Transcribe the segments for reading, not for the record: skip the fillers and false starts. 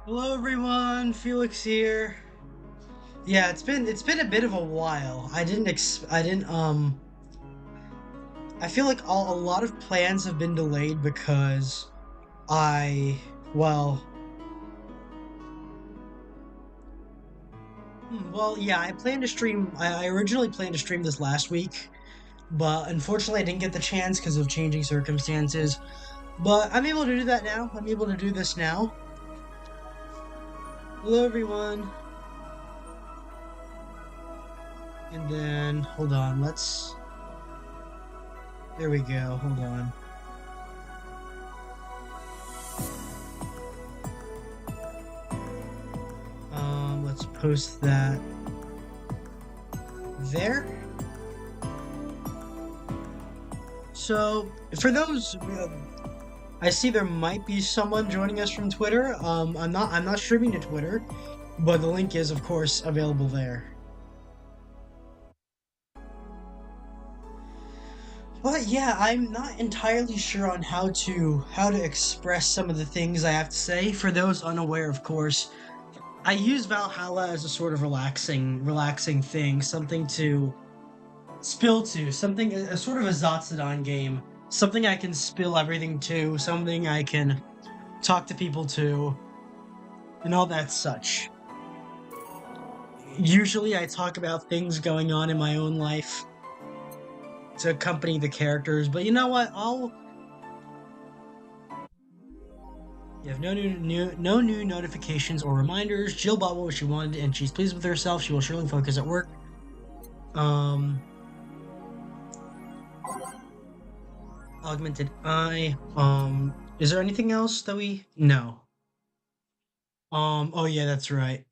Hello everyone, Felix here. Yeah, it's been a bit of a while. I feel like a lot of plans have been delayed because I well yeah, I originally planned to stream this last week, but unfortunately I didn't get the chance because of changing circumstances. But I'm able to do that now. I'm able to do this now. Hello everyone. And then hold on, let's there we go. Hold on. Let's post that there. So, for those, I see there might be someone joining us from Twitter. I'm not streaming to Twitter, but the link is, of course, available there. But yeah, I'm not entirely sure on how to express some of the things I have to say. For those unaware, of course, I use Valhalla as a sort of relaxing thing, something to spill to, something a sort of a Zatsudan game, something I can spill everything to, something I can talk to people to, and all that such. Usually I talk about things going on in my own life to accompany the characters, but you know what? I'll You have no new notifications or reminders. Jill bought what she wanted and she's pleased with herself. She will surely focus at work. Um Augmented eye. Is there anything else that we no. Oh yeah, that's right.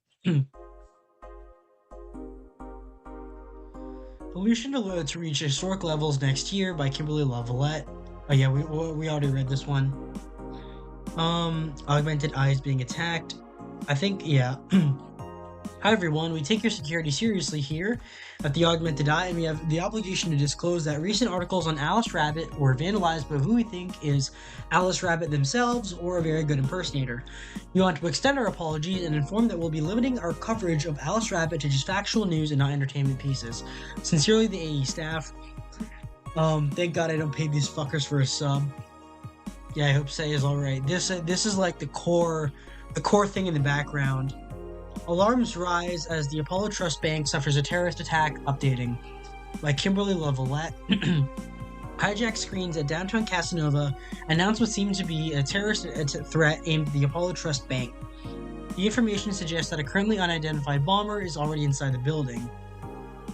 Pollution to reach historic levels next year by Kimberly Lavalette. Oh yeah, we already read this one. Augmented eyes being attacked. I think yeah. Hi everyone, we take your security seriously here at the Augmented Eye, and we have the obligation to disclose that recent articles on Alice Rabbit were vandalized by who we think is Alice Rabbit themselves or a very good impersonator. We want to extend our apologies and inform that we'll be limiting our coverage of Alice Rabbit to just factual news and not entertainment pieces. Sincerely, the AE staff. Thank God I don't pay these fuckers for a sub. Yeah, I hope Say is alright. This is like the core thing in the background. Alarms rise as the Apollo Trust Bank suffers a terrorist attack. Updating by Kimberly Lavalette. Hijack screens at downtown Casanova announce what seems to be a terrorist threat aimed at the Apollo Trust Bank. The information suggests that a currently unidentified bomber is already inside the building.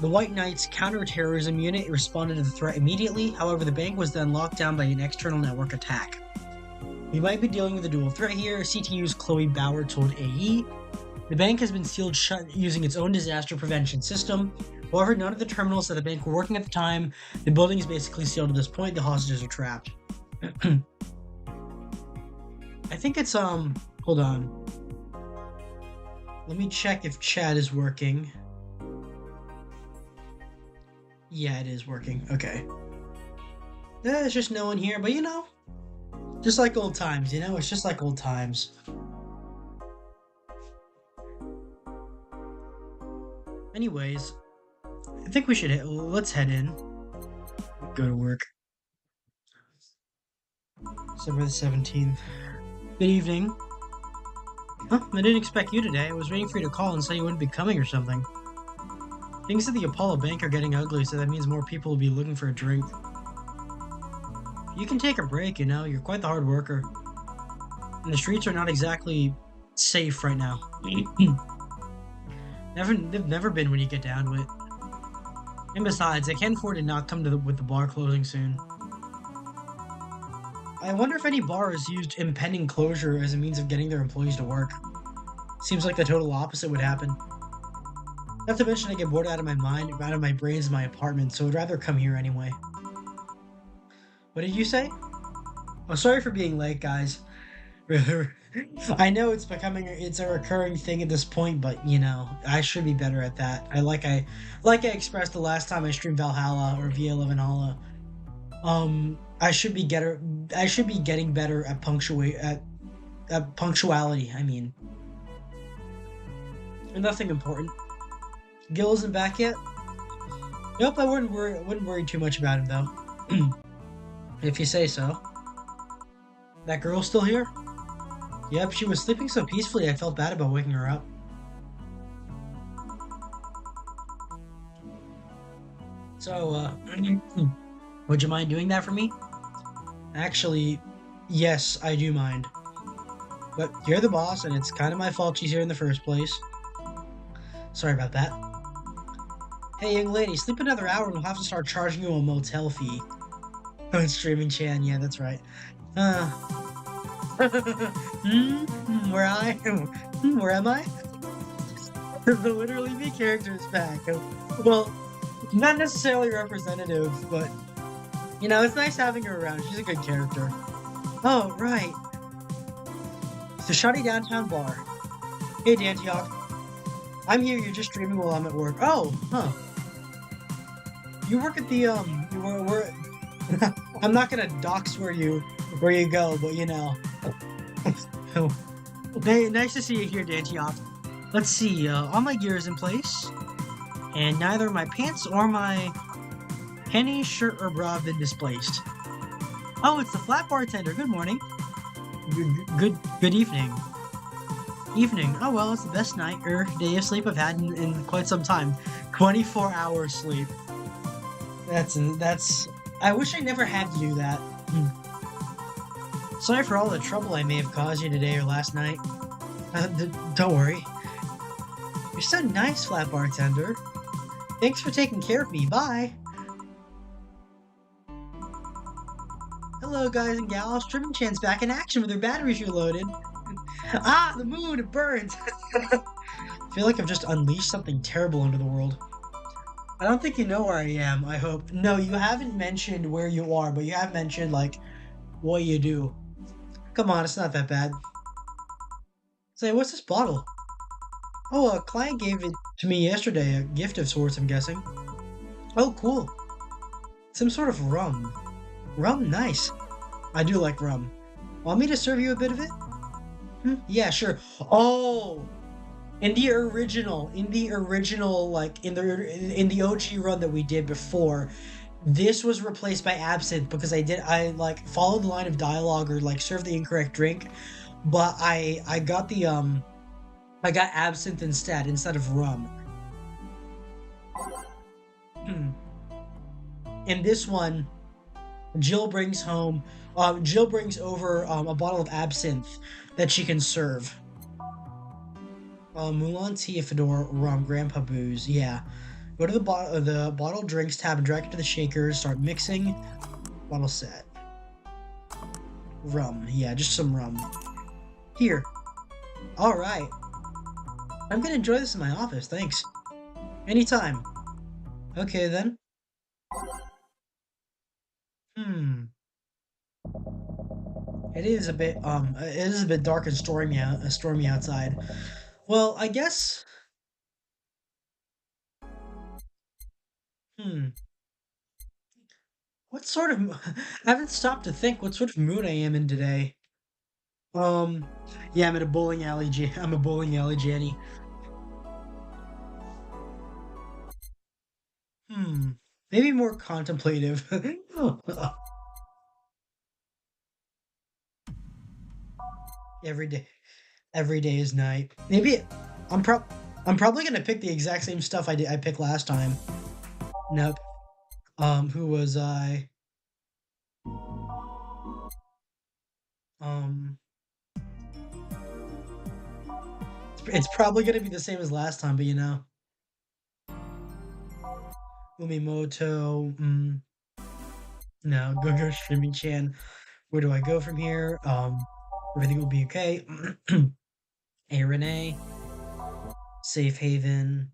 The White Knights counter-terrorism unit responded to the threat immediately, however the bank was then locked down by an external network attack. We might be dealing with a dual threat here, CTU's Chloe Bauer told AE. The bank has been sealed shut using its own disaster prevention system. However, none of the terminals at the bank were working at the time. The building is basically sealed at this point. The hostages are trapped. I think it's hold on. Let me check if chat is working. Yeah, it is working. Okay. There's just no one here, but just like old times, it's just like old times. Anyways, I think let's head in. Go to work. December the 17th. Good evening. Huh? I didn't expect you today. I was waiting for you to call and say you wouldn't be coming or something. Things at the Apollo Bank are getting ugly, so that means more people will be looking for a drink. You can take a break, you're quite the hard worker. And the streets are not exactly safe right now. They've never been when you get down to it. And besides, I can't afford to not come with the bar closing soon. I wonder if any bars used impending closure as a means of getting their employees to work. Seems like the total opposite would happen. Not to mention I get bored out of my mind, out of my brains in my apartment, so I'd rather come here anyway. What did you say? Oh, sorry for being late, guys. I know it's a recurring thing at this point, but I should be better at that. I expressed the last time I streamed Valhalla or VA-11 Hala. I should be getting better at punctuality. I mean, Nothing important. Gil isn't back yet? Nope, I wouldn't worry too much about him though. If you say so. That girl's still here? Yep, she was sleeping so peacefully I felt bad about waking her up. So, would you mind doing that for me? Actually, yes, I do mind. But you're the boss, and it's kind of my fault she's here in the first place. Sorry about that. Hey, young lady, sleep another hour and we'll have to start charging you a motel fee. Oh, it's Streaming Chan, yeah, that's right. Uh, where am I? The Literally Me character is back. Well, not necessarily representative, but it's nice having her around. She's a good character. Oh, right. It's the shoddy downtown bar. Hey, Dantiok. I'm here, you're just streaming while I'm at work. Oh, huh. You work at the, you were I'm not gonna dox where you go, but Nice to see you here, Dantiok. Let's see, all my gear is in place, and neither my pants or my pennies, shirt, or bra have been displaced. Oh, it's the flat bartender. Good morning. Good evening. Evening. Oh well, it's the best night or day of sleep I've had in quite some time. 24 hours sleep. That's. I wish I never had to do that. Sorry for all the trouble I may have caused you today or last night. Don't worry. You're so nice, flat bartender. Thanks for taking care of me. Bye. Hello, guys and gals. Streaming Chan's back in action with her batteries reloaded. Ah, the moon, it burns! I feel like I've just unleashed something terrible into the world. I don't think you know where I am, I hope. No, you haven't mentioned where you are, but you have mentioned, what you do. Come on, it's not that bad. Say, what's this bottle? Oh, a client gave it to me yesterday, a gift of sorts, I'm guessing. Oh, cool. Some sort of rum. Rum? Nice. I do like rum. Want me to serve you a bit of it? Yeah, sure. Oh, in the original, in the OG run that we did before, this was replaced by absinthe because I followed the line of dialogue or served the incorrect drink, but I got I got absinthe instead of rum. In this one, Jill brings over a bottle of absinthe that she can serve. Mulan tea, Fedor, rum, Grandpa booze. Yeah. Go to the bottle drinks tab and drag it to the shakers. Start mixing. Bottle set. Rum. Yeah, just some rum. Here. All right. I'm gonna enjoy this in my office. Thanks. Anytime. Okay then. It is a bit dark and stormy outside. Well, I guess. What sort of? I haven't stopped to think what sort of mood I am in today. Yeah, I'm at a bowling alley. I'm a bowling alley, Jenny. Maybe more contemplative. Every day. Every day is night. Maybe I'm probably gonna pick the exact same stuff I picked last time. Nope. Who was I? It's probably gonna be the same as last time, but Umimoto. No, go Shimi-chan. Where do I go from here? Everything will be okay. Hey, Renee. Safe haven.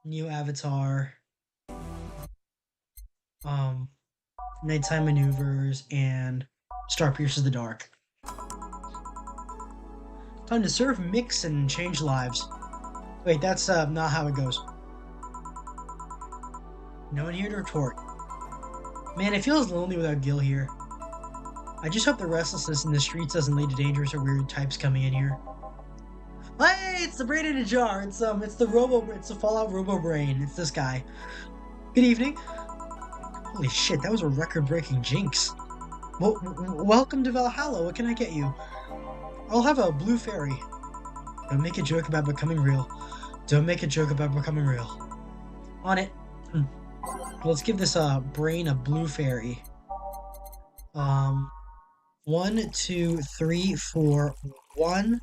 New avatar. Nighttime maneuvers and Star Pierces the Dark. Time to serve, mix, and change lives. Wait, that's not how it goes. No one here to retort. Man, it feels lonely without Gil here. I just hope the restlessness in the streets doesn't lead to dangerous or weird types coming in here. the brain in a jar. It's the Fallout Robo Brain. It's this guy. Good evening. Holy shit, that was a record-breaking jinx. Well, welcome to Valhalla. What can I get you? I'll have a blue fairy. Don't make a joke about becoming real. Don't make a joke about becoming real. On it. Let's give this brain a blue fairy. 1, 2, 3, 4, 1,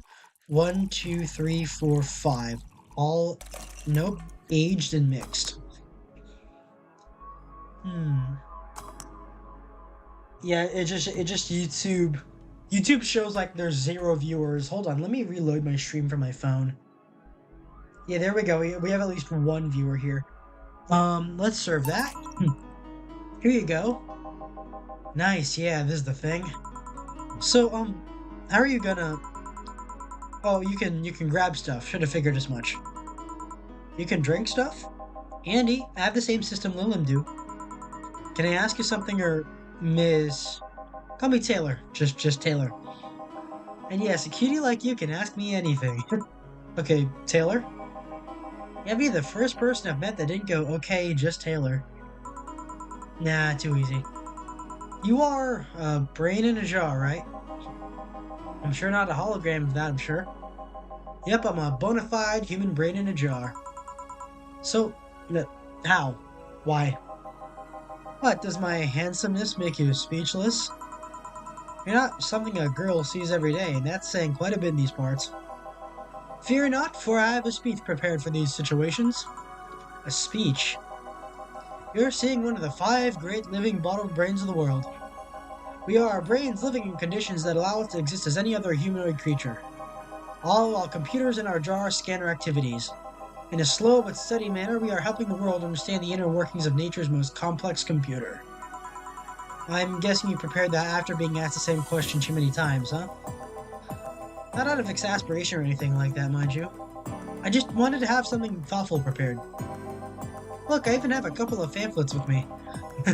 1, 2, 3, 4, 5. All, nope, aged and mixed. Yeah, it just YouTube. YouTube shows like there's 0 viewers. Hold on, let me reload my stream from my phone. Yeah, there we go. We have at least 1 viewer here. Let's serve that. Here you go. Nice, yeah, this is the thing. So, how are you gonna... Oh, you can grab stuff. Should have figured as much. You can drink stuff? Andy, I have the same system Lilim do. Can I ask you something, or Ms... Call me Taylor. Just Taylor. And yes, a cutie like you can ask me anything. Okay, Taylor? You'll be the first person I've met that didn't go, okay, just Taylor. Nah, too easy. You are a brain in a jar, right? I'm sure not a hologram of that, I'm sure. Yep, I'm a bona fide human brain in a jar. So, how? Why? What, does my handsomeness make you speechless? You're not something a girl sees every day, and that's saying quite a bit in these parts. Fear not, for I have a speech prepared for these situations. A speech? You're seeing one of the 5 great living bottled brains of the world. We are brains living in conditions that allow us to exist as any other humanoid creature. All while computers in our jar scan our activities. In a slow but steady manner, we are helping the world understand the inner workings of nature's most complex computer. I'm guessing you prepared that after being asked the same question too many times, huh? Not out of exasperation or anything like that, mind you. I just wanted to have something thoughtful prepared. Look, I even have a couple of pamphlets with me.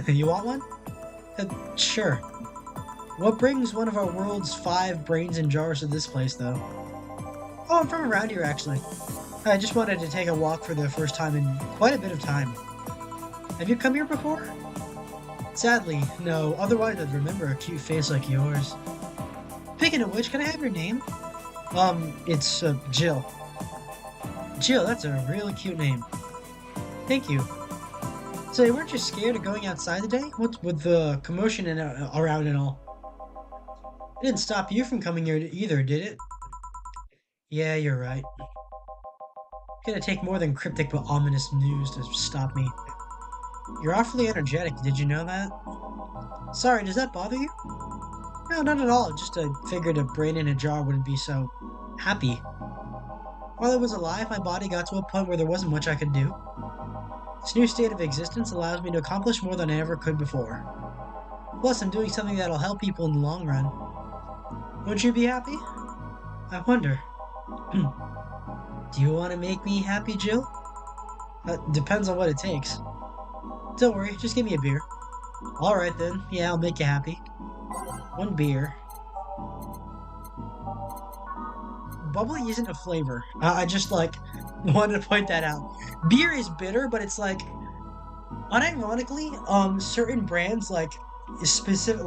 You want one? Sure. What brings one of our world's 5 brains in jars to this place, though? Oh, I'm from around here, actually. I just wanted to take a walk for the first time in quite a bit of time. Have you come here before? Sadly, no. Otherwise, I'd remember a cute face like yours. Speaking of which, can I have your name? It's Jill. Jill, that's a really cute name. Thank you. So, weren't you scared of going outside today? What's with the commotion around and all? It didn't stop you from coming here either, did it? Yeah, you're right. It's gonna take more than cryptic but ominous news to stop me. You're awfully energetic, did you know that? Sorry, does that bother you? No, not at all. Just I figured a brain in a jar wouldn't be so happy. While I was alive, my body got to a point where there wasn't much I could do. This new state of existence allows me to accomplish more than I ever could before. Plus, I'm doing something that'll help people in the long run. Won't you be happy? I wonder. Do you want to make me happy, Jill? Depends on what it takes. Don't worry, just give me a beer. Alright then, yeah, I'll make you happy. 1 beer. Bubbly isn't a flavor. I just, wanted to point that out. Beer is bitter, but it's, unironically, certain brands, specific,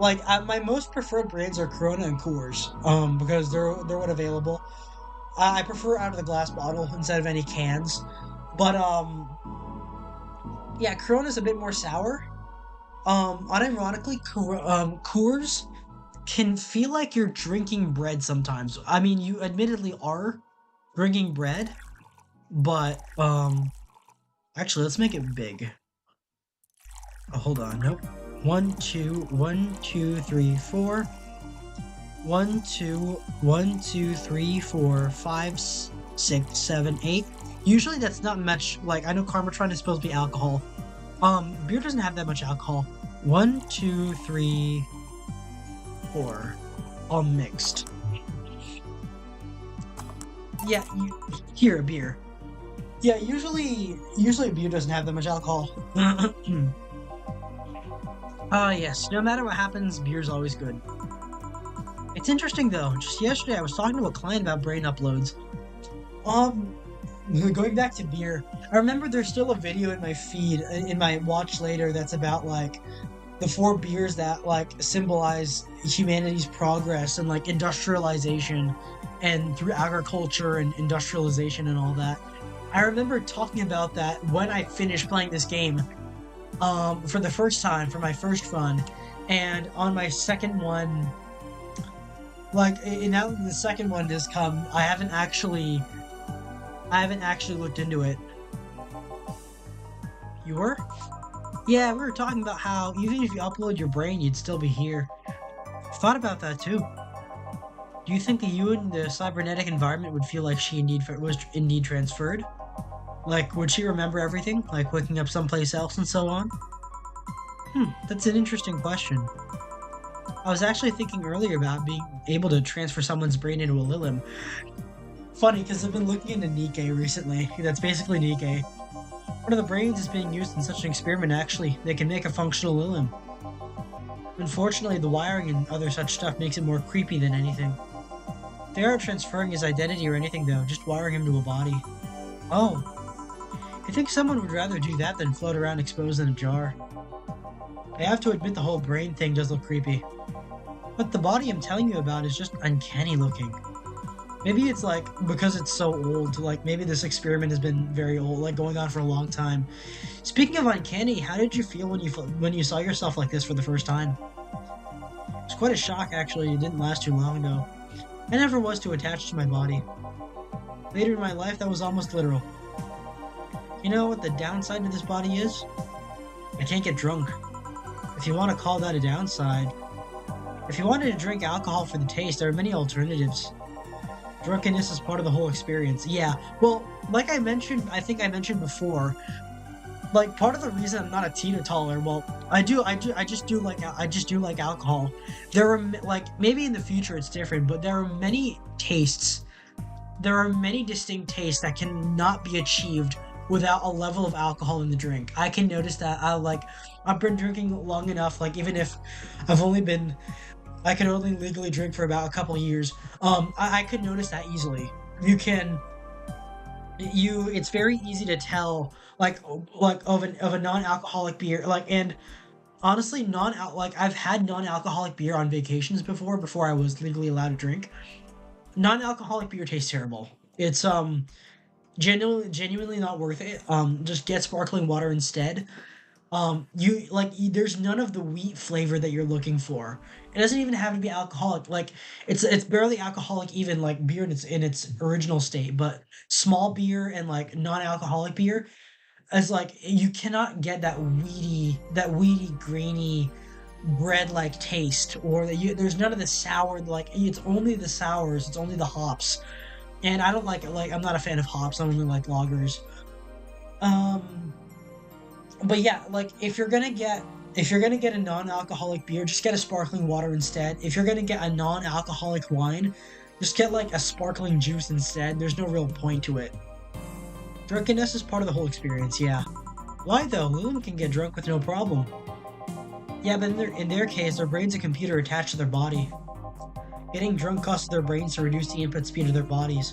my most preferred brands are Corona and Coors, because they're what available. I prefer out of the glass bottle instead of any cans. But, yeah, Corona's a bit more sour. Unironically, Coors can feel like you're drinking bread sometimes. I mean, you admittedly are drinking bread, but, actually, let's make it big. Oh, hold on, nope. 1, 2, 1, 2, 3, 4. 1, 2, 1, 2, 3, 4, 5, 6, 7, 8. Usually that's not much, I know Karmatron is supposed to be alcohol. Beer doesn't have that much alcohol. 1, 2, 3, 4. All mixed. Yeah, here, a beer. Yeah, usually beer doesn't have that much alcohol. Yes, no matter what happens, beer's always good. It's interesting though. Just yesterday, I was talking to a client about brain uploads. Um, Going back to beer, I remember there's still a video in my feed, in my watch later, that's about like the four beers that like symbolize humanity's progress and like industrialization and through agriculture and industrialization and all that. I remember talking about that when I finished playing this game for the first time for my first run, and on my second one, now that the second one has come, I haven't actually looked into it. You were? Yeah, we were talking about how even if you upload your brain, you'd still be here. Thought about that too. Do you think that you in the cybernetic environment would feel like she indeed was indeed transferred? Like, would she remember everything, like waking up someplace else and so on? That's an interesting question. I was actually thinking earlier about being able to transfer someone's brain into a Lilim. Funny, because I've been looking into Nikkei recently. That's basically Nikkei. One of the brains is being used in such an experiment, actually. They can make a functional Lilim. Unfortunately, the wiring and other such stuff makes it more creepy than anything. They aren't transferring his identity or anything, though, just wiring him to a body. Oh. I think someone would rather do that than float around exposed in a jar. I have to admit the whole brain thing does look creepy. But the body I'm telling you about is just uncanny looking. Maybe it's like, because it's so old, like maybe this experiment has been very old, like going on for a long time. Speaking of uncanny, how did you feel when you saw yourself like this for the first time? It was quite a shock, actually. It didn't last too long ago. I never was too attached to my body. Later in my life, that was almost literal. You know what the downside to this body is? I can't get drunk. If you want to call that a downside. If you wanted to drink alcohol for the taste, there are many alternatives. Drunkenness is part of the whole experience. Yeah, well, like I think I mentioned before, like part of the reason I'm not a teetotaler, well, I just do like alcohol. There are like maybe in the future it's different, but there are many tastes. There are many distinct tastes that cannot be achieved without a level of alcohol in the drink. I can notice that. I've been drinking long enough. Like even if I can only legally drink for about a couple years. I could notice that easily. It's very easy to tell, like of a non-alcoholic beer, and honestly, I've had non-alcoholic beer on vacations before I was legally allowed to drink. Non-alcoholic beer tastes terrible. It's genuinely not worth it. Just get sparkling water instead. There's none of the wheat flavor that you're looking for. It doesn't even have to be alcoholic. Like it's barely alcoholic, even like beer in its original state. But small beer and like non-alcoholic beer, as like you cannot get that weedy, grainy bread-like taste, or there's none of the sour. Like it's only the sours. It's only the hops, and I don't I'm not a fan of hops. I only like lagers. But yeah, like if you're gonna get a non-alcoholic beer, just get a sparkling water instead. If you're gonna get a non-alcoholic wine, just get like a sparkling juice instead. There's no real point to it. Drunkenness is part of the whole experience, yeah. Why though? Lilim can get drunk with no problem. Yeah, but in their case, their brain's a computer attached to their body. Getting drunk causes their brains to reduce the input speed of their bodies.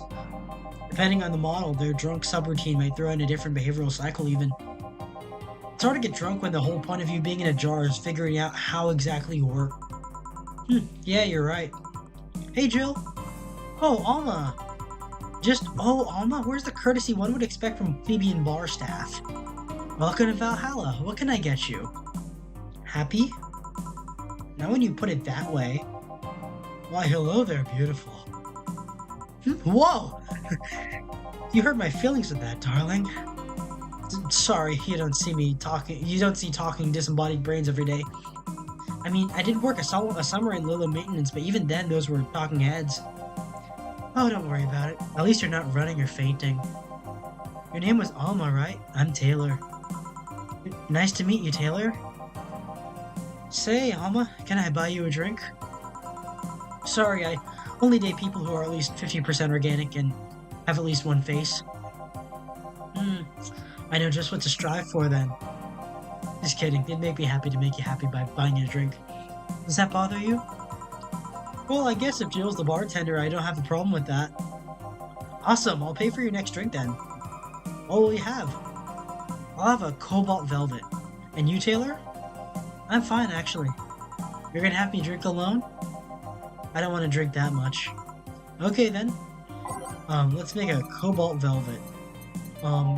Depending on the model, their drunk subroutine might throw in a different behavioral cycle even. It's hard to get drunk when the whole point of you being in a jar is figuring out how exactly you work. Yeah, you're right. Hey, Jill. Oh, Alma. Alma, where's the courtesy one would expect from plebeian bar staff? Welcome to Valhalla. What can I get you? Happy? Now when you put it that way. Why, hello there, beautiful. Whoa! You hurt my feelings with that, darling. Sorry, you don't see talking disembodied brains every day. I mean, I did work a summer in Lilo maintenance, but even then, those were talking heads. Oh, don't worry about it. At least you're not running or fainting. Your name was Alma, right? I'm Taylor. Nice to meet you, Taylor. Say, Alma, can I buy you a drink? Sorry, I only date people who are at least 50% organic and have at least one face. I know just what to strive for then. Just kidding. It'd make me happy to make you happy by buying you a drink. Does that bother you? Well, I guess if Jill's the bartender, I don't have a problem with that. Awesome, I'll pay for your next drink then. What will you have? I'll have a Cobalt Velvet. And you, Taylor? I'm fine, actually. You're gonna have me drink alone? I don't want to drink that much. Okay then. Let's make a Cobalt Velvet.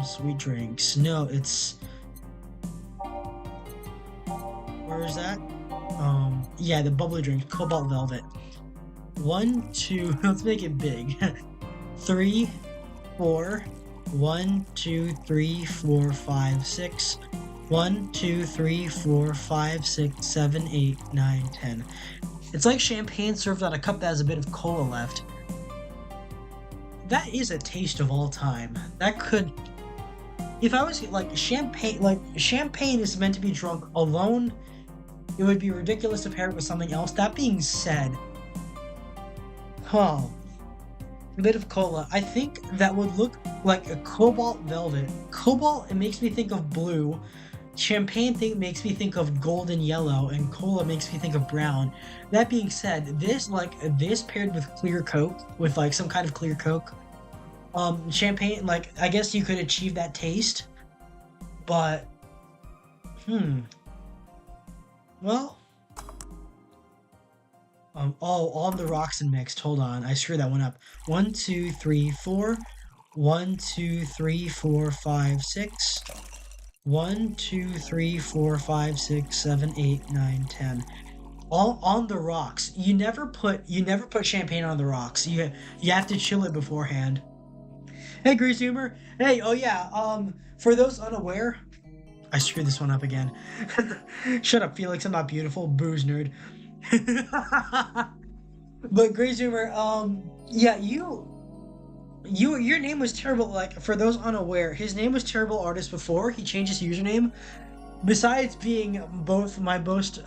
Sweet drinks. No, it's... Where is that? Yeah, the bubbly drink, Cobalt Velvet. 1, 2, let's make it big. 3, 4, 1, 2, 3, 4, 5, 6. 1, 2, 3, 4, 5, 6, 7, 8, 9, 10. It's like champagne served on a cup that has a bit of cola left. That is a taste of all time. That could... If I was like champagne is meant to be drunk alone, it would be ridiculous to pair it with something else. That being said, a bit of cola. I think that would look like a Cobalt Velvet. Cobalt, it makes me think of blue. Champagne makes me think of gold and yellow, and cola makes me think of brown. That being said, this paired with clear Coke, with like some kind of clear Coke, champagne, like I guess you could achieve that taste, but well, on the rocks and mixed. Hold on, I screwed that one up. 1, 2, 3, 4. 1, 2, 3, 4, 5, 6. 1, 2, 3, 4, 5, 6, 7, 8, 9, 10. All on the rocks. You never put champagne on the rocks. You have to chill it beforehand. Hey, Grease Humor. Hey, oh yeah. For those unaware, I screwed this one up again. Shut up, Felix. I'm not beautiful. Booze nerd. But Grease Humor. Yeah, your name was terrible. Like, for those unaware, his name was Terrible Artist before he changed his username. Besides being both my most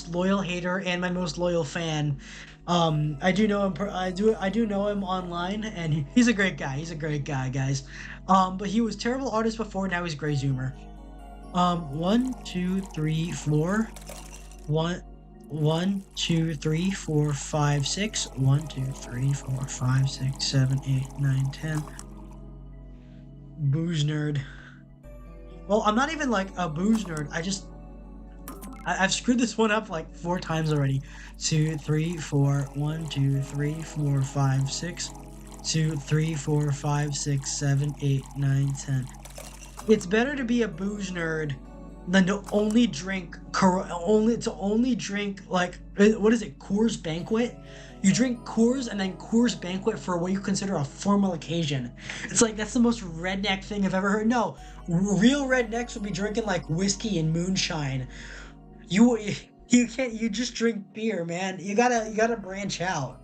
loyal hater and my most loyal fan, I do know him. I do know him online, and he's a great guy. He's a great guy, guys. But he was Terrible Artist before. Now he's Gray Zoomer. 1, 2, 3, 4. 1, 2, 3, 4, 5, 6. 1, 2, 3, 4, 5, 6, 7, 8, 9, 10. Booze nerd. Well, I'm not even like a booze nerd. I've screwed this one up like 4 times already. 2, 3, 4. 1, 2, 3, 4, 5, 6. 2, 3, 4, 5, 6, 7, 8, 9, 10. It's better to be a booze nerd than to only drink like, what is it, Coors Banquet? You drink Coors and then Coors Banquet for what you consider a formal occasion. It's like, that's the most redneck thing I've ever heard. No, real rednecks would be drinking like whiskey and moonshine. You can't, you just drink beer, man. You gotta branch out.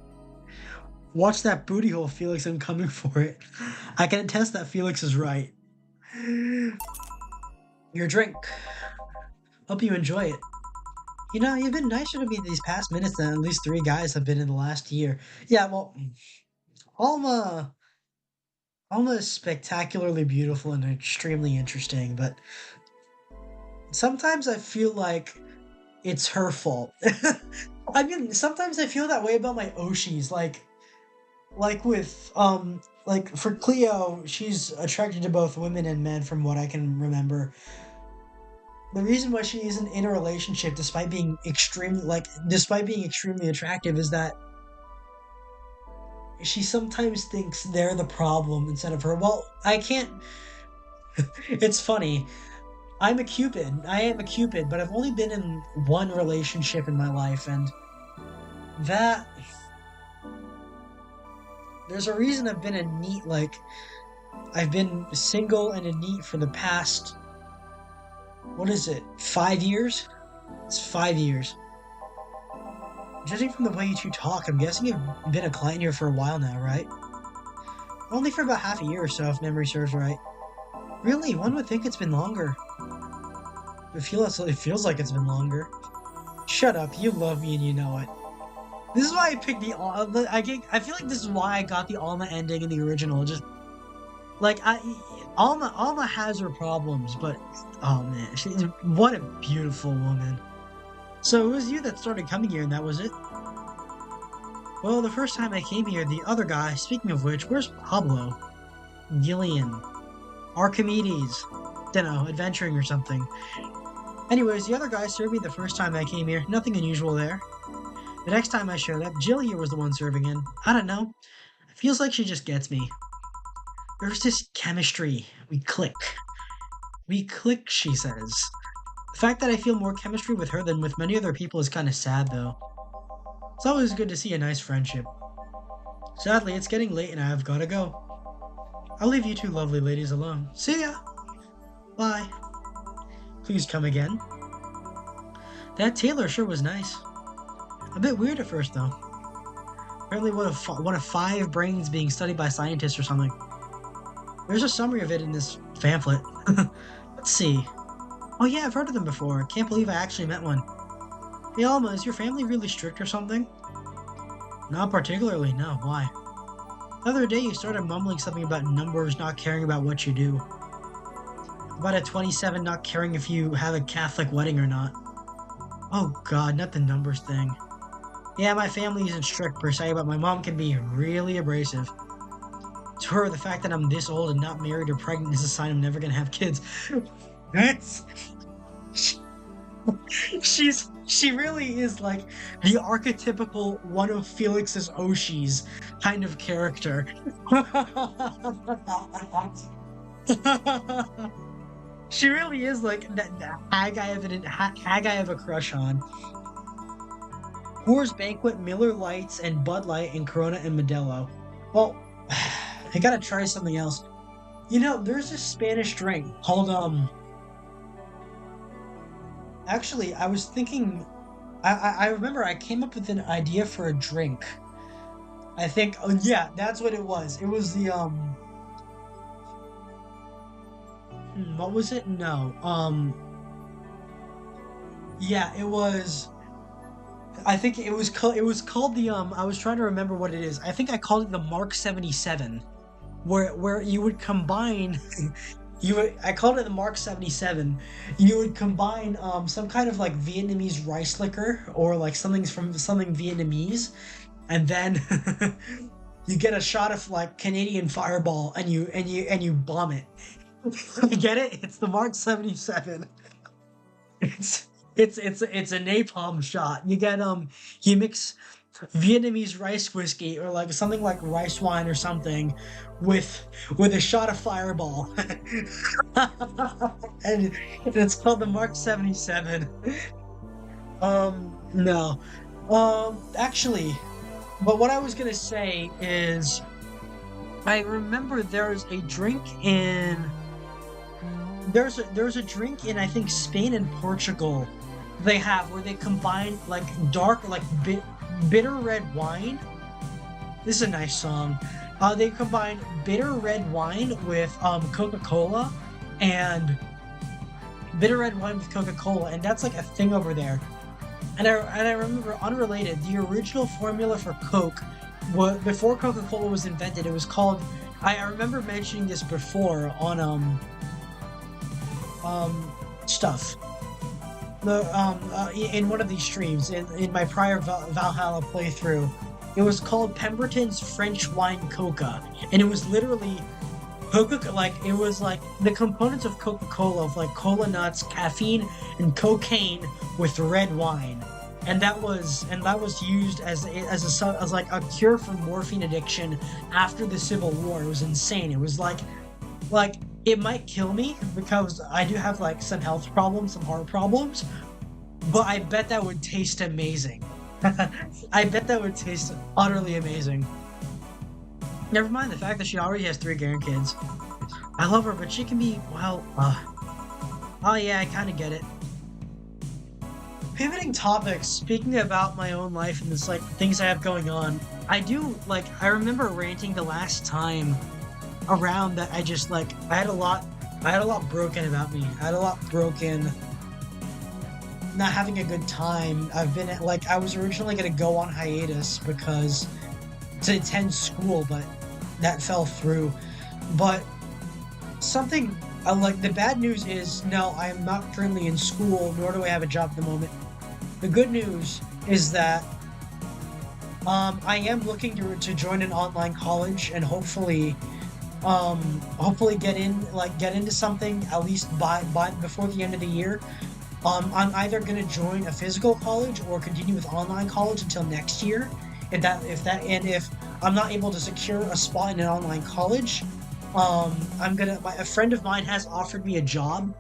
Watch that booty hole, Felix. I'm coming for it. I can attest that Felix is right. Your drink. Hope you enjoy it. You know, you've been nicer to me these past minutes than at least 3 guys have been in the last year. Yeah, well, Alma is spectacularly beautiful and extremely interesting, but sometimes I feel like it's her fault. I mean, sometimes I feel that way about my Oshis, like with, like for Cleo, she's attracted to both women and men from what I can remember. The reason why she isn't in a relationship despite being extremely attractive is that she sometimes thinks they're the problem instead of her. Well, I can't... It's funny. I am a Cupid, but I've only been in one relationship in my life, and that... There's a reason I've been a NEET, like... I've been single and a NEET for the past... What is it? 5 years? It's 5 years. Judging from the way you two talk, I'm guessing you've been a client here for a while now, right? Only for about half a year or so, if memory serves right. Really? One would think it's been longer. It feels like it's been longer. Shut up, you love me and you know it. This is why I picked the... I feel like this is why I got the Alma ending in the original. Just... Like, Alma has her problems, but... Oh man, what a beautiful woman. So it was you that started coming here and that was it? Well, the first time I came here, the other guy, speaking of which, where's Pablo? Gillian. Archimedes. Dunno, adventuring or something. Anyways, the other guy served me the first time I came here. Nothing unusual there. The next time I showed up, Jill here was the one serving in. I don't know. It feels like she just gets me. There's this chemistry. We click. We click, she says. The fact that I feel more chemistry with her than with many other people is kind of sad, though. It's always good to see a nice friendship. Sadly, it's getting late and I've gotta go. I'll leave you two lovely ladies alone. See ya! Bye. Please come again. That tailor sure was nice. A bit weird at first, though. Apparently one of 5 brains being studied by scientists or something. There's a summary of it in this pamphlet. Let's see. Oh yeah, I've heard of them before. Can't believe I actually met one. Hey Alma, is your family really strict or something? Not particularly, no. Why? The other day you started mumbling something about numbers not caring about what you do. About a 27 not caring if you have a Catholic wedding or not. Oh god, not the numbers thing. Yeah, my family isn't strict per se, but my mom can be really abrasive. To her, the fact that I'm this old and not married or pregnant is a sign I'm never gonna have kids. That's... She really is like the archetypical one of Felix's Oshis kind of character. She really is like that hag I have a crush on. Coors Banquet, Miller Lights, and Bud Light, and Corona and Modelo. Well, I gotta try something else. You know, there's this Spanish drink called Actually, I was thinking. I remember I came up with an idea for a drink. I think. Oh yeah, that's what it was. It was the What was it? No. Yeah, it was. I think it was called. It was called the. I was trying to remember what it is. I think I called it the Mark 77, where you would combine. I called it the Mark 77. You would combine some kind of like Vietnamese rice liquor or like something Vietnamese, and then you get a shot of like Canadian Fireball and you bomb it. You get it? It's the Mark 77. It's it's a napalm shot. You get you mix Vietnamese rice whiskey or like something like rice wine or something with a shot of Fireball. And it's called the Mark 77. No. Actually, but what I was gonna say is I remember there's a drink in I think Spain and Portugal they have where they combine like dark like bitter red wine. This is a nice song. They combine bitter red wine with Coca-Cola and that's like a thing over there. And I remember unrelated, the original formula for Coke before Coca-Cola was invented, it was called I remember mentioning this before on stuff. In one of these streams in my prior Valhalla playthrough, it was called Pemberton's French Wine Coca, and it was literally it was like the components of Coca-Cola of like cola nuts, caffeine, and cocaine with red wine, and that was used as like a cure for morphine addiction after the Civil War. It was insane. It was like it might kill me because I do have like some health problems, some heart problems, but I bet that would taste amazing. I bet that would taste utterly amazing. Never mind the fact that she already has 3 grandkids. I love her, but she can be, well, oh yeah, I kind of get it. Pivoting topics, speaking about my own life and this, like, things I have going on, I remember ranting the last time around that I had a lot broken about me. I had a lot broken, not having a good time. I was originally going to go on hiatus because to attend school, but that fell through. But something, the bad news is, no, I am not currently in school, nor do I have a job at the moment. The good news is that I am looking to join an online college and hopefully get into something at least by before the end of the year. I'm either gonna join a physical college or continue with online college until next year. If I'm not able to secure a spot in an online college, a friend of mine has offered me a job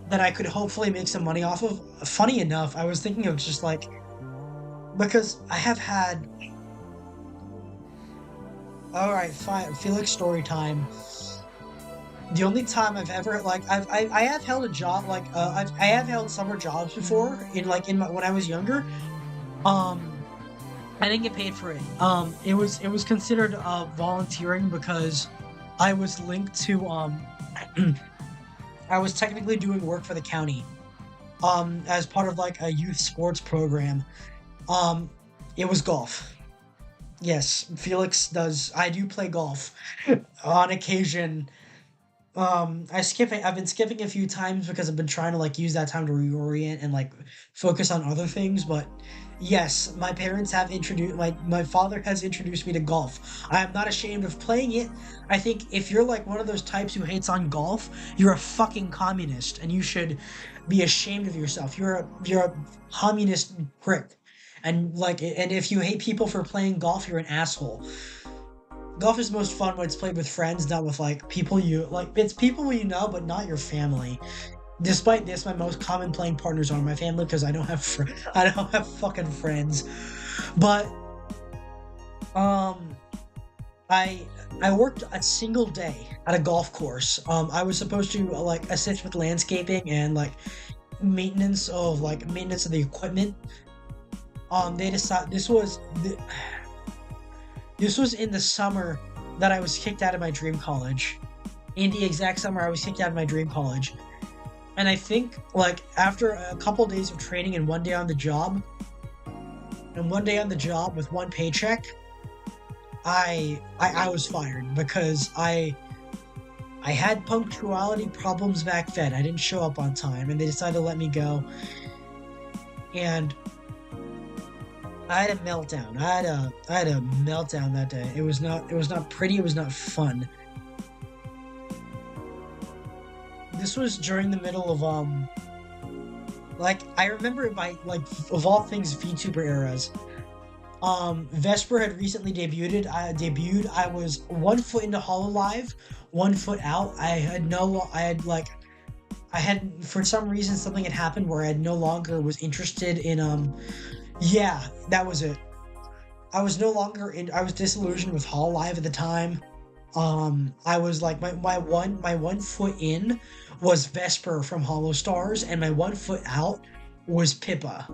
that I could hopefully make some money off of. Funny enough, I was thinking of just like because I have had. All right, fine. Felix story time. The only time I've ever like I have held a job like I have held summer jobs before when I was younger. Um, I didn't get paid for it. It was considered volunteering because I was linked to I was technically doing work for the county as part of like a youth sports program. Um, it was golf. Yes, Felix does. I do play golf on occasion. I've been skipping a few times because I've been trying to like use that time to reorient and like focus on other things. But yes, my parents have introduced my father has introduced me to golf. I am not ashamed of playing it. I think if you're like one of those types who hates on golf, you're a fucking communist and you should be ashamed of yourself. You're a communist prick. And if you hate people for playing golf, you're an asshole. Golf is most fun when it's played with friends, not with like people you like. It's people you know, but not your family. Despite this, my most common playing partners are my family because I don't have I don't have fucking friends. But um, I I worked a single day at a golf course. I was supposed to like assist with landscaping and like maintenance of the equipment. They decided this was in the summer that I was kicked out of my dream college. In the exact summer I was kicked out of my dream college. And I think like after a couple days of training and one day on the job with one paycheck, I was fired because I had punctuality problems back then. I didn't show up on time and they decided to let me go. And I had a meltdown. I had a meltdown that day. It was not pretty, it was not fun. This was during the middle of like I remember by like of all things VTuber eras. Vesper had recently debuted. I was 1 foot into Hololive, 1 foot out. I had for some reason something had happened where I no longer was interested in yeah, that was it. I was disillusioned with Hololive at the time. I was like my 1 foot in was Vesper from Hollow Stars, and my 1 foot out was Pippa,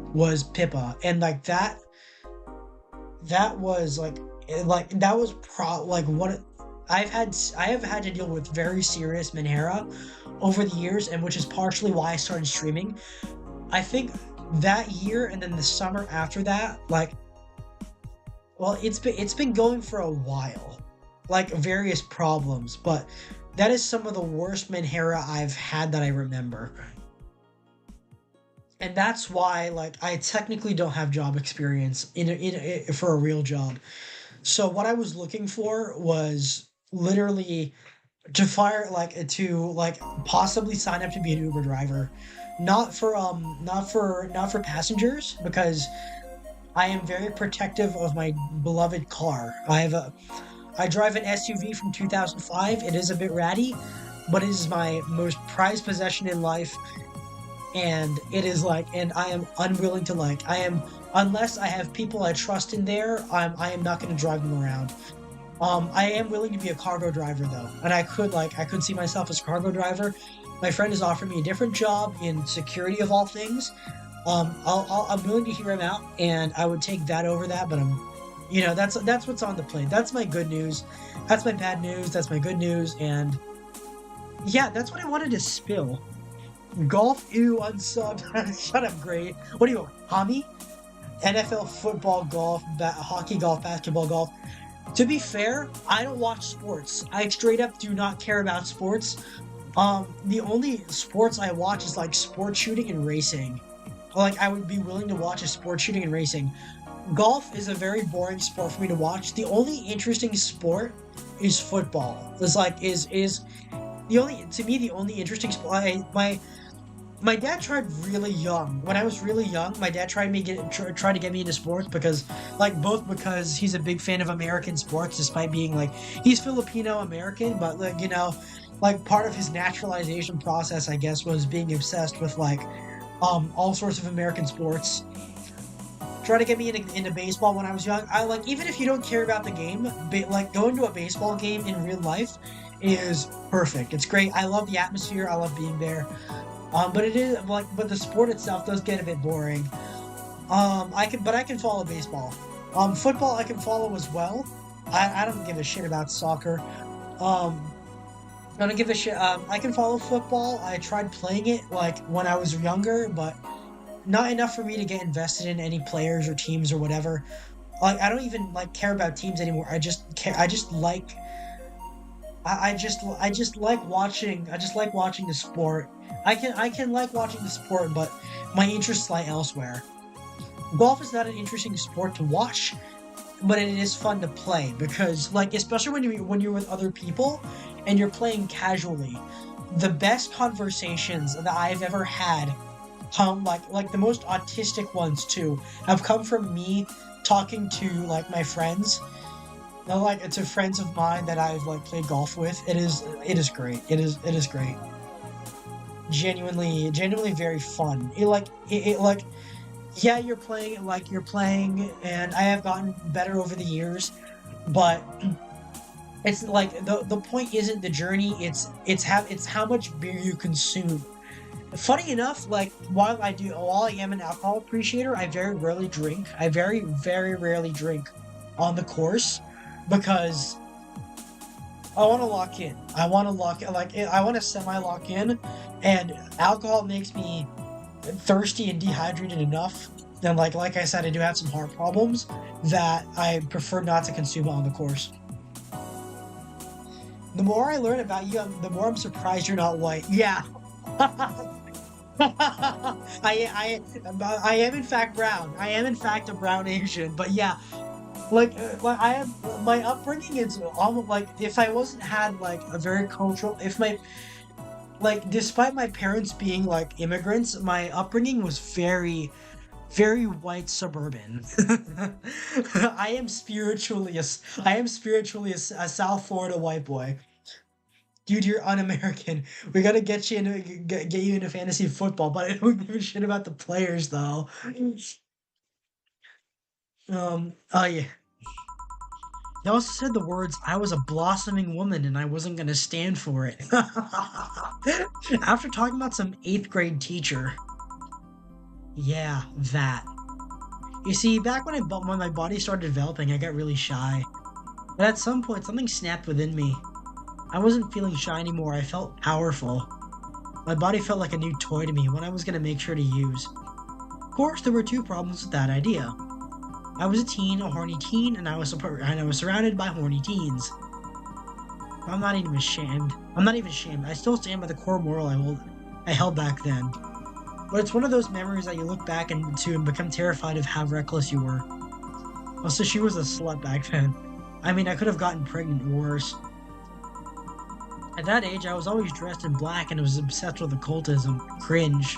and like that was that was like what I have had to deal with very serious Menhera over the years, and which is partially why I started streaming. I think that year and then the summer after that, like, well, it's been going for a while, like various problems, but that is some of the worst Menhera I've had that I remember. And that's why like I technically don't have job experience for a real job. So what I was looking for was literally to like possibly sign up to be an Uber driver, not for passengers because I am very protective of my beloved car. I drive an SUV from 2005. It is a bit ratty, but it is my most prized possession in life, and and I am unwilling to unless I have people I trust in there, I am not going to drive them around. I am willing to be a cargo driver though, and I could see myself as a cargo driver. My friend has offered me a different job in security of all things. I'm willing to hear him out, and I would take that over that. But that's what's on the plate. That's my good news. That's my bad news. That's my good news, and yeah, that's what I wanted to spill. Golf, ew, unsubbed. Shut up, Gray. What do you, Hami? NFL, football, golf, hockey, golf, basketball, golf. To be fair, I don't watch sports. I straight up do not care about sports. The only sports I watch is like sport shooting and racing. Like I would be willing to watch a sport shooting and racing. Golf is a very boring sport for me to watch. The only interesting sport is football. It's like is the only to me the only interesting sport. My dad tried really young. When I was really young, my dad tried to get me into sports because like both because he's a big fan of American sports, despite being like he's Filipino American, but like like part of his naturalization process, I guess, was being obsessed with like all sorts of American sports. Try to get me into baseball when I was young. I like even if you don't care about the game, like going to a baseball game in real life is perfect. It's great. I love the atmosphere. I love being there. But it is like, but the sport itself does get a bit boring. I can follow baseball. Football I can follow as well. I don't give a shit about soccer. Um, I don't give a shit. I can follow football. I tried playing it like when I was younger, but not enough for me to get invested in any players or teams or whatever. Like I don't even like care about teams anymore. I just care. I just like. I just like watching. I just like watching the sport. I can like watching the sport, but my interests lie elsewhere. Golf is not an interesting sport to watch, but it is fun to play because like especially when you're with other people and you're playing casually. The best conversations that I've ever had come like the most autistic ones too have come from me talking to like my friends. Now, like to friends of mine that I've like played golf with. It is great. It is great. Genuinely very fun. It like yeah, you're playing and I have gotten better over the years, but it's like the point isn't the journey, it's how much beer you consume. Funny enough, like while I am an alcohol appreciator, I very rarely drink. I very rarely drink on the course because I want to lock in. I want to semi lock in, and alcohol makes me thirsty and dehydrated enough. And like I said, I do have some heart problems that I prefer not to consume on the course. The more I learn about you, the more I'm surprised you're not white. Yeah. I am in fact brown. I am in fact a brown Asian. But yeah, like I have my upbringing is almost like if I wasn't had like a very cultural if my like despite my parents being like immigrants, my upbringing was very white suburban. I am spiritually a South Florida white boy. Dude, you're un-American. We gotta get you into fantasy football, but I don't give a shit about the players though. Oh yeah. They also said the words, I was a blossoming woman and I wasn't gonna stand for it. After talking about some 8th grade teacher. Yeah, that. You see, back when my body started developing, I got really shy. But at some point, something snapped within me. I wasn't feeling shy anymore, I felt powerful. My body felt like a new toy to me, one I was gonna make sure to use. Of course, there were two problems with that idea. I was a teen, a horny teen, and I was surrounded by horny teens. I'm not even ashamed. I'm not even ashamed. I still stand by the core moral I held back then. But it's one of those memories that you look back into and become terrified of how reckless you were. Also, she was a slut back then. I mean, I could have gotten pregnant worse. At that age, I was always dressed in black and was obsessed with occultism. Cringe.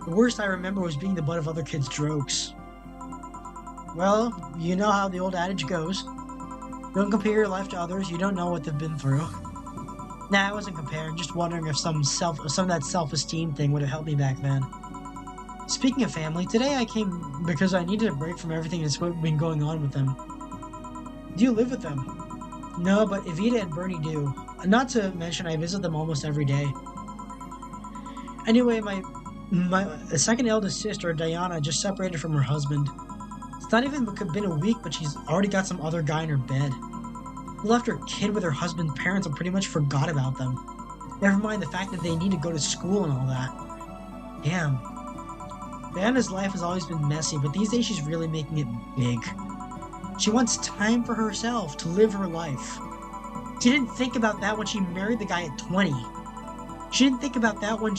The worst I remember was being the butt of other kids' jokes. Well, you know how the old adage goes. Don't compare your life to others, you don't know what they've been through. Nah, I wasn't comparing, just wondering if some of that self-esteem thing would have helped me back then. Speaking of family, today I came because I needed a break from everything that's been going on with them. Do you live with them? No, but Evita and Bernie do. Not to mention I visit them almost every day. Anyway, my second eldest sister, Diana, just separated from her husband. It's not even been a week, but she's already got some other guy in her bed. Who left her kid with her husband's parents and pretty much forgot about them. Never mind the fact that they need to go to school and all that. Damn. Diana's life has always been messy, but these days she's really making it big. She wants time for herself, to live her life. She didn't think about that when she married the guy at 20. She didn't think about that when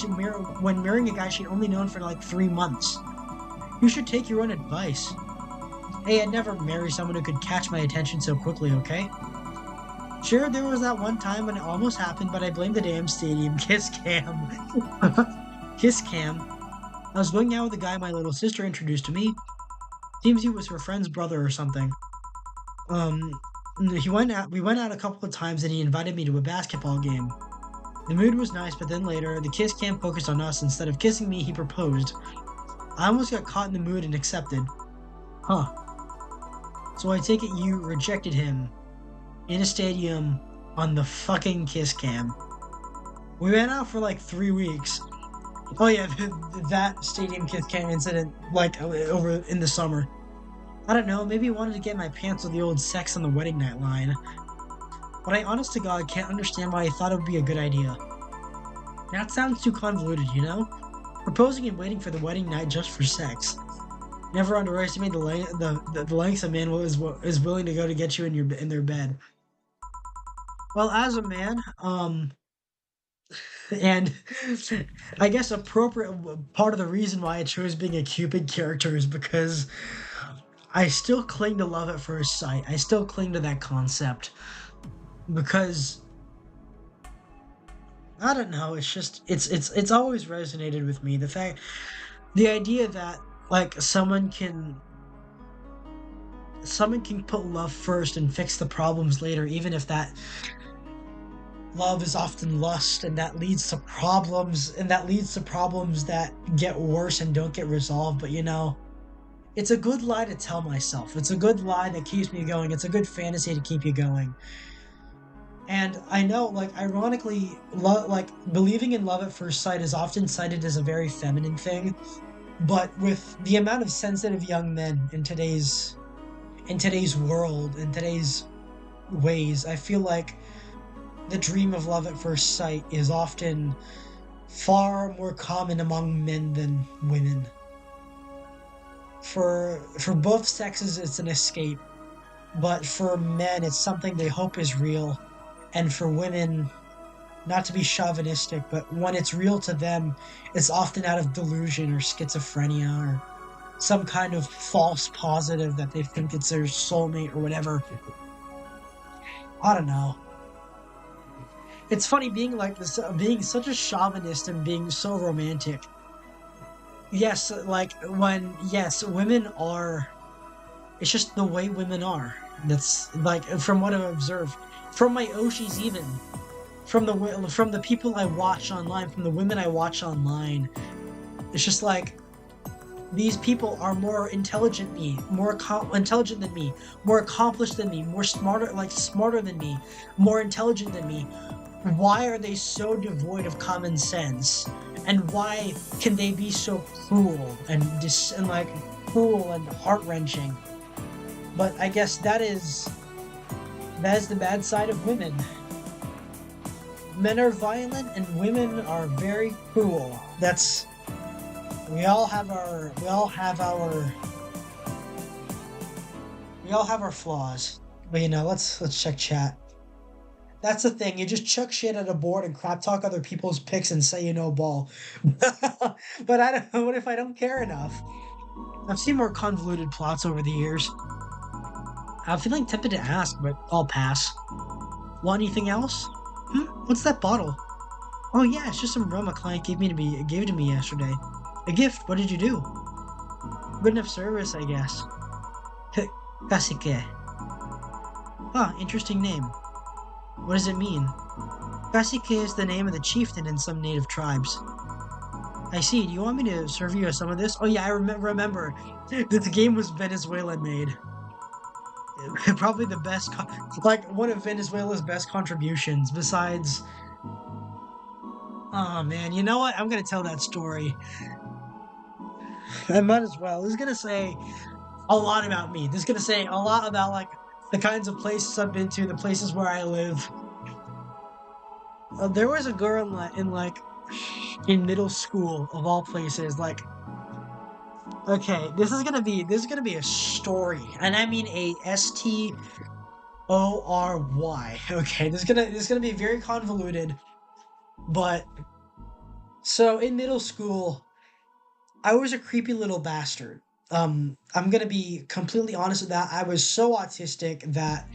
marrying a guy she'd only known for like 3 months. You should take your own advice. Hey, I'd never marry someone who could catch my attention so quickly, okay? Sure, there was that one time when it almost happened, but I blame the damn stadium. Kiss cam. Kiss cam. I was going out with a guy my little sister introduced to me. Seems he was her friend's brother or something. Um, we went out a couple of times and he invited me to a basketball game. The mood was nice, but then later, the kiss cam focused on us. Instead of kissing me, he proposed. I almost got caught in the mood and accepted. Huh. So I take it you rejected him in a stadium on the fucking kiss cam. We went out for like 3 weeks. Oh yeah, that stadium kiss cam incident, like over in the summer. I don't know, maybe he wanted to get my pants with the old sex on the wedding night line. But I honest to God can't understand why he thought it would be a good idea. That sounds too convoluted, you know? Proposing and waiting for the wedding night just for sex. Never underestimate the lengths a man is willing to go to get you in their bed. Well, as a man, and I guess appropriate part of the reason why I chose being a Cupid character is because I still cling to love at first sight. I still cling to that concept because I don't know. It's just it's always resonated with me. The idea that like someone can put love first and fix the problems later, even if that love is often lust, and that leads to problems that get worse and don't get resolved. But you know, it's a good lie to tell myself. It's a good lie that keeps me going. It's a good fantasy to keep you going. And I know, like, ironically, like believing in love at first sight is often cited as a very feminine thing. But with the amount of sensitive young men in today's world, in today's ways, I feel like the dream of love at first sight is often far more common among men than women. For both sexes, it's an escape, but for men, it's something they hope is real, and for women, not to be chauvinistic, but when it's real to them, it's often out of delusion or schizophrenia or some kind of false positive that they think it's their soulmate or whatever. I don't know. It's funny being like this, being such a chauvinist and being so romantic. Yes, like when yes, women are. It's just the way women are. That's like from what I've observed, from my Oshis even, from the people I watch online, from the women I watch online. It's just like these people are more intelligent me, intelligent than me, more accomplished than me, smarter than me, more intelligent than me. Why are they so devoid of common sense? And why can they be so cruel and like cruel and heart-wrenching? But I guess that is the bad side of women. Men are violent and women are very cruel. That's we all have our flaws. But you know, let's check chat. That's the thing. You just chuck shit at a board and crap talk other people's picks and say you know ball. But I don't know. What if I don't care enough? I've seen more convoluted plots over the years. I'm feeling tempted to ask, but I'll pass. Want anything else? What's that bottle? Oh yeah, it's just some rum a client gave it to me yesterday. A gift. What did you do? Good enough service, I guess. Kasike. Ah, interesting name. What does it mean? Kasike is the name of the chieftain in some native tribes. I see. Do you want me to serve you some of this? Oh yeah, I remember. This game was Venezuelan made. Probably the best, like one of Venezuela's best contributions. Besides, oh man, you know what? I'm gonna tell that story. I might as well. This is gonna say a lot about me. This is gonna say a lot about like the kinds of places I've been to, the places where I live. There was a girl in middle school of all places. Like, okay, this is gonna be a story, and I mean a STORY. Okay, this is gonna be very convoluted, but so in middle school, I was a creepy little bastard. I'm gonna be completely honest with that. I was so autistic that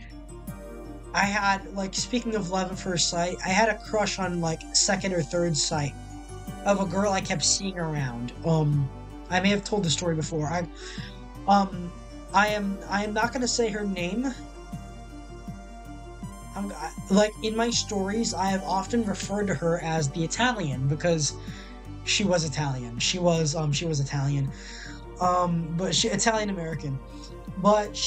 I had, like, speaking of love at first sight, I had a crush on, like, second or third sight of a girl I kept seeing around. I may have told the story before. Um, I am not gonna say her name. Like, in my stories, I have often referred to her as the Italian because she was Italian. She was Italian. But she Italian American. But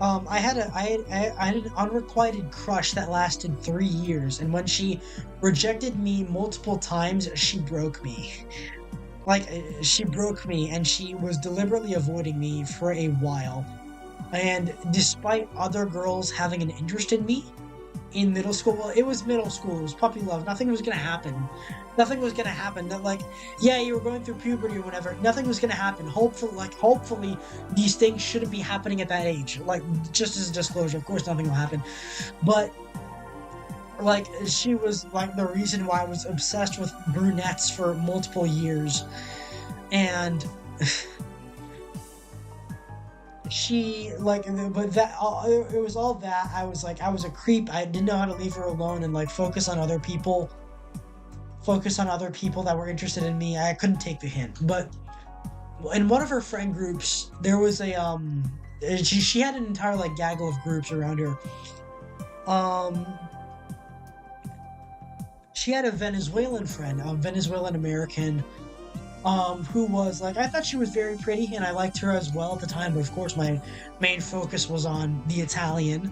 I had an unrequited crush that lasted 3 years, and when she rejected me multiple times, she broke me. Like, she broke me, and she was deliberately avoiding me for a while. And despite other girls having an interest in me in middle school, well, it was middle school, it was puppy love, nothing was gonna happen. Nothing was gonna happen. That, like, yeah, you were going through puberty or whatever. Nothing was gonna happen. Hopefully, these things shouldn't be happening at that age. Like, just as a disclosure, of course, nothing will happen. But, like, she was like the reason why I was obsessed with brunettes for multiple years, and she like but that it was all that. I was a creep. I didn't know how to leave her alone and, like, focus on other people that were interested in me. I couldn't take the hint. But in one of her friend groups, there was she had an entire, like, gaggle of groups around her. um she had a Venezuelan friend, a Venezuelan American, who was like, I thought she was very pretty and I liked her as well at the time, but of course my main focus was on the Italian.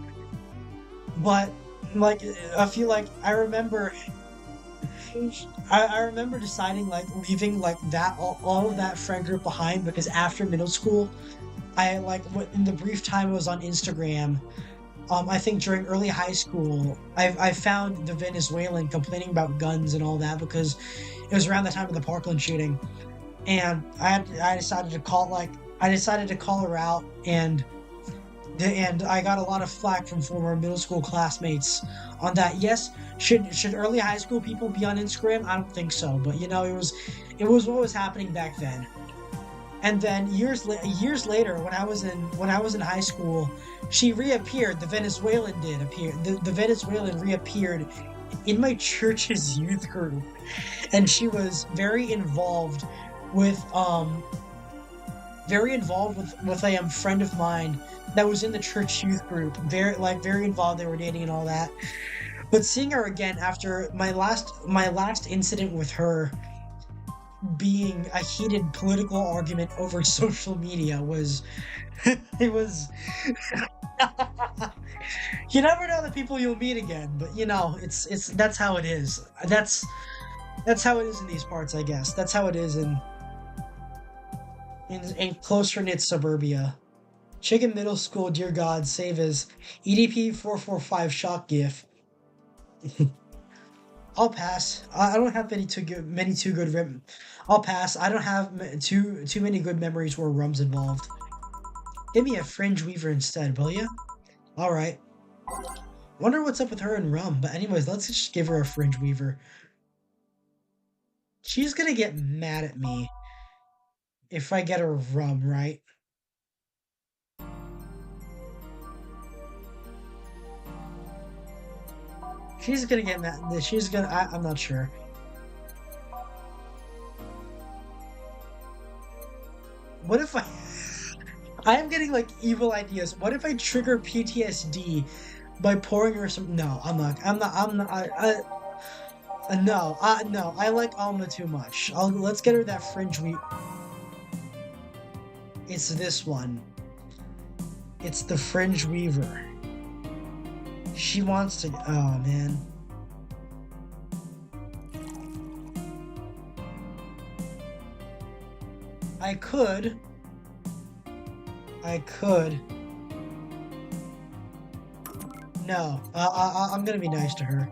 But, like, I feel like I remember deciding, like, leaving, like, that all of that friend group behind, because after middle school, in the brief time I was on Instagram, I think during early high school, I found the Venezuelan complaining about guns and all that because it was around the time of the Parkland shooting, and I decided to call her out, and I got a lot of flack from former middle school classmates on that. Yes, should early high school people be on Instagram? I don't think so, but, it was what was happening back then. And then years later, when I was in high school, she reappeared. The Venezuelan did appear. The Venezuelan reappeared in my church's youth group, and she was with very involved with a friend of mine that was in the church youth group. Very involved. They were dating and all that. But seeing her again after my last incident with her being a heated political argument over social media was it was you never know the people you'll meet again, but, it's that's how it is. That's how it is in these parts, I guess. That's how it is in closer knit suburbia. Chicken Middle School, dear God, save his EDP 445 shock gif. I'll pass. I don't have many too good I'll pass. I don't have too many good memories where rum's involved. Give me a fringe weaver instead, will you? All right. Wonder what's up with her and rum. But anyways, let's just give her a fringe weaver. She's gonna get mad at me if I get her rum, right? She's gonna get mad. I'm not sure. What if I am getting, like, evil ideas. What if I trigger PTSD by pouring her some? No, I'm not. No. I like Alma too much. Let's get her that fringe wheat. It's this one. It's the fringe weaver. She wants to. Oh, man. I could. No, I'm gonna be nice to her.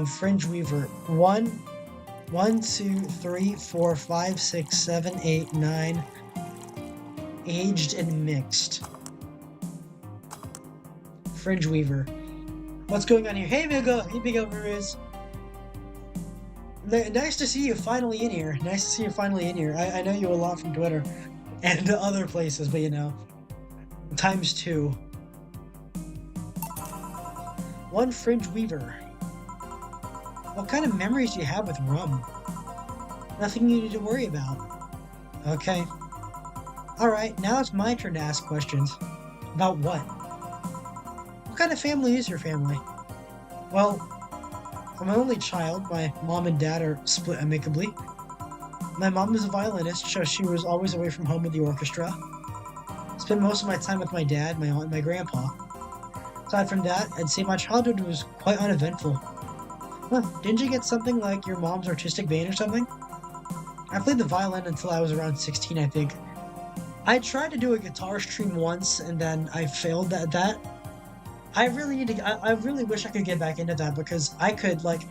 Fringe weaver. One, two, three, four, five, six, seven, eight, nine. Aged and mixed. Fringe weaver. What's going on here? Hey, Miguel. Hey, Miguel Ruiz. Nice to see you finally in here. Nice to see you finally in here. I know you a lot from Twitter and other places, but times two. One fringe weaver. What kind of memories do you have with rum? Nothing you need to worry about. Okay. Alright, now it's my turn to ask questions. About what? What kind of family is your family? Well, I'm an only child. My mom and dad are split amicably. My mom is a violinist, so she was always away from home with the orchestra. Spent most of my time with my dad, my aunt, and my grandpa. Aside from that, I'd say my childhood was quite uneventful. Huh, didn't you get something like your mom's artistic vein or something? I played the violin until I was around 16, I think. I tried to do a guitar stream once, and then I failed at that. I really need to. I really wish I could get back into that because I could like.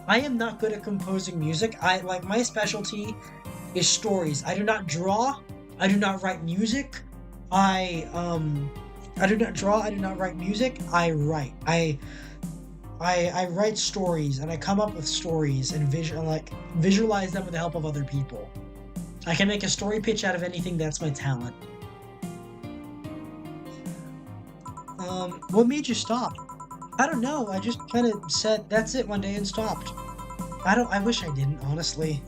I am not good at composing music. I like my specialty is stories. I do not draw. I do not write music. I I do not draw. I do not write music. I write. I write stories and I come up with stories and visualize them with the help of other people. I can make a story pitch out of anything. That's my talent. What made you stop? I don't know. I just kind of said that's it one day and stopped. I wish I didn't, honestly.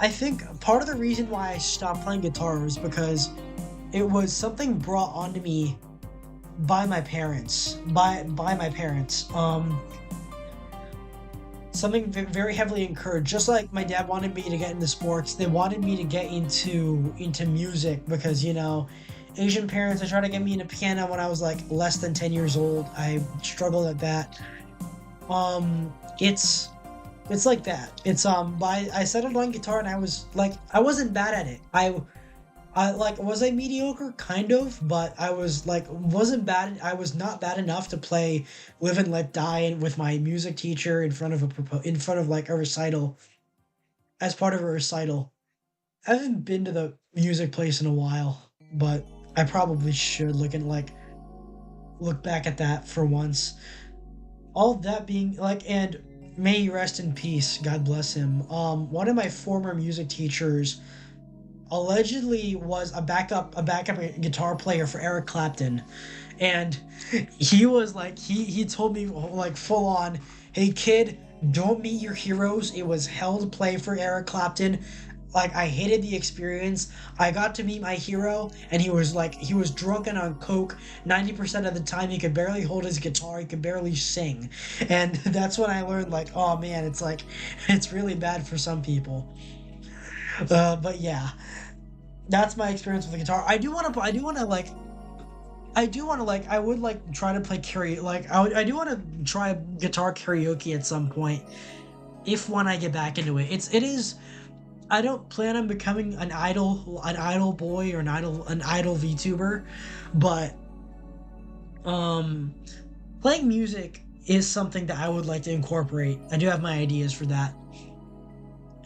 I think part of the reason why I stopped playing guitar was because it was something brought onto me by my parents. By my parents. Something very heavily encouraged. Just like my dad wanted me to get into sports, they wanted me to get into music because Asian parents. They tried to get me into piano when I was like less than 10 years old. I struggled at that. It's like that. But I settled on guitar and I was like I wasn't bad at it. I like was I mediocre kind of, but I was like wasn't bad. I was not bad enough to play Live and Let Die with my music teacher in front of like a recital as part of a recital. I haven't been to the music place in a while, but I probably should look back at that for once. All that being like, and may he rest in peace. God bless him. One of my former music teachers allegedly was a backup guitar player for Eric Clapton, and he was like he told me like full on, hey kid, don't meet your heroes. It was hell to play for Eric Clapton. Like I hated the experience. I got to meet my hero and he was drunk and on coke 90% of the time. He could barely hold his guitar, he could barely sing. And that's when I learned like, oh man, it's really bad for some people. But yeah, that's my experience with the guitar. I would like try to play karaoke. I do want to try guitar karaoke at some point if when I get back into it. It is. I don't plan on becoming an idol boy or an idol VTuber, but playing music is something that I would like to incorporate. I do have my ideas for that,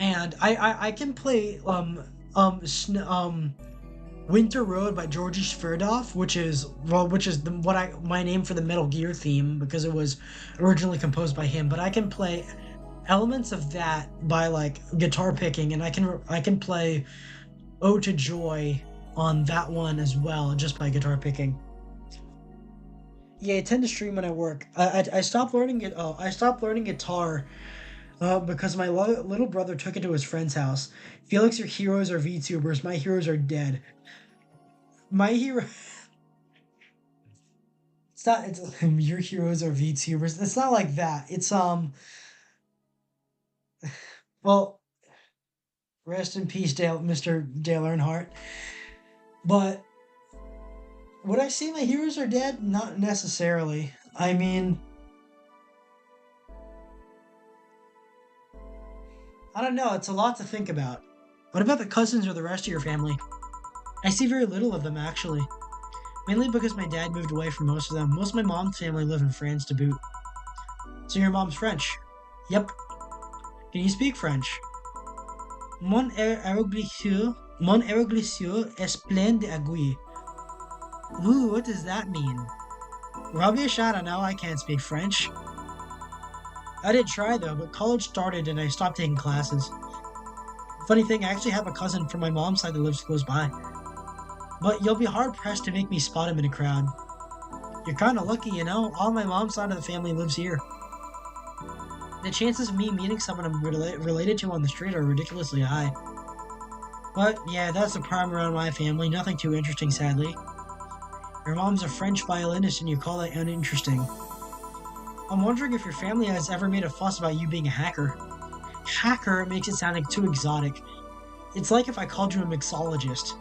and I can play Winter Road by Georgy Sverdov, which is my name for the Metal Gear theme because it was originally composed by him. But I can play elements of that by like guitar picking, and I can play Ode to Joy on that one as well just by guitar picking. Yeah, I tend to stream when I work. I stopped learning it. I stopped learning guitar because my little brother took it to his friend's house. Felix, your heroes are VTubers. My heroes are dead. My hero. It's not. It's your heroes are VTubers. It's not like that. It's. Well, rest in peace, Mr. Dale Earnhardt. But would I say my heroes are dead? Not necessarily. I mean, I don't know. It's a lot to think about. What about the cousins or the rest of your family? I see very little of them, actually. Mainly because my dad moved away from most of them. Most of my mom's family live in France to boot. So your mom's French? Yep. Can you speak French? Mon aeroglissure est plein d'aiguilles. Ooh, what does that mean? Rubbish? I don't know. I can't speak French. I did try though, but college started and I stopped taking classes. Funny thing, I actually have a cousin from my mom's side that lives close by. But you'll be hard pressed to make me spot him in a crowd. You're kinda lucky, you know? All my mom's side of the family lives here. The chances of me meeting someone I'm related to on the street are ridiculously high. But yeah, that's the problem around my family. Nothing too interesting, sadly. Your mom's a French violinist and you call that uninteresting. I'm wondering if your family has ever made a fuss about you being a hacker. Hacker makes it sound like too exotic. It's like if I called you a mixologist.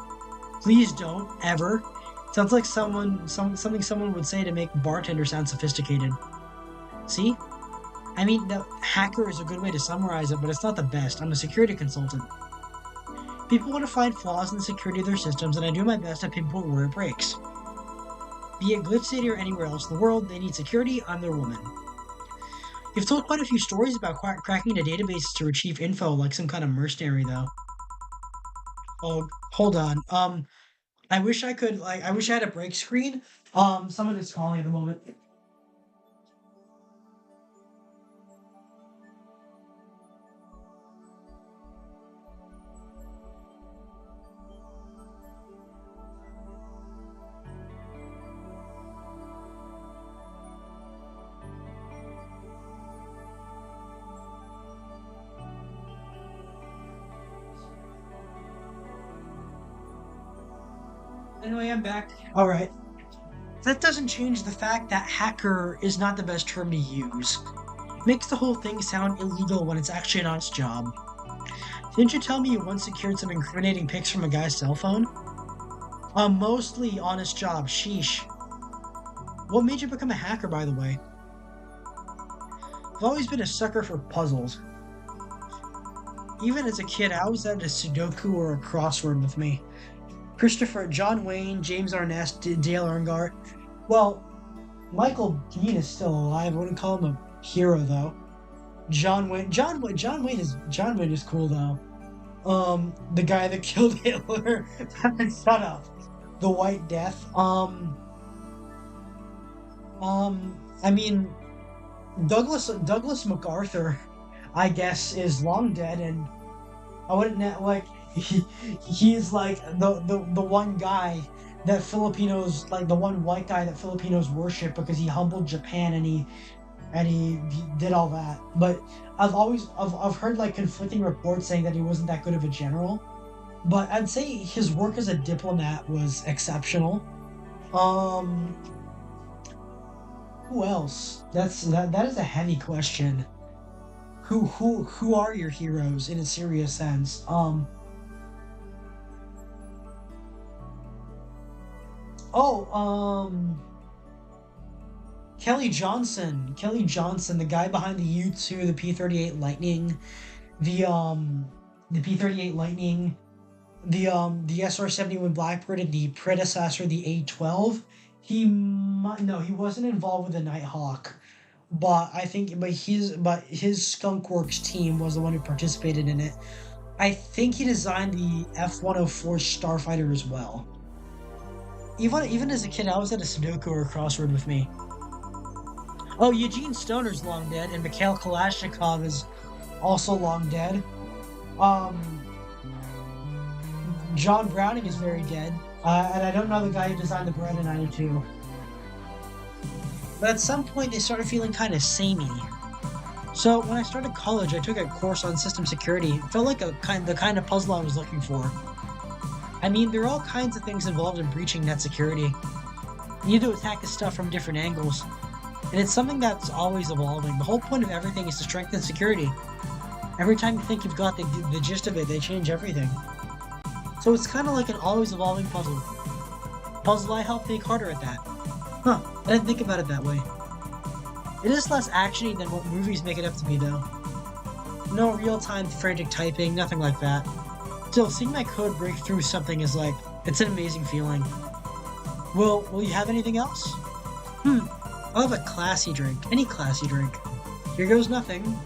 Please don't, ever. Sounds like something someone would say to make bartender sound sophisticated. See? I mean, the hacker is a good way to summarize it, but it's not the best. I'm a security consultant. People want to find flaws in the security of their systems, and I do my best to pinpoint where it breaks. Be it Glitch City or anywhere else in the world, they need security, I'm their woman. You've told quite a few stories about cracking into databases to retrieve info like some kind of mercenary, though. Oh, hold on. I wish I could, I wish I had a break screen. Someone is calling at the moment. Anyway, I'm back. Alright. That doesn't change the fact that hacker is not the best term to use. It makes the whole thing sound illegal when it's actually an honest job. Didn't you tell me you once secured some incriminating pics from a guy's cell phone? A mostly honest job, sheesh. What made you become a hacker, by the way? I've always been a sucker for puzzles. Even as a kid, I always had a Sudoku or a crossword with me. Christopher, John Wayne, James Arness, Dale Earnhardt. Well, Michael Dean is still alive. I wouldn't call him a hero though. John Wayne is cool though. The guy that killed Hitler. Shut up. The White Death. I mean, Douglas MacArthur, I guess, is long dead, and I wouldn't like he's like the one guy that Filipinos, like the one white guy that Filipinos worship because he humbled Japan and he did all that. But I've heard like conflicting reports saying that he wasn't that good of a general. But I'd say his work as a diplomat was exceptional. Um, who else? That is a heavy question. Who are your heroes in a serious sense? Oh, Kelly Johnson, the guy behind the U-2, the P-38 Lightning, the the P-38 Lightning, the SR-71 Blackbird, and the predecessor, the A-12. No, he wasn't involved with the Nighthawk, but his Skunk Works team was the one who participated in it. I think he designed the F-104 Starfighter as well. Even as a kid, I always had a Sudoku or a crossword with me. Oh, Eugene Stoner's long dead, and Mikhail Kalashnikov is also long dead. Um, John Browning is very dead, and I don't know the guy who designed the Beretta 92. But at some point, they started feeling kind of samey. So when I started college, I took a course on system security. It felt like the kind of puzzle I was looking for. I mean, there are all kinds of things involved in breaching net security. You need to attack this stuff from different angles. And it's something that's always evolving. The whole point of everything is to strengthen security. Every time you think you've got the gist of it, they change everything. So it's kind of like an always evolving puzzle. Puzzle I help make harder at that. Huh, I didn't think about it that way. It is less actiony than what movies make it up to be, though. No real-time frantic typing, nothing like that. Still, seeing my code break through something is like, it's an amazing feeling. Will you have anything else? I'll have a classy drink. Any classy drink. Here goes nothing.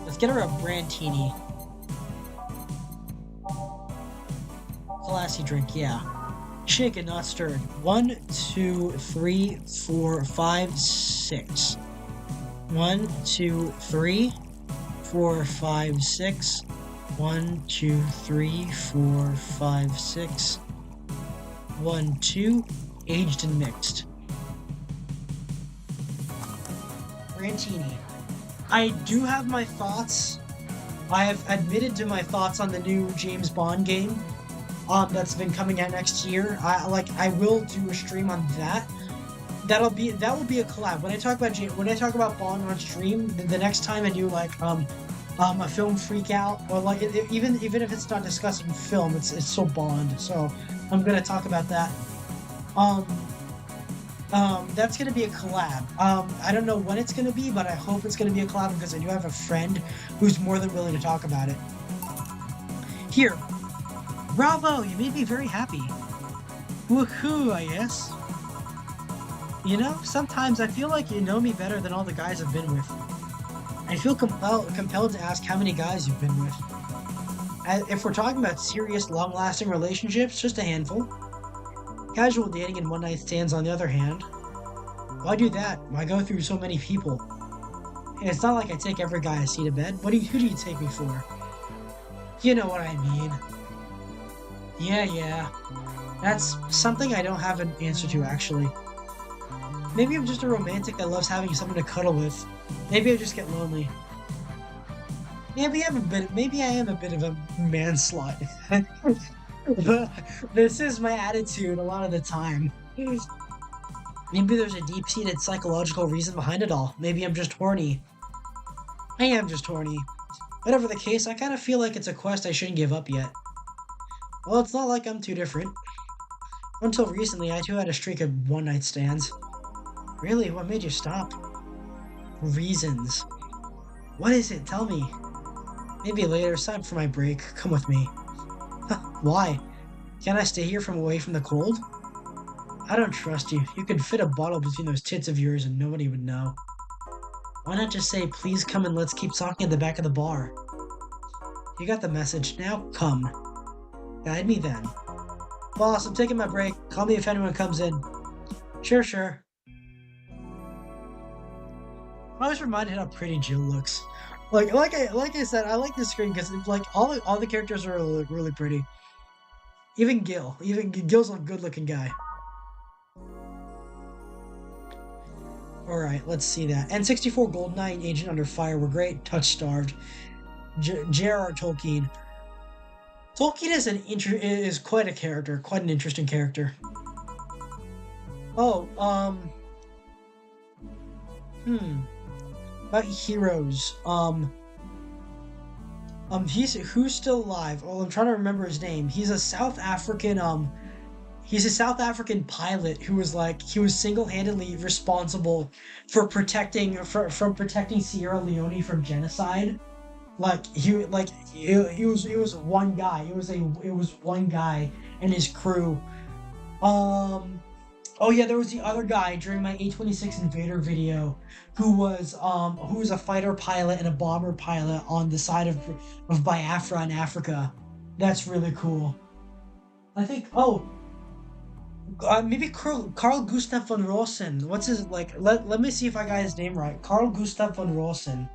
Let's get her a Brandtini. Classy drink, yeah. Shaken, not stirred. 1, 2, 3, 4, 5, 6. 1, 2, 3, 4, 5, 6. 1, 2, 3, 4, 5, 6. 1, 2. Aged and mixed. Rantini. I do have my thoughts. I have admitted to my thoughts on the new James Bond game. That's been coming out next year. I will do a stream on that. That will be a collab. When I talk about Bond on stream, the next time I do a film freak out, or even if it's not discussing film, it's still Bond. So I'm gonna talk about that. Um, that's gonna be a collab. I don't know when it's gonna be, but I hope it's gonna be a collab because I do have a friend who's more than willing to talk about it. Here, bravo! You made me very happy. Woohoo! I guess. You know, sometimes I feel like you know me better than all the guys I've been with. I feel compelled to ask how many guys you've been with. If we're talking about serious, long-lasting relationships, just a handful. Casual dating and one-night stands, on the other hand. Why do that? Why go through so many people? And it's not like I take every guy I see to bed. Who do you take me for? You know what I mean. Yeah. That's something I don't have an answer to, actually. Maybe I'm just a romantic that loves having someone to cuddle with. Maybe I just get lonely. Maybe I am a bit of a man slut. But this is my attitude a lot of the time. Maybe there's a deep-seated psychological reason behind it all. Maybe I'm just horny. I am just horny. Whatever the case, I kind of feel like it's a quest I shouldn't give up yet. Well, it's not like I'm too different. Until recently, I too had a streak of one-night stands. Really? What made you stop? Reasons. What is it? Tell me. Maybe later, it's time for my break. Come with me. Why? Can't I stay here away from the cold? I don't trust you. You could fit a bottle between those tits of yours and nobody would know. Why not just say, please come and let's keep talking at the back of the bar? You got the message. Now come. Guide me then. Boss, I'm taking my break. Call me if anyone comes in. Sure. I was reminded how pretty Jill looks. Like I said, I like this screen because like all the characters are really pretty. Even Gil. Even Gil's a good-looking guy. Alright, let's see that. N64 GoldenEye and Agent Under Fire were great. Touch-starved. J.R.R. Tolkien. Tolkien is quite a character. Quite an interesting character. Oh, about heroes. Who's still alive? Oh, I'm trying to remember his name. He's a South African pilot who was he was single-handedly responsible for protecting Sierra Leone from genocide. He was one guy. It was one guy and his crew. Oh yeah, there was the other guy during my A26 Invader video who was a fighter pilot and a bomber pilot on the side of Biafra in Africa. That's really cool. I think maybe Carl Gustav von Rosen. What's his let me see if I got his name right. Carl Gustav von Rosen.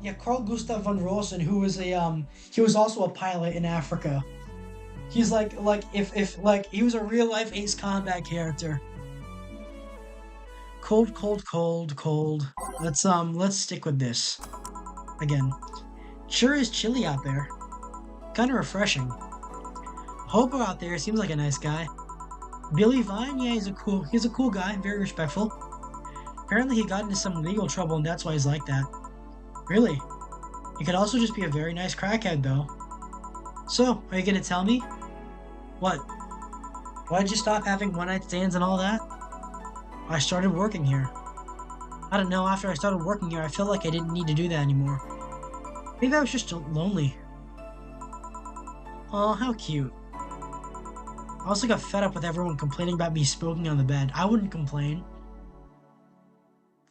Yeah, Carl Gustav von Rosen, who was he was also a pilot in Africa. He's if he was a real life Ace Combat character. Cold. Let's stick with this. Again. Sure is chilly out there. Kinda refreshing. Hobo out there seems like a nice guy. Billy Vine, yeah, he's a cool guy, very respectful. Apparently he got into some legal trouble and that's why he's like that. Really? He could also just be a very nice crackhead, though. So, are you gonna tell me? What? Why did you stop having one-night stands and all that? I started working here. I don't know, after I started working here, I felt like I didn't need to do that anymore. Maybe I was just lonely. Aw, how cute. I also got fed up with everyone complaining about me smoking on the bed. I wouldn't complain.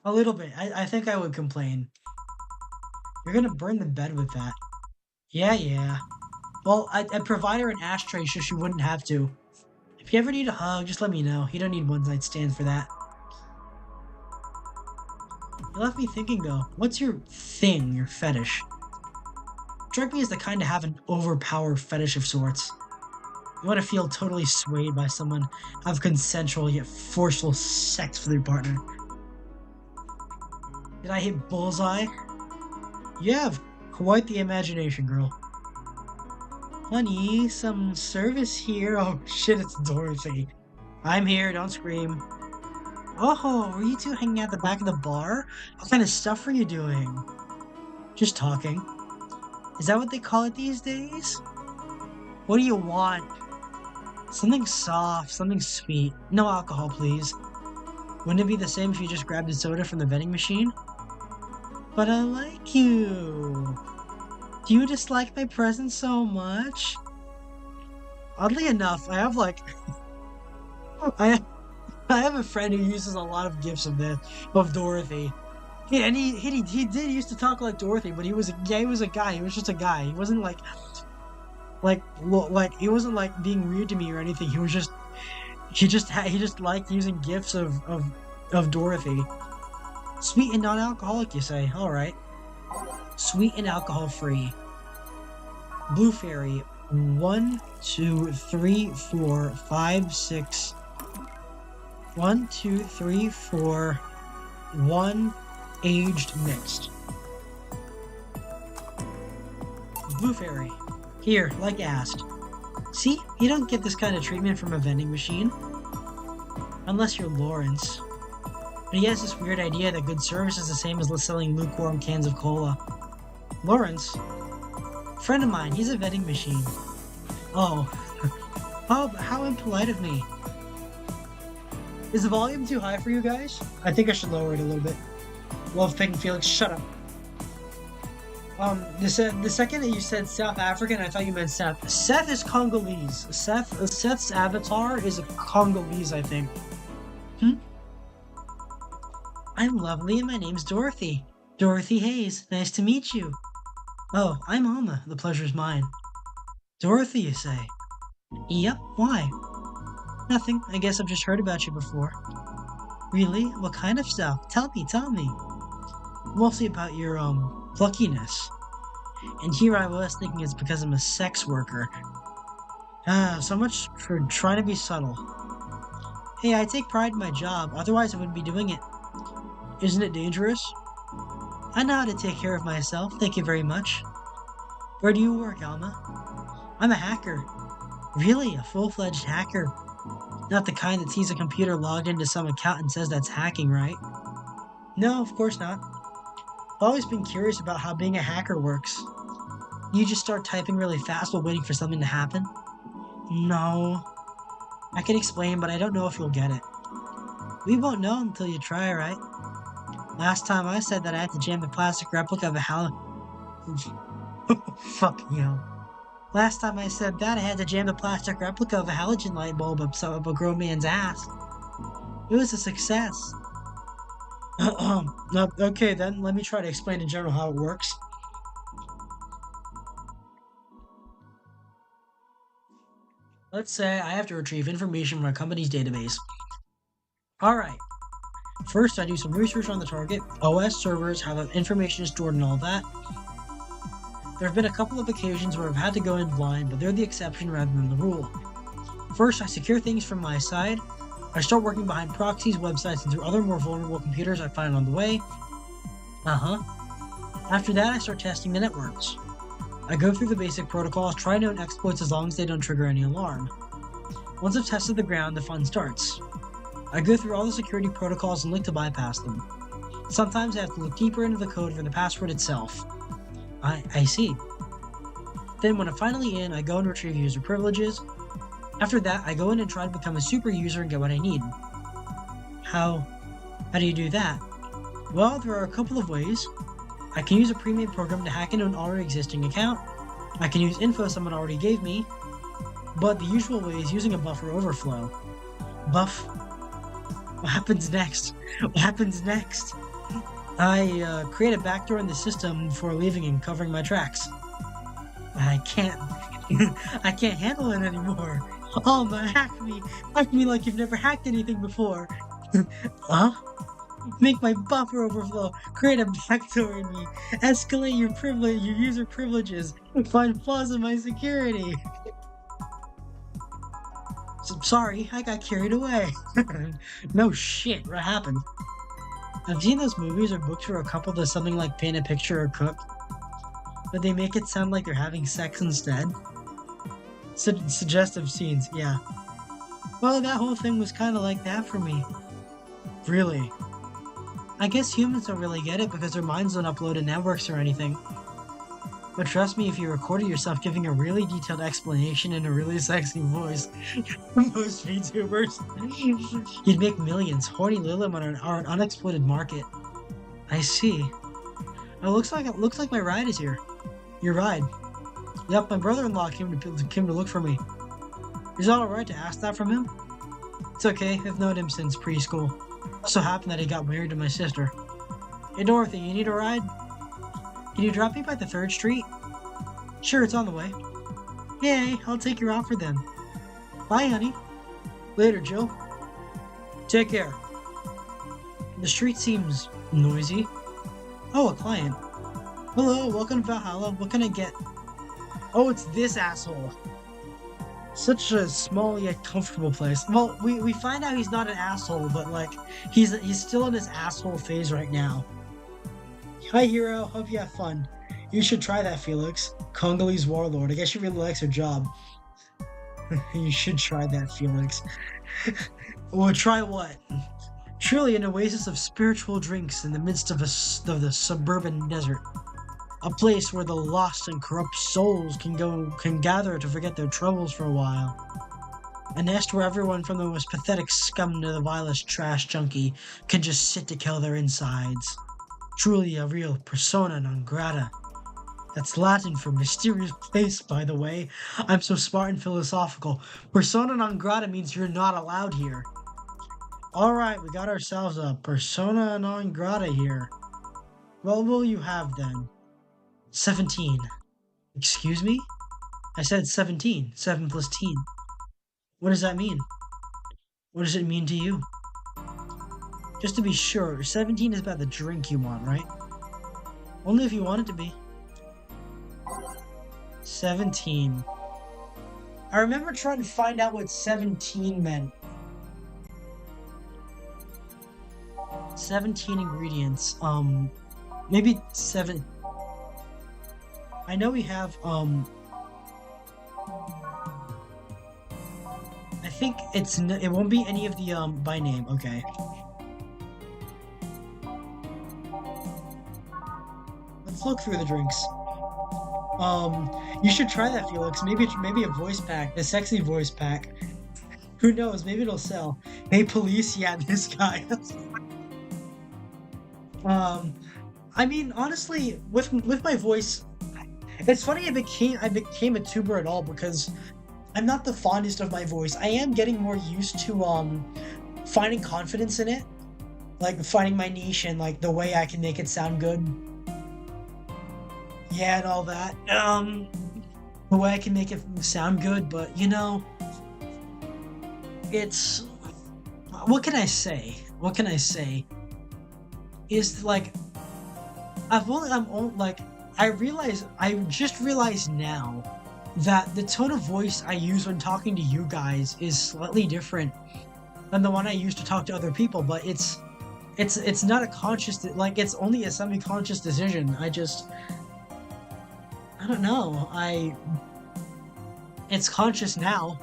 A little bit. I think I would complain. You're gonna burn the bed with that. Yeah. Well, I'd provide her an ashtray so she wouldn't have to. If you ever need a hug, just let me know. You don't need one night stand for that. You left me thinking though, what's your thing, your fetish? Strike me as the kind to have an overpowered fetish of sorts. You want to feel totally swayed by someone, have consensual yet forceful sex with your partner. Did I hit bullseye? You have quite the imagination, girl. Honey, some service here. Oh shit, it's Dorothy. I'm here, don't scream. Oh, were you two hanging out the back of the bar? What kind of stuff were you doing? Just talking. Is that what they call it these days? What do you want? Something soft, something sweet. No alcohol, please. Wouldn't it be the same if you just grabbed a soda from the vending machine? But I like you. Do you dislike my presence so much? Oddly enough, I have like... I have a friend who uses a lot of gifs of Dorothy. He did used to talk like Dorothy, but he was a guy. He was just a guy. He wasn't like he wasn't like being weird to me or anything. He just liked using gifs of Dorothy. Sweet and non-alcoholic, you say? All right. Sweet and alcohol-free. Blue Fairy. 1, 2, 3, 4, 5, 6. 1, 2, 3, 4. 1 aged mixed. Blue Fairy. Here, like asked. See, you don't get this kind of treatment from a vending machine. Unless you're Lawrence. But he has this weird idea that good service is the same as selling lukewarm cans of cola. Lawrence? Friend of mine, he's a vending machine. Oh. How impolite of me. Is the volume too high for you guys? I think I should lower it a little bit. Love Pink Felix, shut up. The second that you said South African, I thought you meant Seth. Seth is Congolese. Seth's avatar is a Congolese, I think. I'm lovely and my name's Dorothy. Dorothy Hayes. Nice to meet you. Oh, I'm Alma. The pleasure's mine. Dorothy, you say? Yep, why? Nothing. I guess I've just heard about you before. Really? What kind of stuff? Tell me. Mostly about your, pluckiness. And here I was thinking it's because I'm a sex worker. So much for trying to be subtle. Hey, I take pride in my job, otherwise I wouldn't be doing it. Isn't it dangerous? I know how to take care of myself, thank you very much. Where do you work, Alma? I'm a hacker. Really? A full-fledged hacker? Not the kind that sees a computer logged into some account and says that's hacking, right? No, of course not. I've always been curious about how being a hacker works. You just start typing really fast while waiting for something to happen? No. I can explain, but I don't know if you'll get it. We won't know until you try, right? Last time I said that I had to jam the plastic replica of a Fucking hell. Last time I said that I had to jam the plastic replica of a halogen light bulb up a grown man's ass. It was a success. Okay then, let me try to explain in general how it works. Let's say I have to retrieve information from a company's database. Alright. First, I do some research on the target, OS servers, how the information is stored and all that. There have been a couple of occasions where I've had to go in blind, but they're the exception rather than the rule. First, I secure things from my side. I start working behind proxies, websites, and through other more vulnerable computers I find on the way. After that, I start testing the networks. I go through the basic protocols, try known exploits as long as they don't trigger any alarm. Once I've tested the ground, the fun starts. I go through all the security protocols and look to bypass them. Sometimes I have to look deeper into the code for the password itself. I see. Then when I'm finally in, I go and retrieve user privileges. After that, I go in and try to become a super user and get what I need. How do you do that? Well, there are a couple of ways. I can use a pre-made program to hack into an already existing account. I can use info someone already gave me. But the usual way is using a buffer overflow. What happens next? I create a backdoor in the system before leaving and covering my tracks. I can't I can't handle it anymore. Oh man, hack me like you've never hacked anything before. Huh? Make my buffer overflow. Create a backdoor in me. Escalate your user privileges. Find flaws in my security. Sorry, I got carried away. No shit, what happened? I've seen those movies or books where a couple does something like paint a picture or cook, but they make it sound like they're having sex instead. Suggestive scenes, yeah. Well, that whole thing was kind of like that for me. Really? I guess humans don't really get it because their minds don't upload to networks or anything. But trust me, if you recorded yourself giving a really detailed explanation in a really sexy voice, most VTubers, you'd make millions. Horny Lilum are an unexploited market. I see. Oh, it looks like my ride is here. Your ride. Yep, my brother-in-law came to look for me. Is it alright to ask that from him? It's okay, I've known him since preschool. It so happened that he got married to my sister. Hey Dorothy, you need a ride? Can you drop me by the 3rd Street? Sure, it's on the way. Yay, I'll take your offer then. Bye, honey. Later, Jill. Take care. The street seems noisy. Oh, a client. Hello, welcome to Valhalla. What can I get? Oh, it's this asshole. Such a small yet comfortable place. Well, we find out he's not an asshole, but like he's still in his asshole phase right now. Hi, hero. Hope you have fun. You should try that, Felix. Congolese warlord. I guess she really likes her job. You should try that, Felix. Well, try what? Truly an oasis of spiritual drinks in the midst of the suburban desert. A place where the lost and corrupt souls can gather to forget their troubles for a while. A nest where everyone from the most pathetic scum to the vilest trash junkie can just sit to kill their insides. Truly a real persona non grata. That's Latin for mysterious place, by the way. I'm so smart and philosophical. Persona non grata means you're not allowed here. Alright, we got ourselves a persona non grata here. What will you have then? 17. Excuse me? I said 17. 7 plus teen. What does that mean? What does it mean to you? Just to be sure, 17 is about the drink you want, right? Only if you want it to be. 17. I remember trying to find out what 17 meant. 17 ingredients. Maybe 7. I know we have, I think it won't be any of the, by name, okay. Let's look through the drinks. You should try that, Felix. Maybe a voice pack, a sexy voice pack. Who knows, maybe it'll sell. Hey, police, yeah, this guy. I mean, honestly, with my voice, it's funny I became a tuber at all because I'm not the fondest of my voice. I am getting more used to finding confidence in it, like finding my niche and like the way I can make it sound good. Yeah, and all that. The way I can make it sound good, but you know, it's what can I say? What can I say? Is like I just realized now that the tone of voice I use when talking to you guys is slightly different than the one I use to talk to other people, but it's not a conscious, like it's only a semi-conscious decision. I don't know. It's conscious now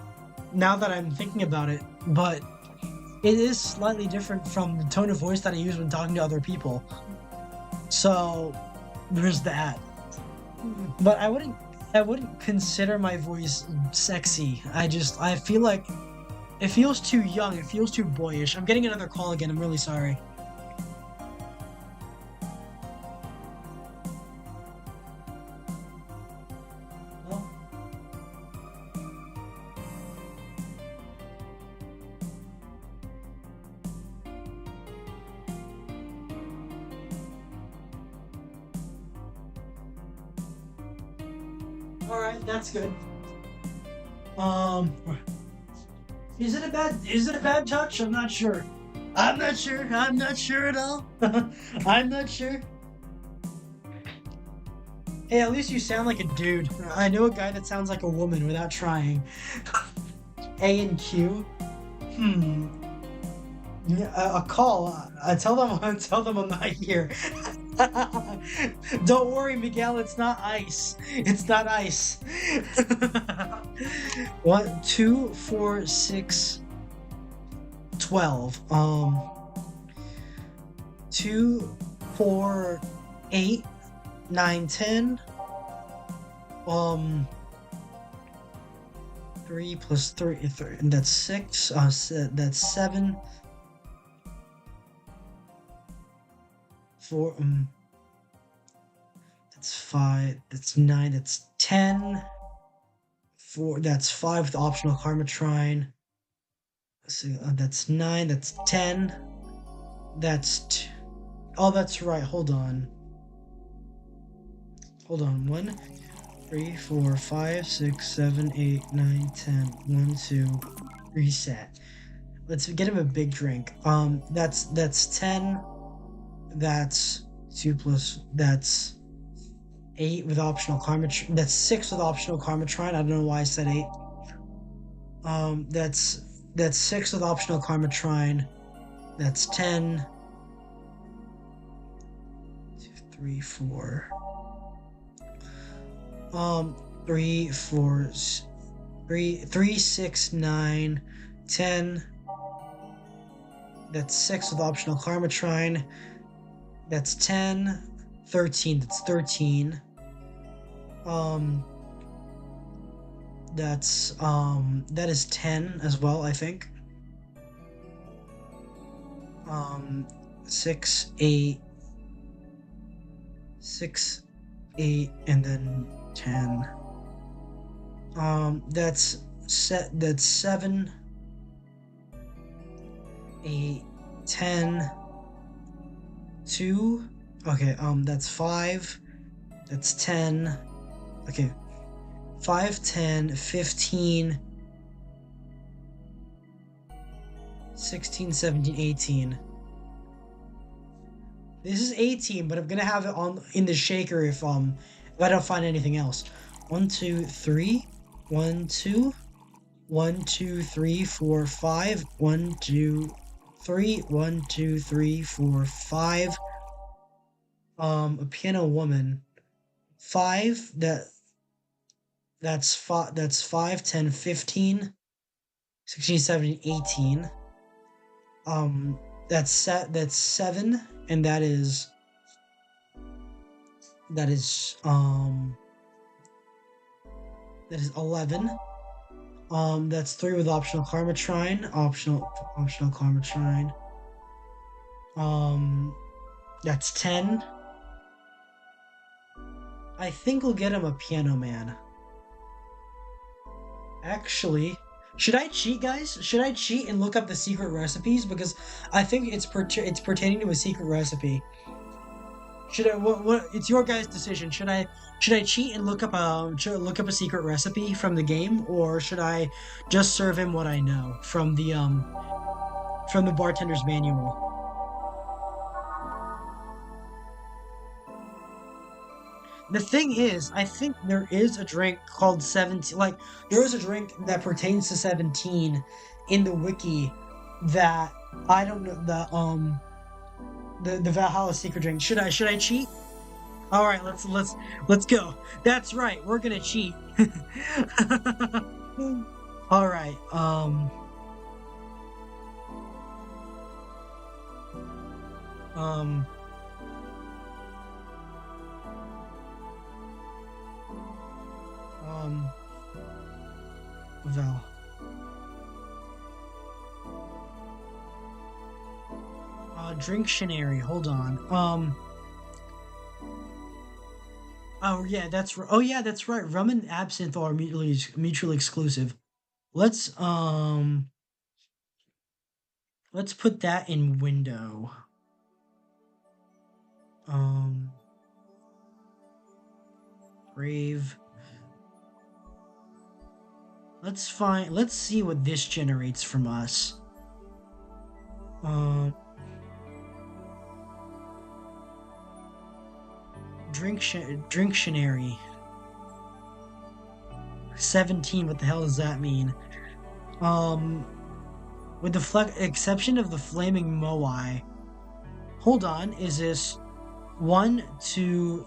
that I'm thinking about it, but it is slightly different from the tone of voice that I use when talking to other people. So there's that. But I wouldn't consider my voice sexy. I feel like it feels too young, it feels too boyish. I'm getting another call again, I'm really sorry. Well, alright, that's good. Um, is it a bad touch? I'm not sure. I'm not sure. I'm not sure at all. I'm not sure. Hey, at least you sound like a dude. I know a guy that sounds like a woman without trying. A and Q. Hmm. Yeah, a call. Tell them. Tell them I'm not here. Don't worry, Miguel. It's not ice. It's not ice. One, two, four, six, 12. Two, four, 8, 9, 10. Um, 3 plus 3, and that's 6. That's 7. 4. That's 5. That's 9. That's 10. 4. That's 5 with optional karma trine. So, that's 9. That's 10. Oh, that's right. Hold on. Hold on. 1, 3, 4, 5, 6, 7, 8, 9, 10. 1, 2. Reset. Let's get him a big drink. That's 10. That's 2 plus. That's 8 with optional karma. That's 6 with optional karma trine. I don't know why I said 8. That's 6 with optional karma trine. That's 10. 2, 3, 4. 3, 4, 3, 6, 9, 10. That's 6 with optional karma trine. That's 10. 13. That's 13. Um, that is 10 as well, I think. 6, 8, 6, 8, and then 10. That's 7, 8, 10, 2. Okay, that's 5. That's 10. Okay. 5, 10, 15, 16, 17, 18. This is 18, but I'm gonna have it on in the shaker if I don't find anything else. 1, 2, 3. 1, 2. 1, 2, 3, 4, 5. 1, 2, 3. 1, 2, 3, 4, 5. A piano woman. 5. That's 5. That's 5, 10, 15, 16, 17, 18. Um, that's 7, and that is um that is 11. That's 3 with optional karma trine. Optional karma trine. That's 10. I think we'll get him a piano man. Actually, should I cheat, guys? Should I cheat and look up the secret recipes because I think it's pertaining to a secret recipe. Should I? What? It's your guys' decision. Should I cheat and look up a secret recipe from the game, or should I just serve him what I know from the bartender's manual? The thing is, I think there is a drink called 17. Like there is a drink that pertains to 17 in the wiki that I don't know the Valhalla secret drink. Should I cheat? All right, let's go. That's right. We're gonna cheat. All right. Um. Um. Val. Dictionary. Hold on. Oh yeah, that's right. Oh yeah, that's right. Rum and absinthe are mutually exclusive. Let's um let's put that in window. Um Brave. let's see what this generates from us. Um, Dictionary. 17, what the hell does that mean? Um, with the exception of the flaming moai. Hold on, is this one, two,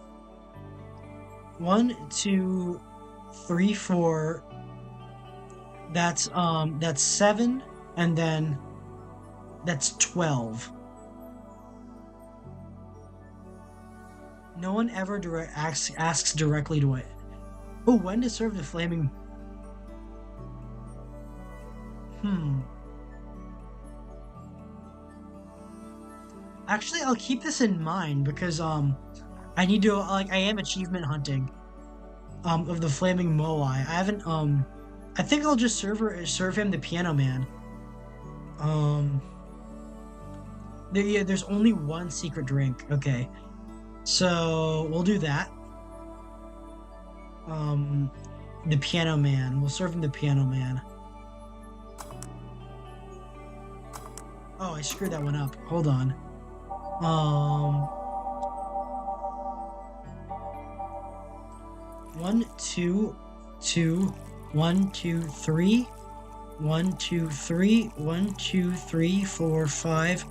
one, two, three, four? That's 7, and then that's 12. No one ever asks directly to it. Oh, when to serve the flaming? Hmm. Actually, I'll keep this in mind because I need to I am achievement hunting of the flaming moai. I haven't I think I'll just serve him the piano man. Um there's only one secret drink. Okay. So, we'll do that. Um the piano man. We'll serve him the piano man. Oh, I screwed that one up. Hold on. Um, 1, 2, 2, 1, 2, 3, 1, 2, 3, 1, 2, 3, 4, 5,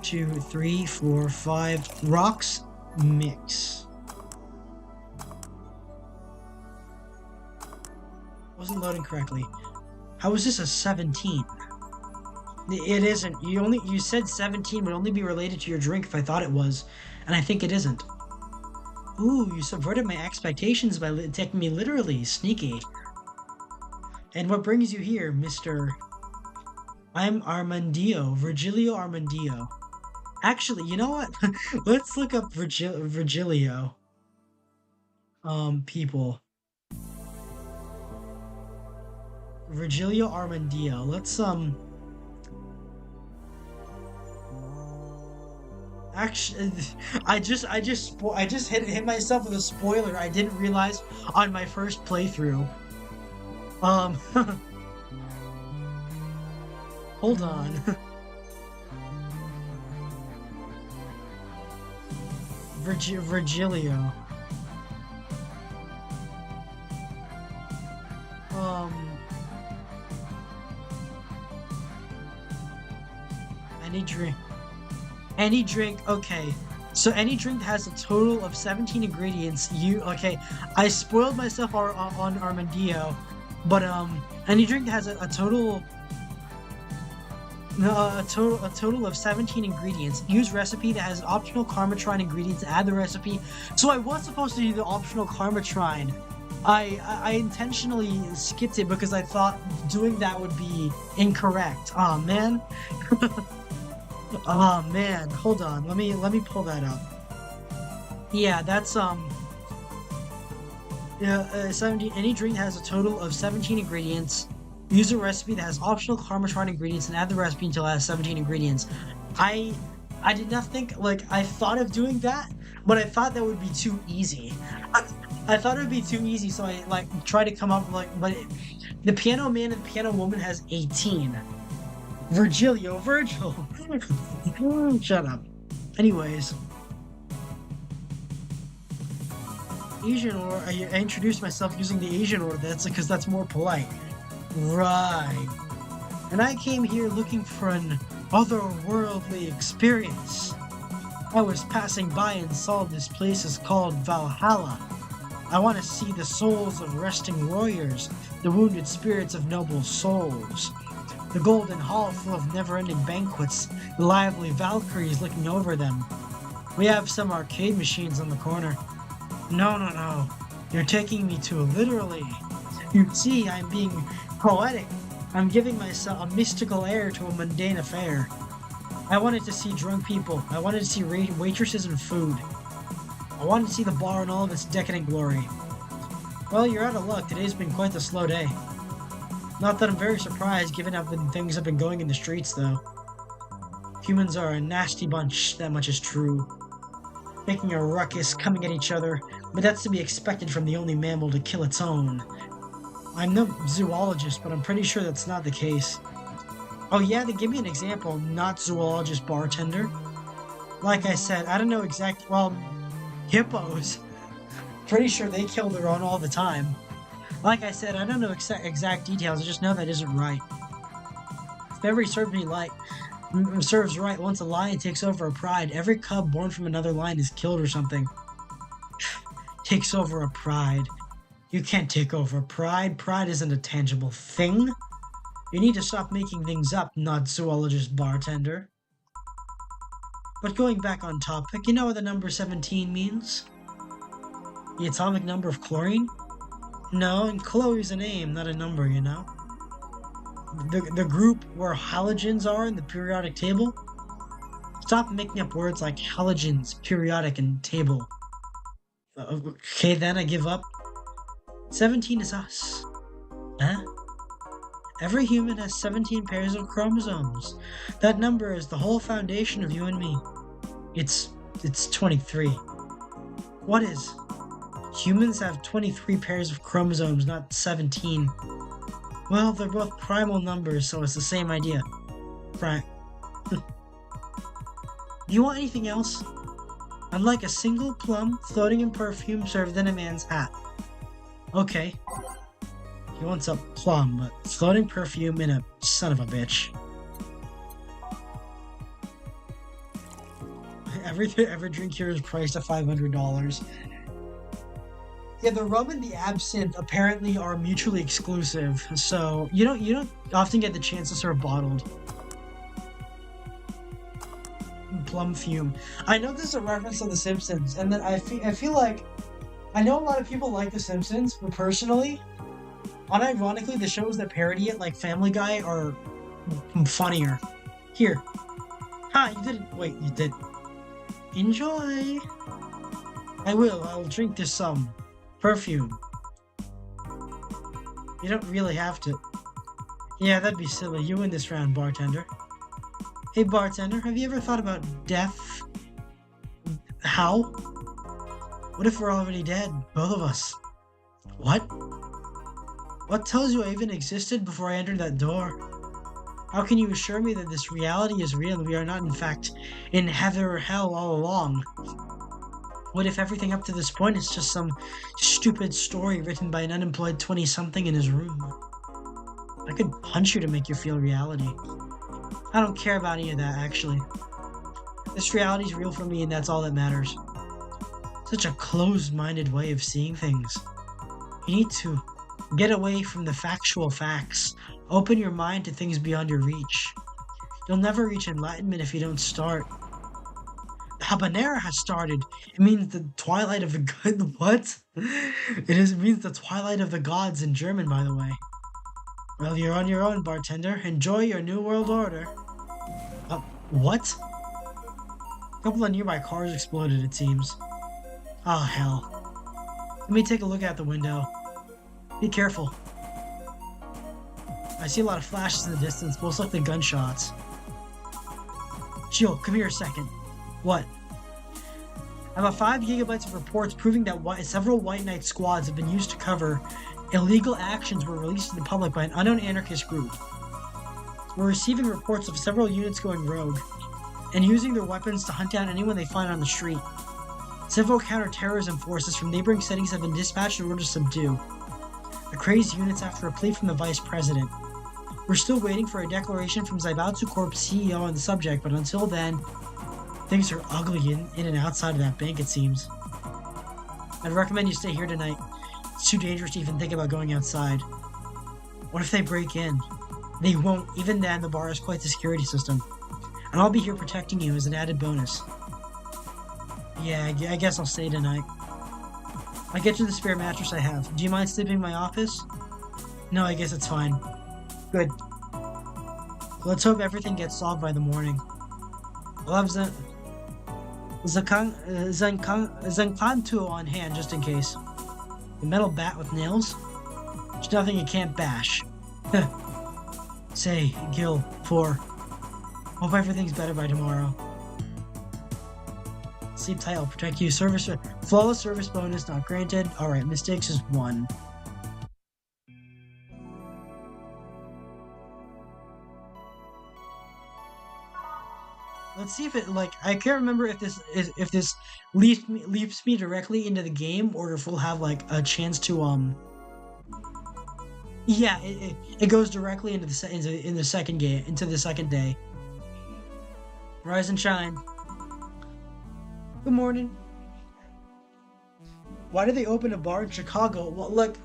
2, 3, 4, 5. Rocks mix. Wasn't loading correctly. How is this a 17? It isn't. You said 17 would only be related to your drink if I thought it was, and I think it isn't. Ooh, you subverted my expectations by taking me literally. Sneaky. And what brings you here, Mr. I'm Armandio, Virgilio Armandio. Actually, you know what? Let's look up Virgilio. People. Virgilio Armandio. Let's Actually, I just hit myself with a spoiler I didn't realize on my first playthrough. Um, hold on. Virgilio. Um, any drink. Any drink, okay. So any drink that has a total of 17 ingredients, okay, I spoiled myself on Armandio, but any drink that has a total of 17 ingredients. Use recipe that has optional Karmatrine ingredients to add the recipe. So I was supposed to do the optional Karmatrine. I intentionally skipped it because I thought doing that would be incorrect. Oh man. Oh man, hold on. Let me pull that up. Yeah, that's 17. Any drink that has a total of 17 ingredients. Use a recipe that has optional Karmatron ingredients and add the recipe until it has 17 ingredients. I did not think, I thought of doing that, but I thought that would be too easy. I thought it would be too easy, so I tried to come up but the piano man and the piano woman has 18. Virgil. Shut up. Anyways. Asian order. I introduced myself using the Asian order. That's because that's more polite. Right. And I came here looking for an otherworldly experience. I was passing by and saw this place is called Valhalla. I want to see the souls of resting warriors, the wounded spirits of noble souls. The golden hall full of never-ending banquets, the lively Valkyries looking over them. We have some arcade machines on the corner. No. You're taking me too literally. You see, I'm being poetic. I'm giving myself a mystical air to a mundane affair. I wanted to see drunk people. I wanted to see waitresses and food. I wanted to see the bar in all of its decadent glory. Well, you're out of luck. Today's been quite the slow day. Not that I'm very surprised, given how things have been going in the streets, though. Humans are a nasty bunch, that much is true. Making a ruckus, coming at each other, but that's to be expected from the only mammal to kill its own. I'm no zoologist, but I'm pretty sure that's not the case. Oh yeah, then give me an example. Not zoologist bartender. Like I said, I don't know exact. Well, hippos. Pretty sure they kill their own all the time. Like I said, I don't know exact details. I just know that isn't right. If memory serves right, once a lion takes over a pride, every cub born from another lion is killed or something. Takes over a pride. You can't take over pride. Pride isn't a tangible thing. You need to stop making things up, not zoologist bartender. But going back on topic, you know what the number 17 means? The atomic number of chlorine? No, and Chloe's a name, not a number, you know? The group where halogens are in the periodic table? Stop making up words like halogens, periodic, and table. Okay, then I give up. 17 is us. Huh? Every human has 17 pairs of chromosomes. That number is the whole foundation of you and me. It's 23. What is? Humans have 23 pairs of chromosomes, not 17. Well, they're both primal numbers, so it's the same idea. Right. Do you want anything else? I'd like a single plum floating in perfume served in a man's hat. Okay. He wants a plum, but floating perfume in a son of a bitch. Every drink here is priced at $500. Yeah, the rum and the absinthe apparently are mutually exclusive, so you don't often get the chance to serve bottled plum fume. I know this is a reference to The Simpsons, and then I feel like I know a lot of people like The Simpsons, but personally, unironically, the shows that parody it, like Family Guy, are funnier. Here. Ha, you didn't. Wait, you did. Enjoy. I'll drink this perfume. You don't really have to. Yeah, that'd be silly. You win this round, bartender. Hey, bartender, have you ever thought about death? How? What if we're already dead? Both of us. What? What tells you I even existed before I entered that door? How can you assure me that this reality is real and we are not, in fact, in heaven or hell all along? What if everything up to this point is just some stupid story written by an unemployed 20-something in his room? I could punch you to make you feel reality. I don't care about any of that, actually. This reality's real for me and that's all that matters. Such a closed-minded way of seeing things. You need to get away from the factual facts. Open your mind to things beyond your reach. You'll never reach enlightenment if you don't start. The habanera has started. It means the twilight of the good. What? It means the twilight of the gods in German, by the way. Well, you're on your own, bartender. Enjoy your new world order. What? A couple of nearby cars exploded, it seems. Oh, hell. Let me take a look out the window. Be careful. I see a lot of flashes in the distance, most likely gunshots. Jill, come here a second. What? I have 5 gigabytes of reports proving that several White Knight squads have been used to cover illegal actions were released to the public by an unknown anarchist group. We're receiving reports of several units going rogue and using their weapons to hunt down anyone they find on the street. Several counter-terrorism forces from neighboring cities have been dispatched in order to subdue the crazed units after a plea from the vice president. We're still waiting for a declaration from Zaibatsu Corp's CEO on the subject, but until then, things are ugly in and outside of that bank, it seems. I'd recommend you stay here tonight. It's too dangerous to even think about going outside. What if they break in? They won't. Even then, the bar has quite the security system. And I'll be here protecting you as an added bonus. Yeah, I guess I'll stay tonight. I'll get you the spare mattress I have. Do you mind sleeping in my office? No, I guess it's fine. Good. Let's hope everything gets solved by the morning. We'll have Zankanto on hand just in case. The metal bat with nails? There's nothing you can't bash. Say, Gil, 4. Hope everything's better by tomorrow. Sleep tight, I'll protect you. Flawless service bonus not granted. Alright, mistakes is 1. let's see if it like I can't remember if this leaps me directly into the game or if we'll have like a chance to yeah, it goes directly into in the second game into the second day. Rise and shine. Good morning. Why did they open a bar in Chicago? Well, look,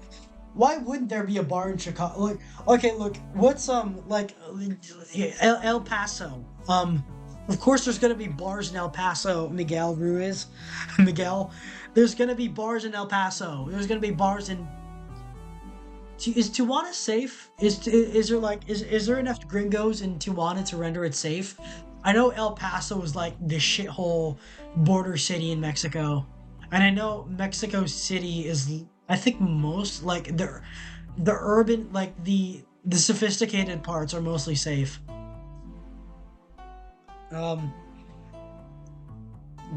why wouldn't there be a bar in Chicago? Look, okay, look, what's like El Paso? Of course there's gonna be bars in El Paso, Miguel Ruiz, Miguel. There's gonna be bars in El Paso. There's gonna be bars in. Is Tijuana safe? Is there like is there enough gringos in Tijuana to render it safe? I know El Paso is like the shithole border city in Mexico, and I know Mexico City is I think most like the urban like the sophisticated parts are mostly safe. Um,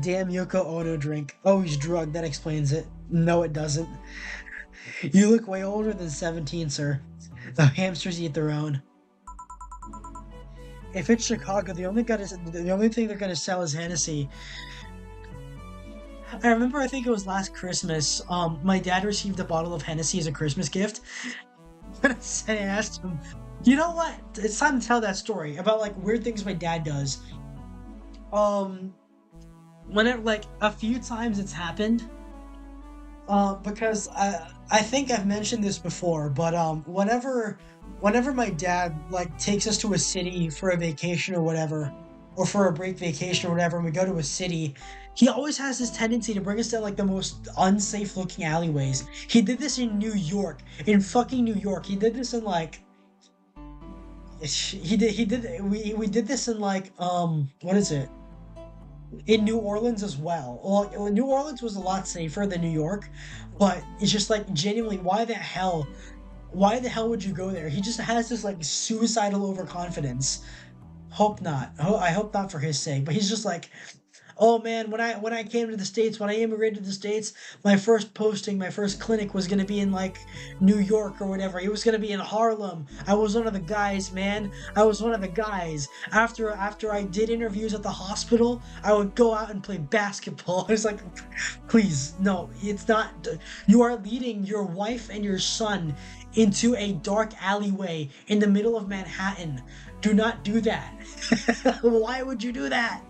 damn Yoko Ono drink. Oh, he's drugged. That explains it. No, it doesn't. You look way older than 17, sir. The hamsters eat their own. If it's Chicago, the only thing they're gonna sell is Hennessy. I remember, I think it was last Christmas. My dad received a bottle of Hennessy as a Christmas gift, and I asked him, "You know what? It's time to tell that story about like weird things my dad does." Um, Whenever like a few times it's happened. Because I think I've mentioned this before, but whenever my dad like takes us to a city for a vacation or whatever, or for a break vacation or whatever, and we go to a city, he always has this tendency to bring us to like the most unsafe looking alleyways. He did this in New York, in fucking New York. He did this in like we did this in like what is it? In New Orleans as well. Well, New Orleans was a lot safer than New York, but it's just like genuinely, why the hell would you go there? He just has this like suicidal overconfidence. Hope not. I hope not for his sake, but he's just like, oh man, when I came to the States, when I immigrated to the States, my first posting, my first clinic was gonna be in like New York or whatever. It was gonna be in Harlem. I was one of the guys, man. I was one of the guys. After I did interviews at the hospital, I would go out and play basketball. I was like, please, no, it's not. You are leading your wife and your son into a dark alleyway in the middle of Manhattan. Do not do that. Why would you do that?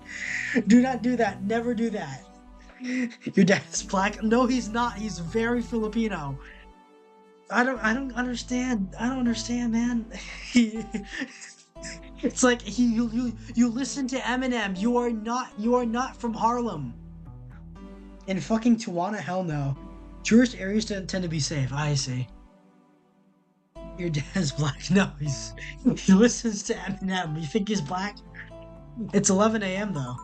Do not do that. Never do that. Your dad is black? No, he's not. He's very Filipino. I don't understand. I don't understand, man. It's like you listen to Eminem. You are not from Harlem. In fucking Tijuana, hell no. Tourist areas don't tend to be safe. I see. Your dad's black. No, he listens to Eminem. You think he's black? It's 11 a.m. though.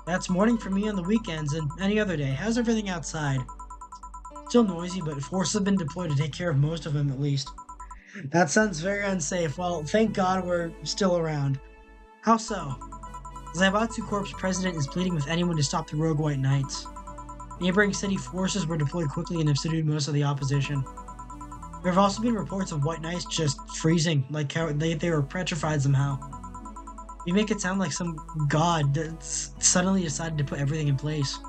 That's morning for me on the weekends and any other day. How's everything outside? Still noisy, but forces have been deployed to take care of most of them at least. That sounds very unsafe. Well, thank God we're still around. How so? Zaibatsu Corp's president is pleading with anyone to stop the rogue White Knights. Neighboring city forces were deployed quickly and have subdued most of the opposition. There have also been reports of White Knights just freezing, like how they were petrified somehow. You make it sound like some god that suddenly decided to put everything in place.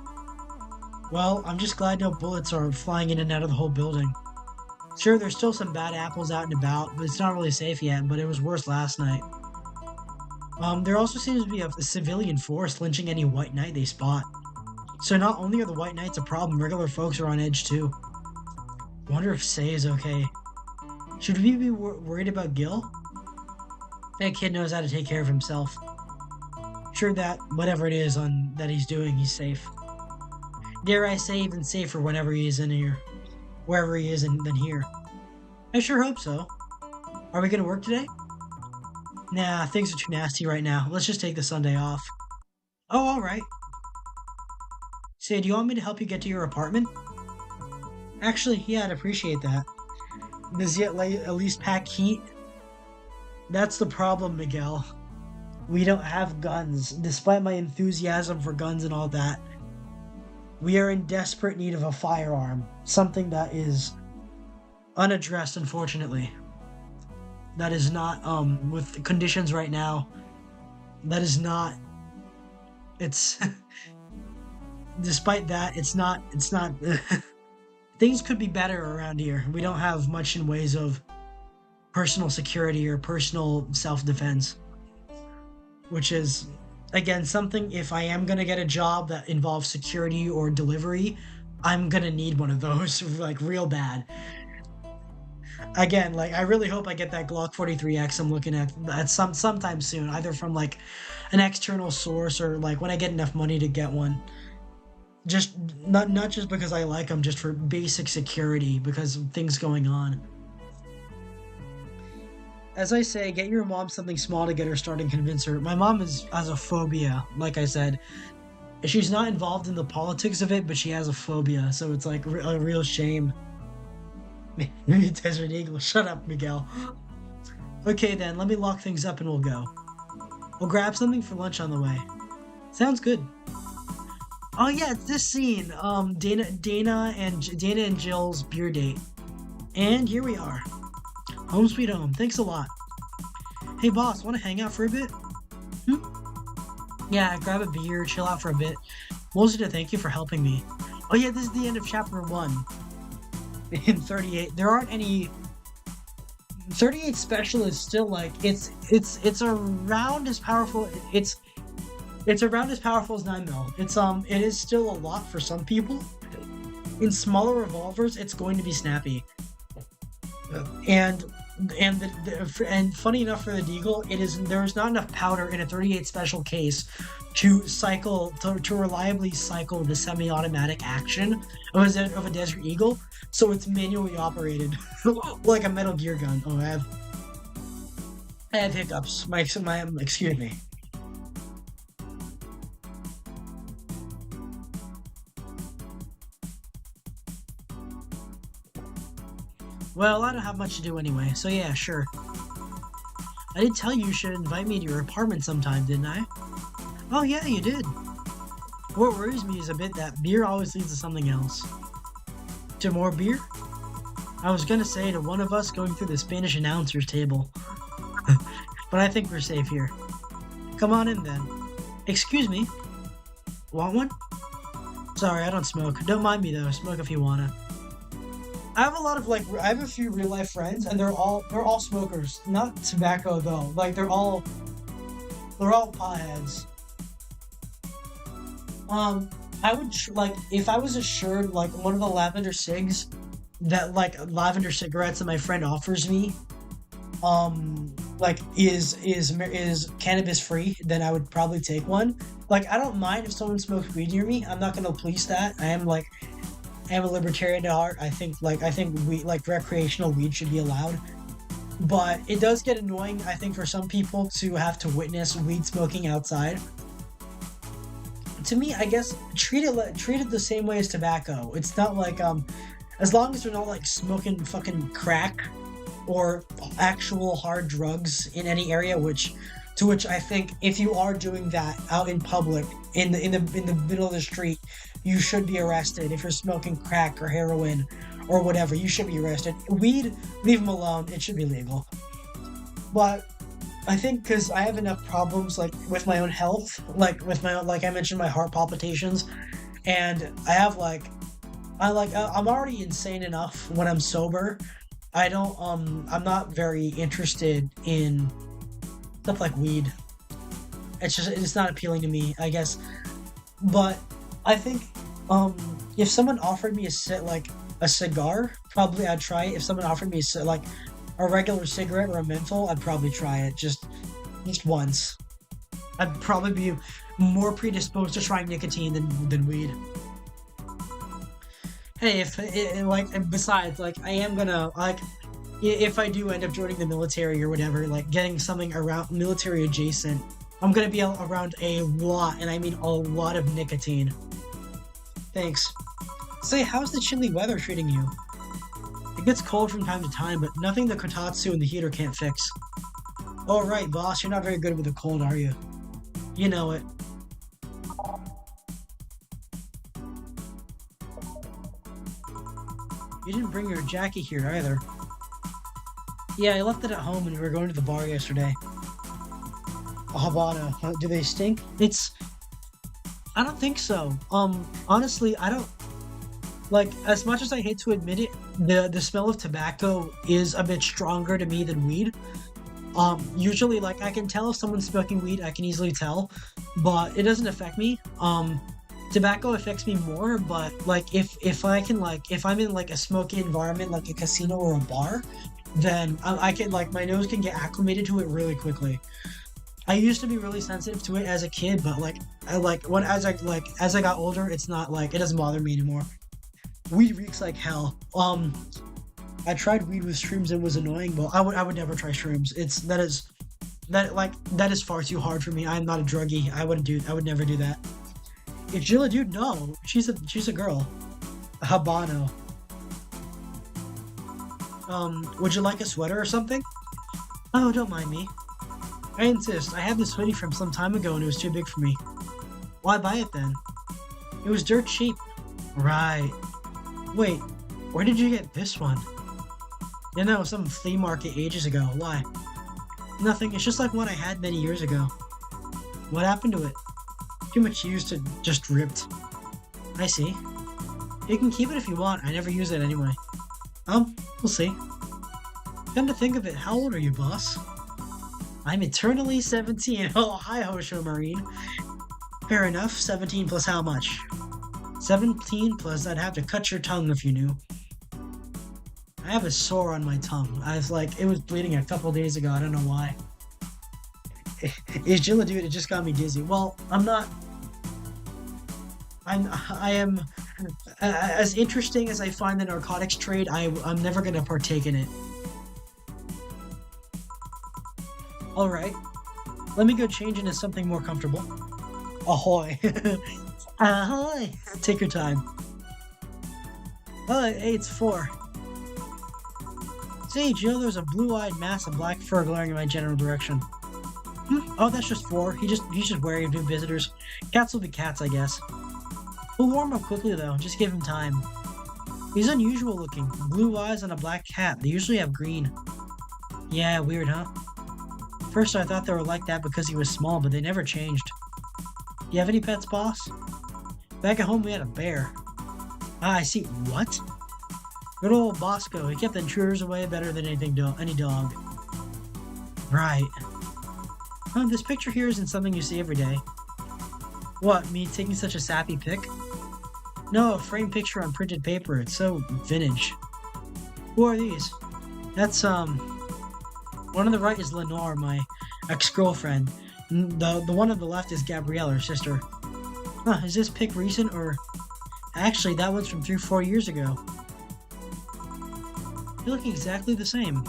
Well, I'm just glad no bullets are flying in and out of the whole building. Sure, there's still some bad apples out and about, but it's not really safe yet, but it was worse last night. There also seems to be a civilian force lynching any White Knight they spot. So not only are the White Knights a problem, regular folks are on edge too. Wonder if Say is okay. Should we be worried about Gil? That kid knows how to take care of himself. Sure that whatever it is that he's doing, he's safe. Dare I say even safer whenever he is in here. Wherever he is than here. I sure hope so. Are we gonna work today? Nah, things are too nasty right now. Let's just take the Sunday off. Oh, alright. Say, do you want me to help you get to your apartment? Actually, yeah, I'd appreciate that. Does he at least pack heat? That's the problem, Miguel. We don't have guns, despite my enthusiasm for guns and all that. We are in desperate need of a firearm. Something that is unaddressed, unfortunately. That is not, with the conditions right now, that is not It's despite that, it's not things could be better around here. We don't have much in ways of personal security or personal self-defense, which is again something if I am going to get a job that involves security or delivery, I'm going to need one of those like real bad. Again, like I really hope I get that Glock 43X I'm looking at sometime soon, either from like an external source or like when I get enough money to get one. Just not just because I like them, just for basic security because of things going on. As I say, get your mom something small to get her started and convince her. My mom has a phobia, like I said. She's not involved in the politics of it, but she has a phobia, so it's like a real shame. Desert Eagle, shut up, Miguel. Okay then, let me lock things up and we'll go. We'll grab something for lunch on the way. Sounds good. Oh yeah, it's this scene. Dana and Jill's beer date. And here we are. Home sweet home. Thanks a lot. Hey boss, wanna hang out for a bit? Yeah, grab a beer, chill out for a bit. Mostly to thank you for helping me. Oh yeah, this is the end of chapter 1. In 38, there aren't any 38 special is still like it's around as powerful it's around as powerful as 9mm. It is still a lot for some people. In smaller revolvers, it's going to be snappy. And and funny enough for the Deagle, there's not enough powder in a 38 special case to reliably cycle the semi-automatic action of a Desert Eagle, so it's manually operated like a Metal Gear gun. Oh, I have hiccups. My excuse me. Well, I don't have much to do anyway, so yeah, sure. I did tell you should invite me to your apartment sometime, didn't I? Oh yeah, you did. What worries me is a bit that beer always leads to something else. To more beer? I was gonna say to one of us going through the Spanish announcer's table. But I think we're safe here. Come on in then. Excuse me? Want one? Sorry, I don't smoke. Don't mind me though, smoke if you wanna. I have a few real life friends, and they're all smokers. Not tobacco though. Like they're all potheads. I would like if I was assured like one of the lavender cigs that like lavender cigarettes that my friend offers me, like is cannabis free, then I would probably take one. Like I don't mind if someone smokes weed near me. I'm not gonna police that. I am a libertarian at heart. I think weed, like recreational weed should be allowed. But it does get annoying, I think, for some people to have to witness weed smoking outside. To me, I guess treat it the same way as tobacco. It's not like as long as they're not like smoking fucking crack or actual hard drugs in any area, which I think if you are doing that out in public in the middle of the street, you should be arrested. If you're smoking crack or heroin or whatever, you should be arrested. Weed, leave them alone. It should be legal. But I think because I have enough problems like with my own health, like with my own, like I mentioned, my heart palpitations, and I have I'm already insane enough when I'm sober. I'm not very interested in stuff like weed. It's not appealing to me, I guess. But I think if someone offered me a cigar, probably I'd try it. If someone offered me like a regular cigarette or a menthol, I'd probably try it just once. I'd probably be more predisposed to trying nicotine than weed. Hey, besides, like, I am gonna, like, if I do end up joining the military or whatever, like, getting something around military adjacent, I'm gonna be around a lot, and I mean a lot of nicotine. Thanks. Say, how's the chilly weather treating you? It gets cold from time to time, but nothing the kotatsu and the heater can't fix. Oh, right, boss, you're not very good with the cold, are you? You know it. You didn't bring your jacket here either. Yeah, I left it at home when we were going to the bar yesterday. A Habano. Do they stink? I don't think so. Honestly, I don't like as much as I hate to admit it, the smell of tobacco is a bit stronger to me than weed. Usually like I can tell if someone's smoking weed, I can easily tell, but it doesn't affect me. Tobacco affects me more, but like if I can like if I'm in like a smoky environment like a casino or a bar, then I can like my nose can get acclimated to it really quickly. I used to be really sensitive to it as a kid, but like I like when as I got older, it's not like it doesn't bother me anymore. Weed reeks like hell. I tried weed with shrooms and was annoying, but I would never try shrooms. That is far too hard for me. I'm not a druggie. I would never do that. Is Jill a dude? No, she's a girl. A Habano. Would you like a sweater or something? Oh, don't mind me. I insist. I had this hoodie from some time ago and it was too big for me. Why buy it then? It was dirt cheap. Right. Wait, where did you get this one? You know, some flea market ages ago. Why? Nothing. It's just like one I had many years ago. What happened to it? Too much used to just ripped. I see. You can keep it if you want. I never use it anyway. We'll see. Come to think of it, how old are you, boss? I'm eternally 17. Oh, hi, Hosho Marine. Fair enough. 17 plus how much? 17 plus I'd have to cut your tongue if you knew. I have a sore on my tongue. It was bleeding a couple days ago. I don't know why. Is Jill a dude? It just got me dizzy. Well, I'm not. I am. As interesting as I find the narcotics trade, I'm never gonna partake in it. Alright. Let me go change into something more comfortable. Ahoy. Ahoy! Take your time. Oh, hey, it's 4. Say, Jill, there's a blue-eyed mass of black fur glaring in my general direction. Oh, that's just 4. He's just wary of new visitors. Cats will be cats, I guess. He'll warm up quickly, though. Just give him time. He's unusual looking. Blue eyes on a black cat. They usually have green. Yeah, weird, huh? First, I thought they were like that because he was small, but they never changed. You have any pets, boss? Back at home, we had a bear. Ah, I see. What? Good old Bosco. He kept intruders away better than any dog. Right. This picture here isn't something you see every day. What, me taking such a sappy pic? No, a framed picture on printed paper. It's so vintage. Who are these? That's, one on the right is Lenore, my ex-girlfriend. The one on the left is Gabrielle, her sister. Huh, is this pic recent or... Actually, that one's from 3-4 years ago. You look exactly the same.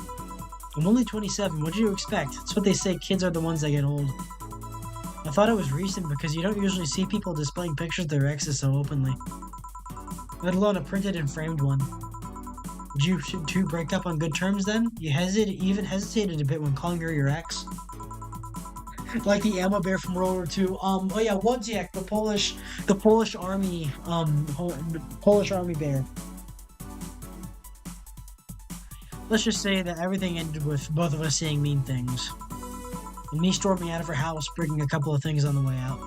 I'm only 27, what did you expect? It's what they say, kids are the ones that get old. I thought it was recent because you don't usually see people displaying pictures of their exes so openly. Let alone a printed and framed one. Did you two break up on good terms then? You even hesitated a bit when calling her your ex. Like the ammo bear from World War II. Oh yeah, Wojciech, the Polish army, Polish army bear. Let's just say that everything ended with both of us saying mean things. And me storming out of her house, breaking a couple of things on the way out.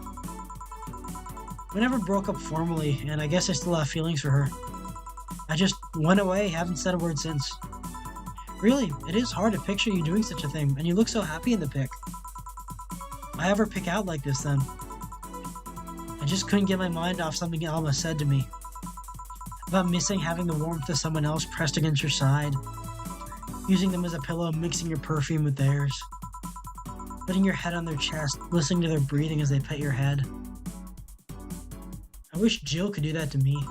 We never broke up formally, and I guess I still have feelings for her. I just went away, haven't said a word since. Really, it is hard to picture you doing such a thing, and you look so happy in the pic. Why ever pick out like this then? I just couldn't get my mind off something Alma said to me. About missing having the warmth of someone else pressed against your side. Using them as a pillow, mixing your perfume with theirs. Putting your head on their chest, listening to their breathing as they pet your head. I wish Jill could do that to me.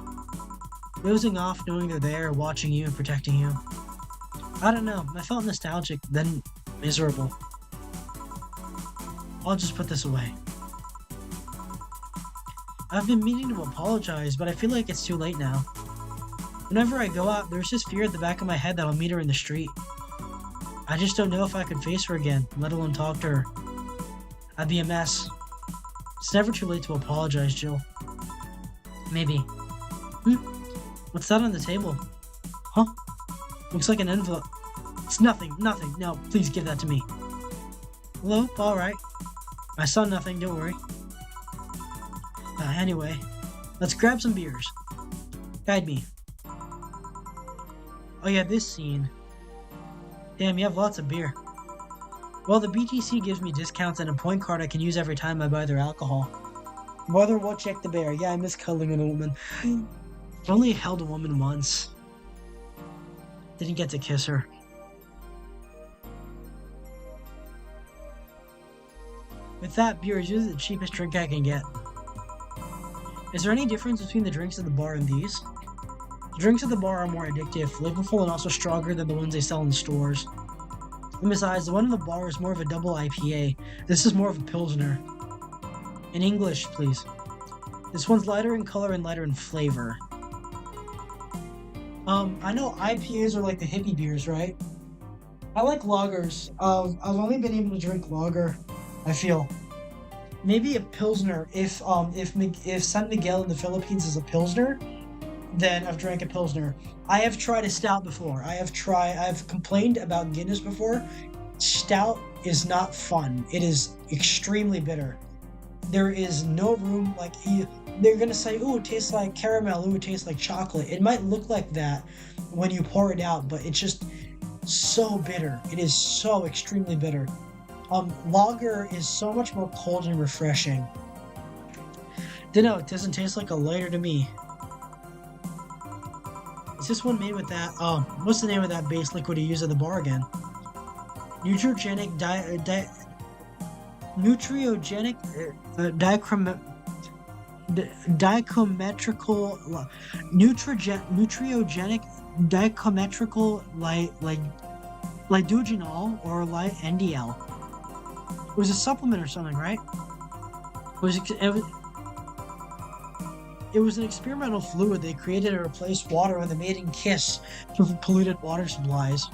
Dozing off, knowing they're there, watching you and protecting you. I don't know, I felt nostalgic, then miserable. I'll just put this away. I've been meaning to apologize, but I feel like it's too late now. Whenever I go out, there's this fear at the back of my head that I'll meet her in the street. I just don't know if I could face her again, let alone talk to her. I'd be a mess. It's never too late to apologize, Jill. Maybe. What's that on the table? Huh? Looks like an envelope. It's nothing. No, please give that to me. Hello? Alright. I saw nothing, don't worry. Anyway, let's grab some beers. Guide me. Oh yeah, this scene. Damn, you have lots of beer. Well, the BTC gives me discounts and a point card I can use every time I buy their alcohol. Brother, we'll check the bear. Yeah, I miss cuddling with a woman. I only held a woman once. Didn't get to kiss her. With that, beer is usually the cheapest drink I can get. Is there any difference between the drinks at the bar and these? The drinks at the bar are more addictive, flavorful, and also stronger than the ones they sell in stores. And besides, the one in the bar is more of a double IPA. This is more of a Pilsner. In English, please. This one's lighter in color and lighter in flavor. I know IPAs are like the hippie beers, right? I like lagers. I've only been able to drink lager, I feel. Maybe a Pilsner. If San Miguel in the Philippines is a Pilsner, then I've drank a Pilsner. I have tried a stout before. I've complained about Guinness before. Stout is not fun. It is extremely bitter. There is no room, like, they're gonna say, ooh, it tastes like caramel, ooh, it tastes like chocolate. It might look like that when you pour it out, but it's just so bitter. It is so extremely bitter. Lager is so much more cold and refreshing. Dunno, it doesn't taste like a lighter to me. Is this one made with that? What's the name of that base liquid you use at the bar again? Nutriogenic nutriogenic dichometrical lidogenol or NDL. It was a supplement or something, right? It was an experimental fluid they created to replace water when the mating kiss for polluted water supplies.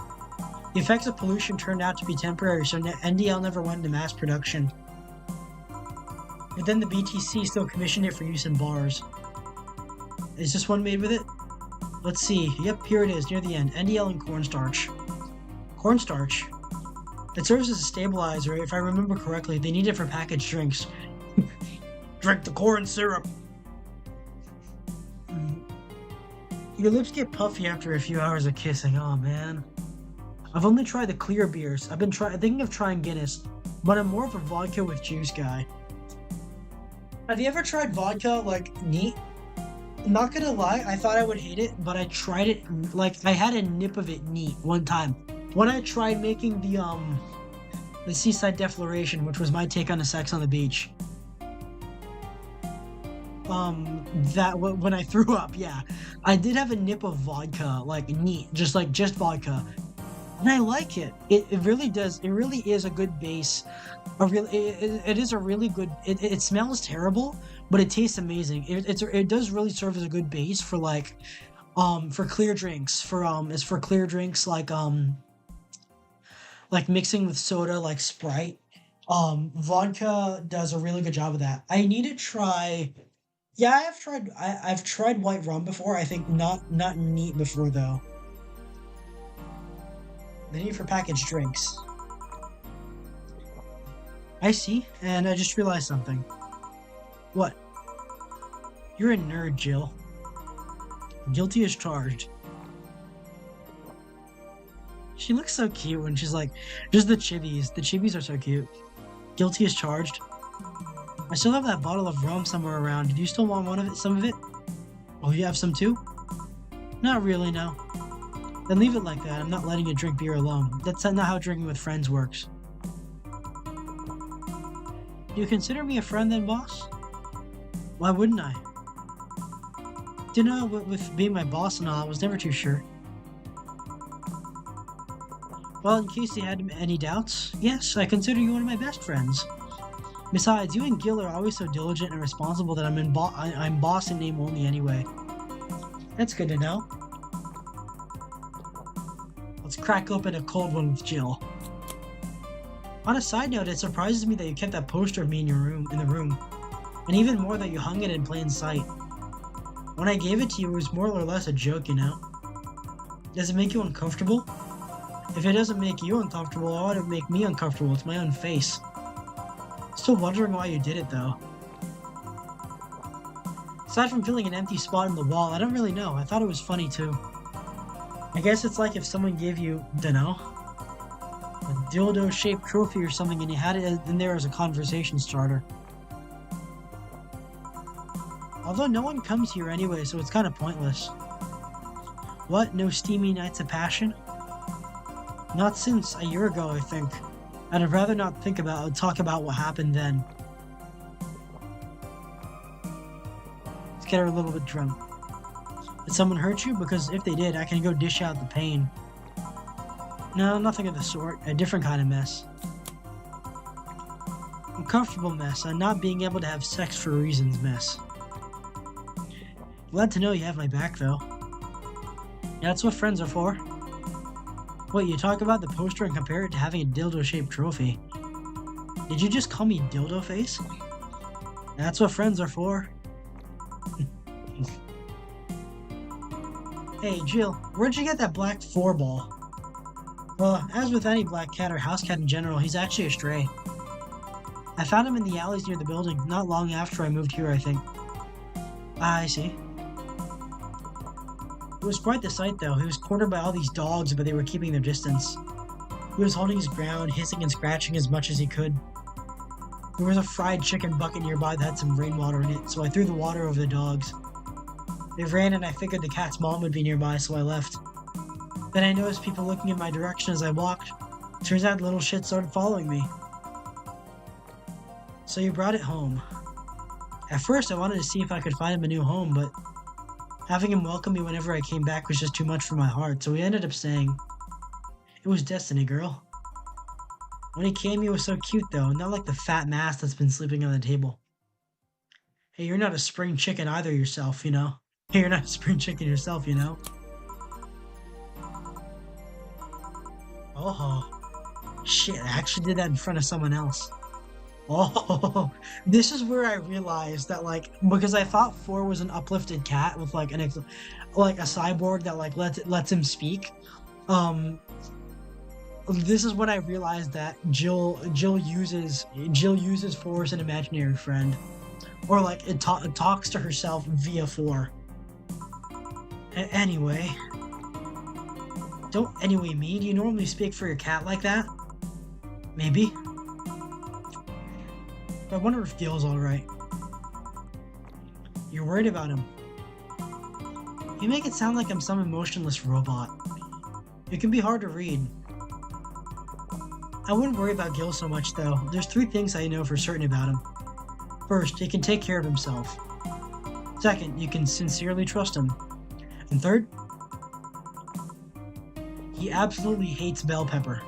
The effects of pollution turned out to be temporary, so NDL never went into mass production. But then the BTC still commissioned it for use in bars. Is this one made with it? Let's see. Yep, here it is, near the end. NDL and cornstarch. Cornstarch? It serves as a stabilizer, if I remember correctly. They need it for packaged drinks. Drink the corn syrup! Your lips get puffy after a few hours of kissing. Oh, man. I've only tried the clear beers. I've been thinking of trying Guinness, but I'm more of a vodka with juice guy. Have you ever tried vodka, like, neat? I'm not gonna lie, I thought I would hate it, but I tried it, like, I had a nip of it neat one time. When I tried making the seaside defloration, which was my take on the sex on the beach. When I threw up, yeah. I did have a nip of vodka, like, neat, just vodka. And I like it. It really does. It really is a good base. It is a really good. It smells terrible, but it tastes amazing. It does really serve as a good base for for clear drinks. For clear drinks like mixing with soda like Sprite. Vodka does a really good job of that. I need to try. Yeah, I've tried white rum before. I think not neat before though. The need for packaged drinks. I see, and I just realized something. What? You're a nerd, Jill. Guilty as charged. She looks so cute when she's like, just the chibis. The chibis are so cute. Guilty as charged. I still have that bottle of rum somewhere around. Do you still want some of it? Oh, you have some too? Not really, no. Then leave it like that. I'm not letting you drink beer alone. That's not how drinking with friends works. Do you consider me a friend then, boss? Why wouldn't I? Dunno, with being my boss and all, I was never too sure. Well, in case you had any doubts, yes, I consider you one of my best friends. Besides, you and Gil are always so diligent and responsible that I'm boss in name only anyway. That's good to know. Let's crack open a cold one with Jill. On a side note, it surprises me that you kept that poster of me in the room, and even more that you hung it in plain sight. When I gave it to you, it was more or less a joke, you know? Does it make you uncomfortable? If it doesn't make you uncomfortable, why would it make me uncomfortable? It's my own face. Still wondering why you did it, though. Aside from filling an empty spot in the wall, I don't really know. I thought it was funny too. I guess it's like if someone gave you, dunno, a dildo-shaped trophy or something and you had it in there as a conversation starter. Although no one comes here anyway, so it's kind of pointless. What? No steamy nights of passion? Not since a year ago, I think. I'd rather not talk about what happened then. Let's get her a little bit drunk. Did someone hurt you? Because if they did, I can go dish out the pain. No, nothing of the sort. A different kind of mess. Uncomfortable mess. A not being able to have sex for reasons mess. Glad to know you have my back, though. Yeah, that's what friends are for. Wait, you talk about the poster and compare it to having a dildo-shaped trophy. Did you just call me dildo face? That's what friends are for. Hey, Jill, where'd you get that black 4-ball? Well, as with any black cat or house cat in general, he's actually a stray. I found him in the alleys near the building, not long after I moved here, I think. Ah, I see. It was quite the sight, though. He was cornered by all these dogs, but they were keeping their distance. He was holding his ground, hissing and scratching as much as he could. There was a fried chicken bucket nearby that had some rainwater in it, so I threw the water over the dogs. They ran and I figured the cat's mom would be nearby, so I left. Then I noticed people looking in my direction as I walked. Turns out little shit started following me. So you brought it home. At first I wanted to see if I could find him a new home, but having him welcome me whenever I came back was just too much for my heart, so we ended up staying. It was destiny, girl. When he came, he was so cute, though, not like the fat mass that's been sleeping on the table. Hey, you're not a spring chicken either yourself, you know? Hey, you're not a spring chicken yourself, you know? Oh, shit, I actually did that in front of someone else. Oh, this is where I realized that, like, because I thought 4 was an uplifted cat with like like a cyborg that like lets him speak. This is when I realized that Jill uses 4 as an imaginary friend, or like it talks to herself via 4. Anyway, don't anyway me. Do you normally speak for your cat like that? Maybe. I wonder if Gil's alright. You're worried about him. You make it sound like I'm some emotionless robot. It can be hard to read. I wouldn't worry about Gil so much, though. There's 3 things I know for certain about him. First, he can take care of himself. Second, you can sincerely trust him. And third, he absolutely hates bell pepper.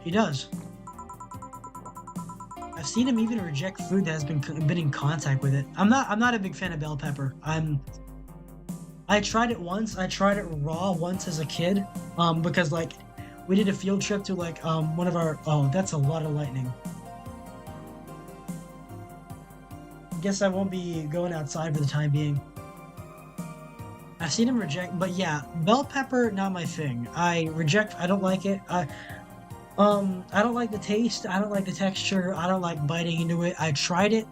He does. I've seen him even reject food that has been in contact with it. I'm not a big fan of bell pepper. I tried it once. I tried it raw once as a kid. Because like we did a field trip to like one of our that's a lot of lightning. Guess I won't be going outside for the time being. I've seen him reject, but yeah, bell pepper not my thing. I don't like it. I don't like the taste. I don't like the texture. I don't like biting into it. I tried it.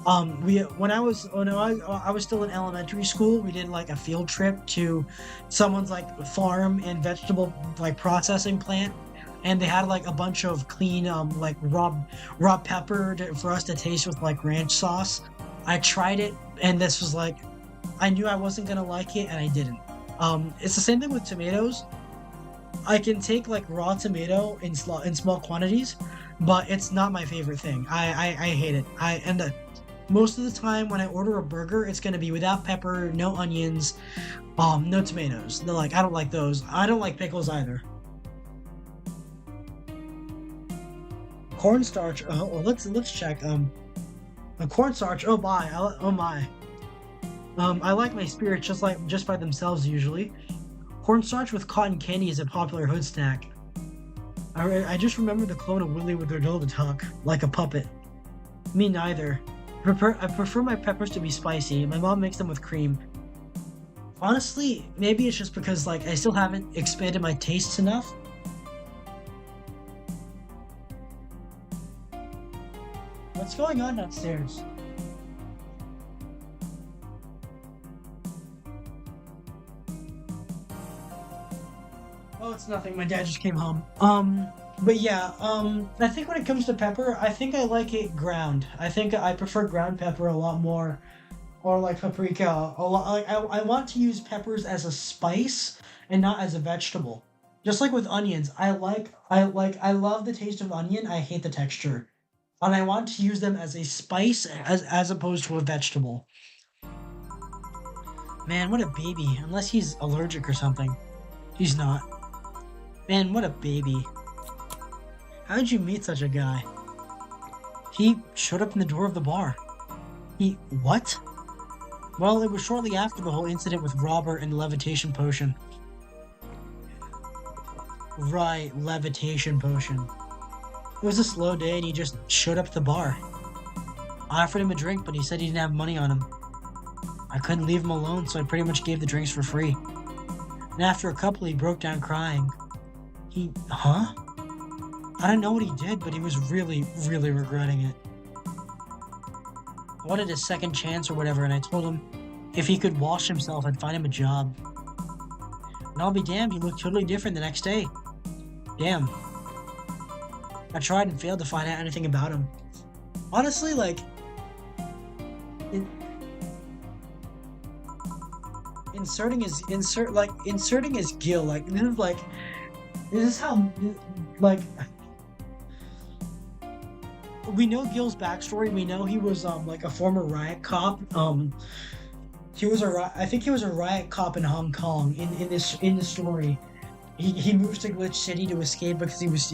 When I was still in elementary school, we did like a field trip to someone's like farm and vegetable like processing plant, and they had like a bunch of clean like raw pepper for us to taste with like ranch sauce. I tried it, and this was like, I knew I wasn't gonna like it, and I didn't. It's the same thing with tomatoes. I can take like raw tomato in small quantities, but it's not my favorite thing. I hate it. Most of the time when I order a burger, it's gonna be without pepper, no onions, no tomatoes. They're like, I don't like those. I don't like pickles either. Cornstarch. Oh, let's check. A cornstarch. Oh my. Oh my. I like my spirits just by themselves usually. Cornstarch with cotton candy is a popular hood snack. I just remember the clone of Willy with their dildo tuck, like a puppet. Me neither. I prefer my peppers to be spicy. My mom makes them with cream. Honestly, maybe it's just because like I still haven't expanded my tastes enough. What's going on downstairs? Oh, it's nothing. My dad just came home. But yeah, I think when it comes to pepper, I think I like it ground. I think I prefer ground pepper a lot more, or like paprika a lot. Like I want to use peppers as a spice and not as a vegetable. Just like with onions, I love the taste of onion. I hate the texture, and I want to use them as a spice as opposed to a vegetable. Man, what a baby. Unless he's allergic or something. He's not. Man, what a baby. How did you meet such a guy? He showed up in the door of the bar. He... what? Well, it was shortly after the whole incident with Robert and the levitation potion. Right, levitation potion. It was a slow day and he just showed up at the bar. I offered him a drink, but he said he didn't have money on him. I couldn't leave him alone, so I pretty much gave the drinks for free. And after a couple, he broke down crying. He... huh? I don't know what he did, but he was really, really regretting it. I wanted a second chance or whatever, and I told him if he could wash himself, I'd find him a job. And I'll be damned, he looked totally different the next day. Damn. I tried and failed to find out anything about him. Honestly, like... inserting his Gil, this is how, like, we know Gil's backstory. We know he was like a former riot cop. I think he was a riot cop in Hong Kong. In the story, he moved to Glitch City to escape because he went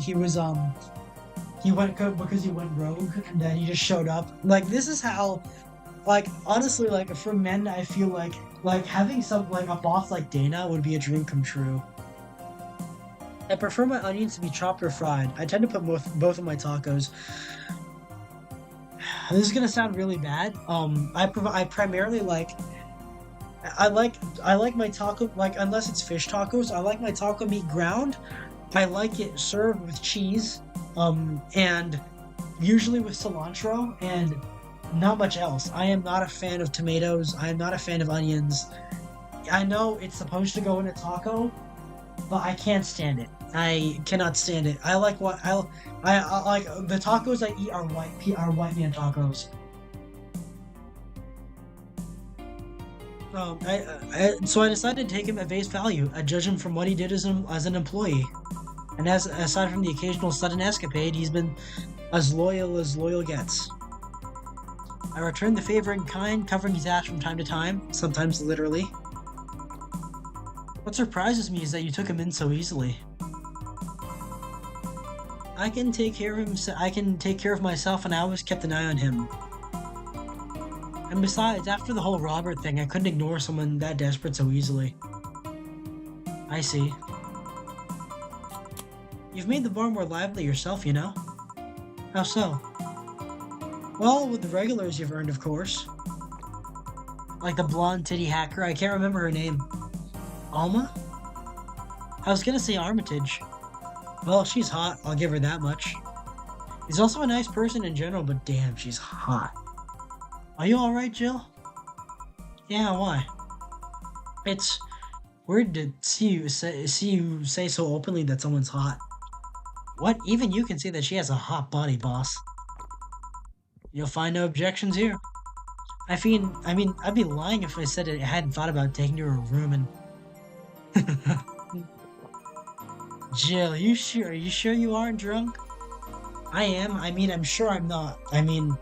rogue, and then he just showed up. Like, this is how, like, honestly, like, for men, I feel like having a boss like Dana would be a dream come true. I prefer my onions to be chopped or fried. I tend to put both of my tacos. This is gonna sound really bad. I primarily I like my taco, like, unless it's fish tacos, I like my taco meat ground. I like it served with cheese, and usually with cilantro and not much else. I am not a fan of tomatoes. I am not a fan of onions. I know it's supposed to go in a taco, but I can't stand it. I cannot stand it. I like I like the tacos I eat are white man tacos. So I decided to take him at face value. I judge him from what he did as an employee, and aside from the occasional sudden escapade, he's been as loyal gets. I returned the favor in kind, covering his ass from time to time, sometimes literally. What surprises me is that you took him in so easily. I can take care of myself, and I always kept an eye on him. And besides, after the whole Robert thing, I couldn't ignore someone that desperate so easily. I see. You've made the bar more lively yourself, you know? How so? Well, with the regulars you've earned, of course. Like the blonde titty hacker, I can't remember her name. Alma? I was gonna say Armitage. Well, she's hot, I'll give her that much. He's also a nice person in general, but damn, she's hot. Are you alright, Jill? Yeah, why? It's weird to see you say so openly that someone's hot. What? Even you can see that she has a hot body, boss. You'll find no objections here. I mean, I'd be lying if I said I hadn't thought about taking her to her room and... Jill, are you sure you aren't drunk? I am. I mean, I'm sure I'm not. I mean...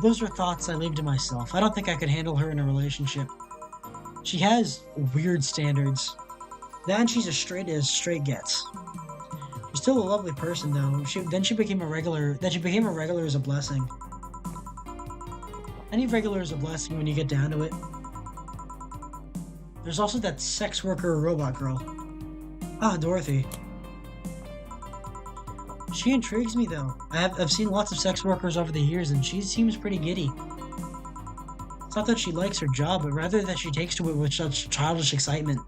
Those are thoughts I leave to myself. I don't think I could handle her in a relationship. She has weird standards. Then she's as straight gets. She's still a lovely person, though. She became a regular is a blessing. Any regular is a blessing when you get down to it. There's also that sex worker robot girl. Ah, Dorothy. She intrigues me, though. I've seen lots of sex workers over the years, and she seems pretty giddy. It's not that she likes her job, but rather that she takes to it with such childish excitement.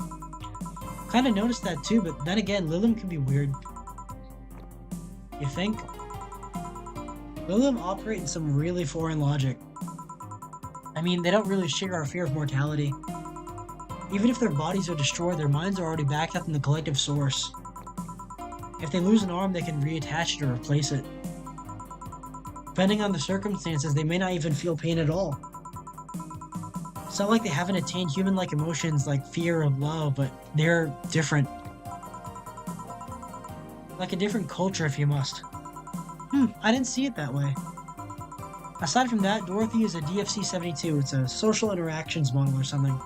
Kinda noticed that too, but then again, Lilium can be weird. You think? Lilium operate in some really foreign logic. I mean, they don't really share our fear of mortality. Even if their bodies are destroyed, their minds are already backed up in the collective source. If they lose an arm, they can reattach it or replace it. Depending on the circumstances, they may not even feel pain at all. It's not like they haven't attained human-like emotions like fear or love, but they're different. Like a different culture, if you must. I didn't see it that way. Aside from that, Dorothy is a DFC-72. It's a social interactions model or something.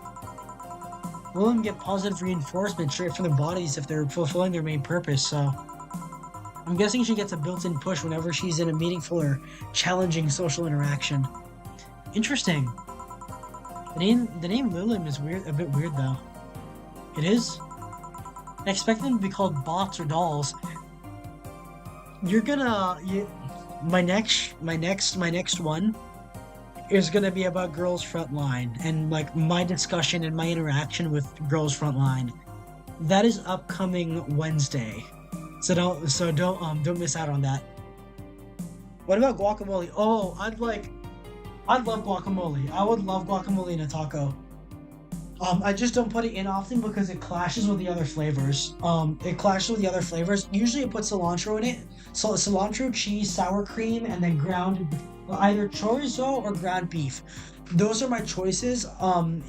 Women get positive reinforcement straight from their bodies if they're fulfilling their main purpose, so I'm guessing she gets a built-in push whenever she's in a meaningful or challenging social interaction. Interesting. The name Lilum is weird, a bit weird though. It is? I expect them to be called bots or dolls. My next one is gonna be about Girls Frontline and like my discussion and my interaction with Girls Frontline. That is upcoming Wednesday, so don't miss out on that. What about guacamole? Oh, I'd love guacamole. I would love guacamole in a taco. I just don't put it in often because it clashes with the other flavors. Usually, it puts cilantro in it. So cilantro, cheese, sour cream, and then ground either chorizo or ground beef. Those are my choices.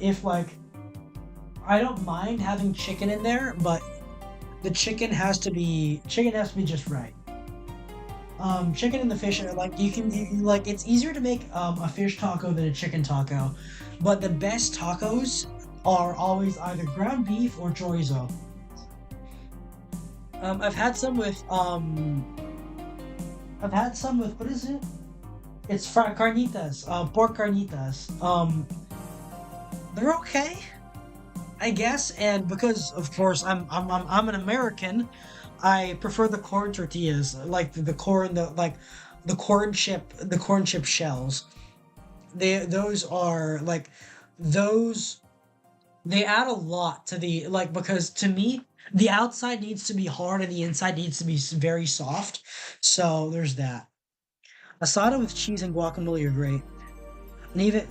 If like I don't mind having chicken in there, but the chicken has to be just right. Chicken and the fish are like it's easier to make a fish taco than a chicken taco, but the best tacos are always either ground beef or chorizo. I've had some with what is it? It's carnitas, pork carnitas. They're okay, I guess, and because of course I'm an American, I prefer the corn tortillas, like the corn chip shells. They add a lot to the because to me the outside needs to be hard and the inside needs to be very soft. So there's that. Asada with cheese and guacamole are great. And even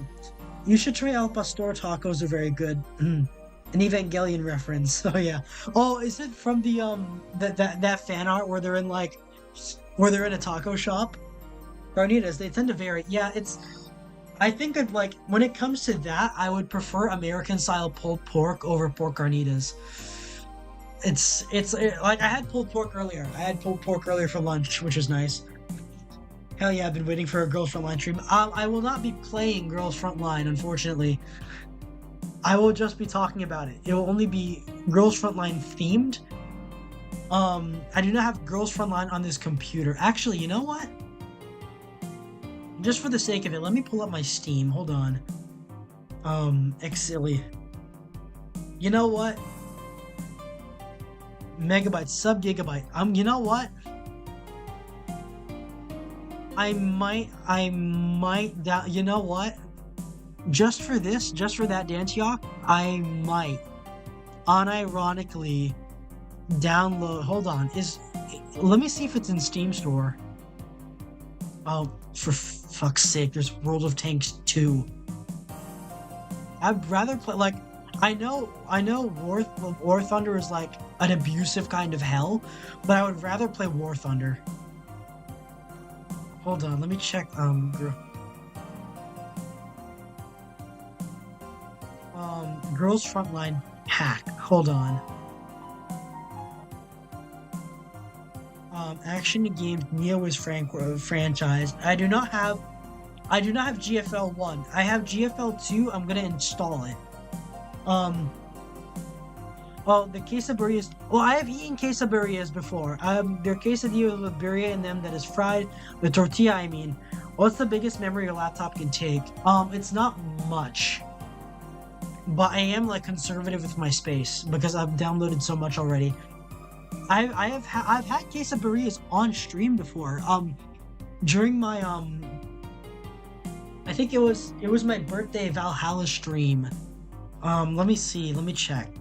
you should try al pastor tacos, are very good. An Evangelion reference. So yeah. Oh, is it from the that fan art where they're in a taco shop? Carnitas, they tend to vary. Yeah, I think I'd like when it comes to that, I would prefer American style pulled pork over pork carnitas. Like I had pulled pork earlier. I had pulled pork earlier for lunch, which is nice. Hell yeah, I've been waiting for a Girls Frontline stream. I will not be playing Girls Frontline, unfortunately. I will just be talking about it. It will only be Girls Frontline themed. I do not have Girls Frontline on this computer. Actually, you know what? Just for the sake of it, let me pull up my Steam. Hold on. Exili. You know what? Megabyte, sub-gigabyte. You know what? I might you know what? Just for that Dantiok, I might unironically download. Hold on, let me see if it's in Steam Store. Oh, for fuck's sake, there's World of Tanks 2. I'd rather play I know War Thunder is like an abusive kind of hell, but I would rather play War Thunder. Hold on, let me check Girls Frontline hack. Hold on. Action games Neo is franchised. I do not have GFL 1. I have GFL 2. I'm gonna install it. Well, the quesadillas. Well, I have eaten quesadillas before. They're quesadillas with birria in them that is fried. The tortilla, I mean. What's the biggest memory your laptop can take? It's not much. But I am conservative with my space because I've downloaded so much already. I've had quesadillas on stream before. During my I think it was my birthday Valhalla stream. Let me see. Let me check.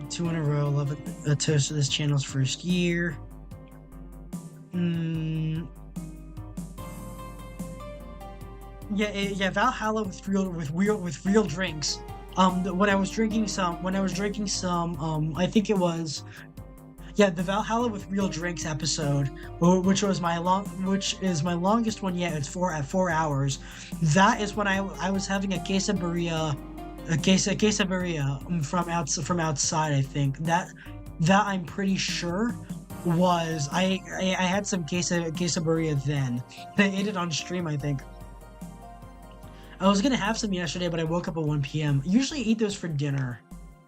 2 in a row. Love it. A toast to this channel's first year. Yeah, yeah, Valhalla with real drinks. When I was drinking some, I think it was, yeah, the Valhalla with real drinks episode, which is my longest one yet. It's 4 hours. That is when I was having a quesadilla, a quesadilla from outside. I think that I'm pretty sure was I had some quesadilla then. I ate it on stream, I think. I was gonna have some yesterday, but I woke up at 1 p.m. Usually eat those for dinner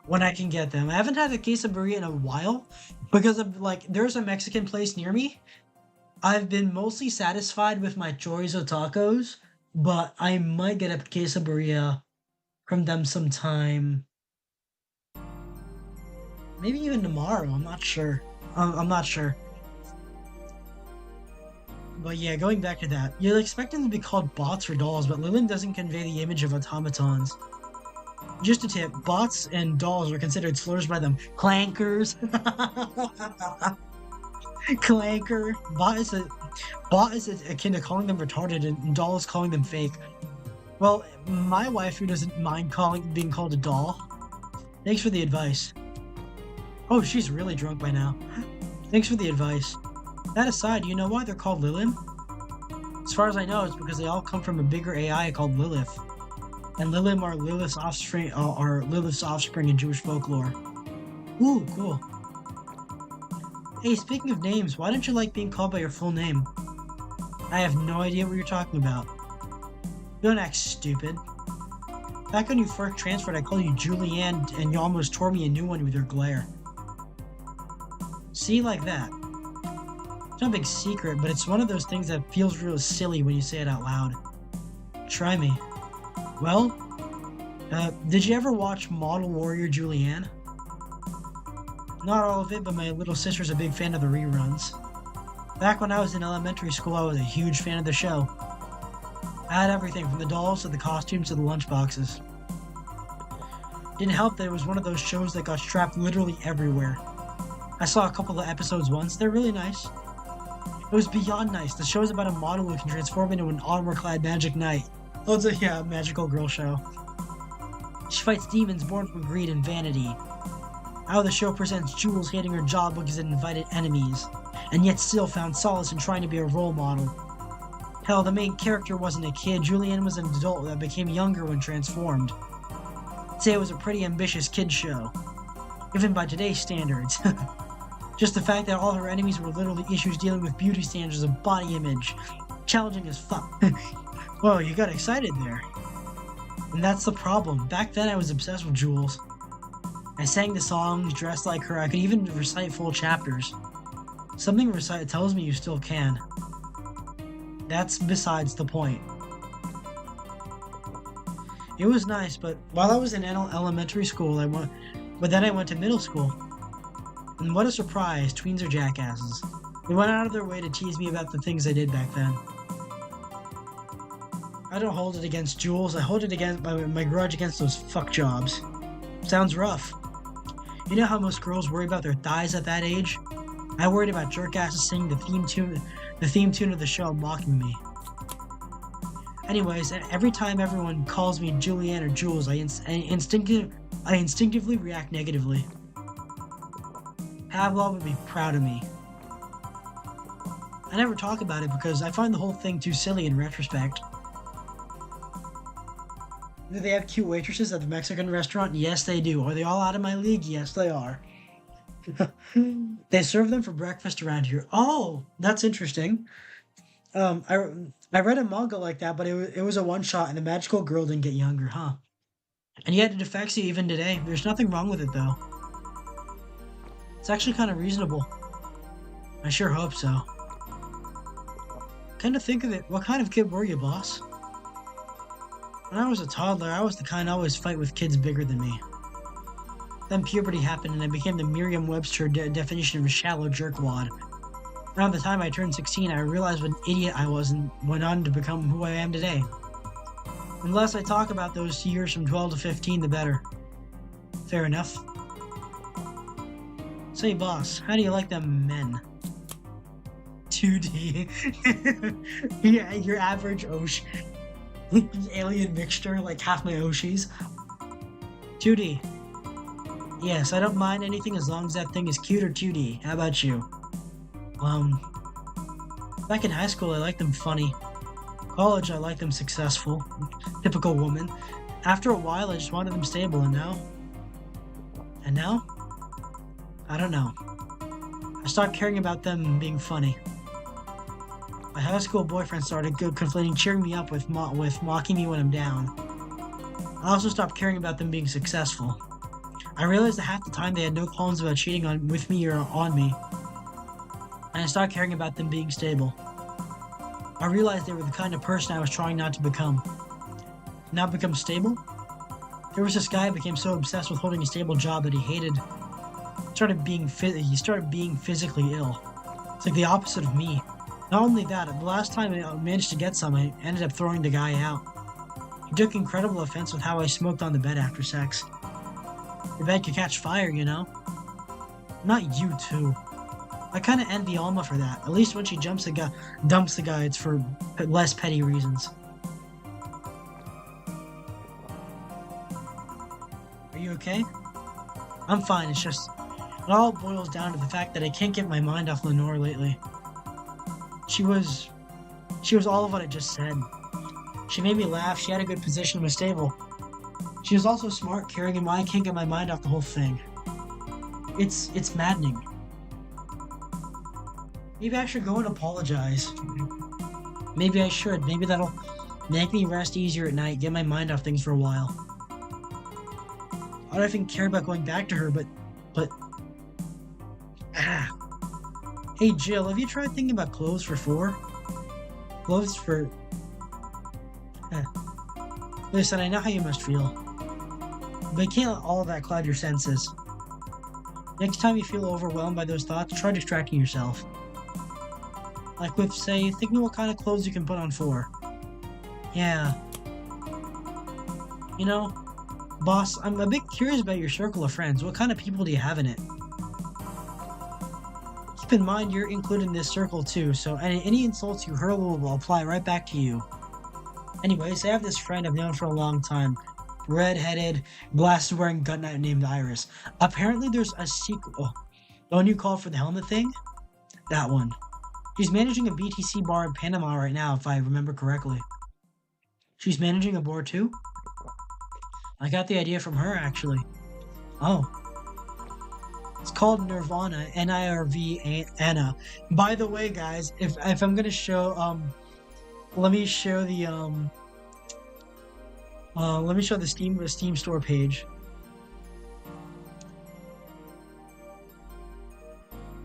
when I can get them. I haven't had a quesadilla in a while because of like there's a Mexican place near me. I've been mostly satisfied with my chorizo tacos, but I might get a quesadilla from them sometime. Maybe even tomorrow. I'm not sure. I'm not sure. But yeah, going back to that, you'd expect them to be called bots or dolls, but Lilin doesn't convey the image of automatons. Just a tip, bots and dolls are considered slurs by them. Clankers. Clanker. Bot is akin to calling them retarded, and doll is calling them fake. Well, my wife, who doesn't mind being called a doll, thanks for the advice. Oh, she's really drunk by now. Thanks for the advice. That aside, you know why they're called Lilin? As far as I know, it's because they all come from a bigger AI called Lilith. And Lilith are Lilith's offspring in Jewish folklore. Ooh, cool. Hey, speaking of names, why don't you like being called by your full name? I have no idea what you're talking about. Don't act stupid. Back when you first transferred, I called you Julianne, and you almost tore me a new one with your glare. See, like that. It's not a big secret, but it's one of those things that feels real silly when you say it out loud. Try me. Well, did you ever watch Model Warrior Julianne? Not all of it, but my little sister's a big fan of the reruns. Back when I was in elementary school, I was a huge fan of the show. I had everything from the dolls to the costumes to the lunchboxes. Didn't help that it was one of those shows that got strapped literally everywhere. I saw a couple of episodes once, they're really nice. It was beyond nice. The show's about a model who can transform into an armor-clad magic knight. Oh, it's a magical girl show. She fights demons born from greed and vanity. How the show presents Jules hating her job because it invited enemies, and yet still found solace in trying to be a role model. Hell, the main character wasn't a kid. Julianne was an adult that became younger when transformed. I'd say it was a pretty ambitious kid show, even by today's standards. Just the fact that all her enemies were literally issues dealing with beauty standards of body image. Challenging as fuck. Whoa, you got excited there. And that's the problem. Back then I was obsessed with Jules. I sang the songs, dressed like her, I could even recite full chapters. Something recite tells me you still can. That's besides the point. It was nice, but while I was in elementary school, I went to middle school. And what a surprise, tweens are jackasses. They went out of their way to tease me about the things I did back then. I don't hold it against Jules, I hold it against my grudge against those fuck jobs. Sounds rough. You know how most girls worry about their thighs at that age? I worried about jerkasses singing the theme tune of the show mocking me. Anyways, every time everyone calls me Julianne or Jules, I instinctively react negatively. Havlov would be proud of me. I never talk about it because I find the whole thing too silly in retrospect. Do they have cute waitresses at the Mexican restaurant? Yes, they do. Are they all out of my league? Yes, they are. They serve them for breakfast around here. Oh, that's interesting. I read a manga like that, but it was a one-shot, and the magical girl didn't get younger, huh? And yet it affects you even today. There's nothing wrong with it, though. It's actually kind of reasonable. I sure hope so. Kind of think of it. What kind of kid were you, boss? When I was a toddler, I was the kind to always fight with kids bigger than me. Then puberty happened and I became the Merriam-Webster definition of a shallow jerkwad. Around the time I turned 16, I realized what an idiot I was and went on to become who I am today. The less I talk about those years from 12 to 15, the better. Fair enough. Say, boss, how do you like them men? 2D. Yeah, your average Osh. Alien mixture, like half my Oshis. 2D. Yes, I don't mind anything as long as that thing is cute or 2D. How about you? Um, Back in high school, I liked them funny. College, I liked them successful. Typical woman. After a while, I just wanted them stable, and now? And now? I don't know. I stopped caring about them being funny. My high school boyfriend started conflating cheering me up with mocking me when I'm down. I also stopped caring about them being successful. I realized that half the time they had no qualms about cheating with me or on me, and I stopped caring about them being stable. I realized they were the kind of person I was trying not to become. Not become stable? There was this guy who became so obsessed with holding a stable job that he started being physically ill. It's like the opposite of me. Not only that, the last time I managed to get some, I ended up throwing the guy out. He took incredible offense with how I smoked on the bed after sex. The bed could catch fire, you know? Not you, too. I kinda envy Alma for that. At least when she dumps the guy, it's for less petty reasons. Are you okay? I'm fine, it's just... It all boils down to the fact that I can't get my mind off Lenore lately. She was all of what I just said. She made me laugh, she had a good position, was stable. She was also smart, caring, and I can't get my mind off the whole thing. It's maddening. Maybe I should go and apologize. Maybe I should. Maybe that'll make me rest easier at night, get my mind off things for a while. I don't even care about going back to her, but... Hey Jill, have you tried thinking about clothes for 4? Clothes for... Listen, I know how you must feel. But can't let all of that cloud your senses. Next time you feel overwhelmed by those thoughts, try distracting yourself. Like with, say, thinking what kind of clothes you can put on 4. Yeah. You know, boss, I'm a bit curious about your circle of friends. What kind of people do you have in it? Keep in mind you're included in this circle too, so any insults you hurl will apply right back to you. Anyways, I have this friend I've known for a long time. Red-headed, glasses-wearing gun knight named Iris. Apparently there's a sequel. The one you called for the helmet thing? That one. She's managing a BTC bar in Panama right now, if I remember correctly. She's managing a bar too? I got the idea from her, actually. Oh. It's called Nirvana, N-I-R-V, Anna. By the way, guys, if I'm gonna show, let me show the, Steam store page.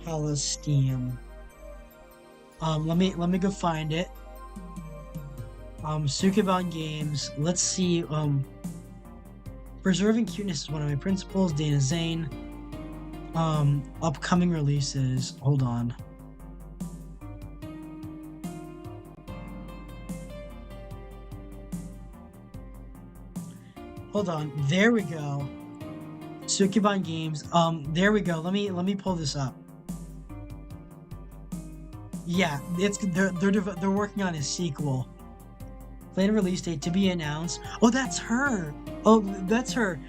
Palace Steam. Let me go find it. Sukeban Games. Let's see. Preserving Cuteness is one of my principles. Dana Zane. Upcoming releases. Hold on. Hold on. There we go. Sukeban Games. There we go. Let me pull this up. Yeah, they're working on a sequel. Planned release date to be announced. Oh, that's her. Oh, that's her.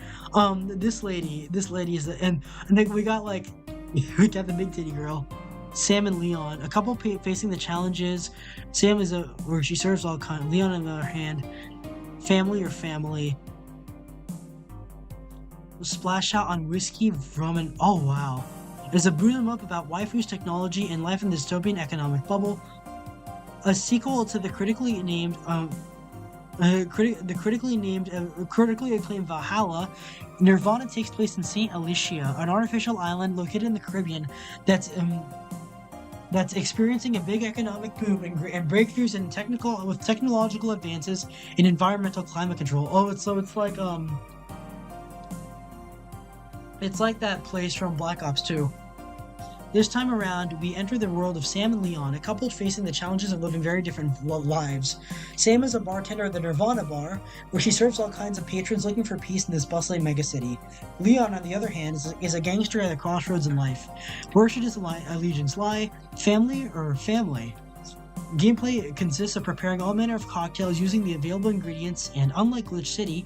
This lady is and then we got like we got the big titty girl, Sam and Leon. A couple facing the challenges. Sam is where she serves all kind. Leon, on the other hand, family or family. Splash out on whiskey, rum, and oh wow. There's a brew them up about waifus, technology, and life in the dystopian economic bubble. A sequel to the critically acclaimed Valhalla, Nirvana takes place in Saint Alicia, an artificial island located in the Caribbean that's experiencing a big economic boom and breakthroughs in technological advances in environmental climate control. Oh, it's like it's like that place from Black Ops 2. This time around, we enter the world of Sam and Leon, a couple facing the challenges of living very different lives. Sam is a bartender at the Nirvana bar, where she serves all kinds of patrons looking for peace in this bustling megacity. Leon, on the other hand, is a gangster at a crossroads in life. Where should his allegiance lie? Family or family? Gameplay consists of preparing all manner of cocktails using the available ingredients, and unlike Glitch City,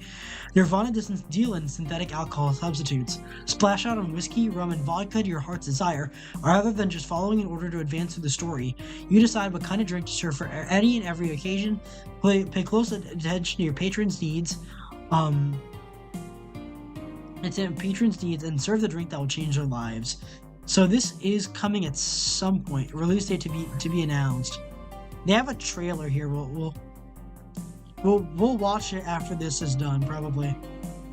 Nirvana doesn't deal in synthetic alcohol substitutes. Splash out on whiskey, rum, and vodka to your heart's desire, rather than just following in order to advance through the story. You decide what kind of drink to serve for any and every occasion. Pay close attention to your patrons' needs. Um, and serve the drink that will change their lives. So this is coming at some point. Release date to be announced. They have a trailer here. We'll watch it after this is done, probably.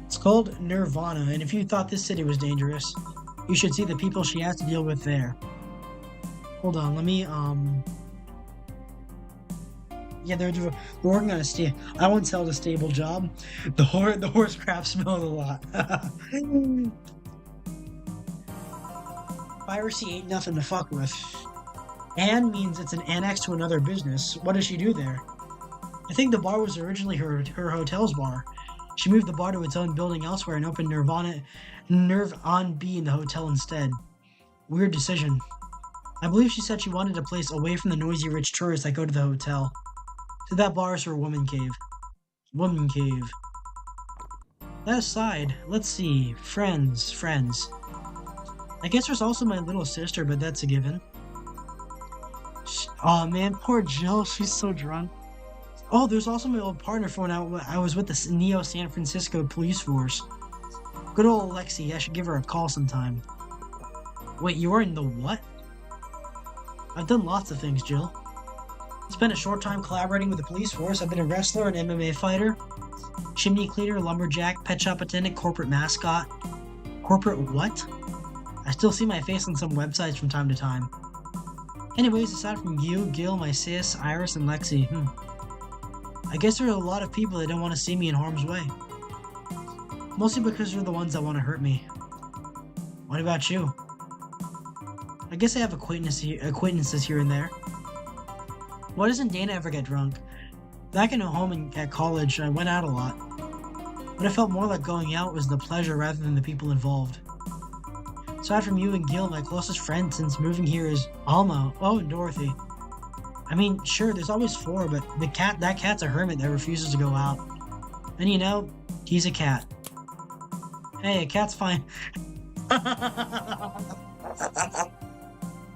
It's called Nirvana, and if you thought this city was dangerous, you should see the people she has to deal with there. Hold on, let me yeah, they're working on a I won't tell the stable job. The horse crap smells a lot. Piracy ain't nothing to fuck with. Anne means it's an annex to another business. What does she do there? I think the bar was originally her hotel's bar. She moved the bar to its own building elsewhere and opened Nerve on B in the hotel instead. Weird decision. I believe she said she wanted a place away from the noisy rich tourists that go to the hotel. So that bar is her woman cave. Woman cave. That aside, let's see. Friends. I guess there's also my little sister, but that's a given. Oh man, poor Jill. She's so drunk. Oh, there's also my old partner from when I was with the Neo San Francisco police force. Good old Alexi. I should give her a call sometime. Wait, you were in the what? I've done lots of things, Jill. Spent a short time collaborating with the police force. I've been a wrestler, an MMA fighter, chimney cleaner, lumberjack, pet shop attendant, corporate mascot. Corporate what? I still see my face on some websites from time to time. Anyways, aside from you, Gil, my sis, Iris, and Lexi, I guess there are a lot of people that don't want to see me in harm's way. Mostly because they're the ones that want to hurt me. What about you? I guess I have acquaintances here and there. Why doesn't Dana ever get drunk? Back in home and at college, I went out a lot. But I felt more like going out was the pleasure rather than the people involved. Aside from you and Gil, my closest friend since moving here is Alma, and Dorothy. I mean, sure, there's always four, but that cat's a hermit that refuses to go out. And you know, he's a cat. Hey, a cat's fine.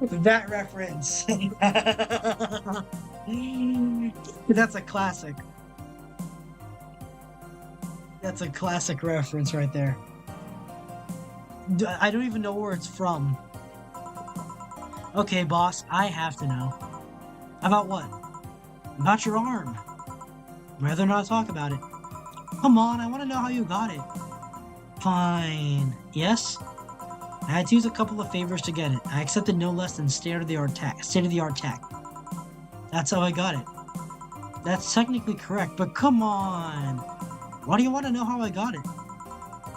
That reference. That's a classic. That's a classic reference right there. I don't even know where it's from. Okay, boss, I have to know. About what? About your arm. Rather not talk about it. Come on, I want to know how you got it. Fine. Yes? I had to use a couple of favors to get it. I accepted no less than state-of-the-art tech. That's how I got it. That's technically correct, but come on. Why do you want to know how I got it?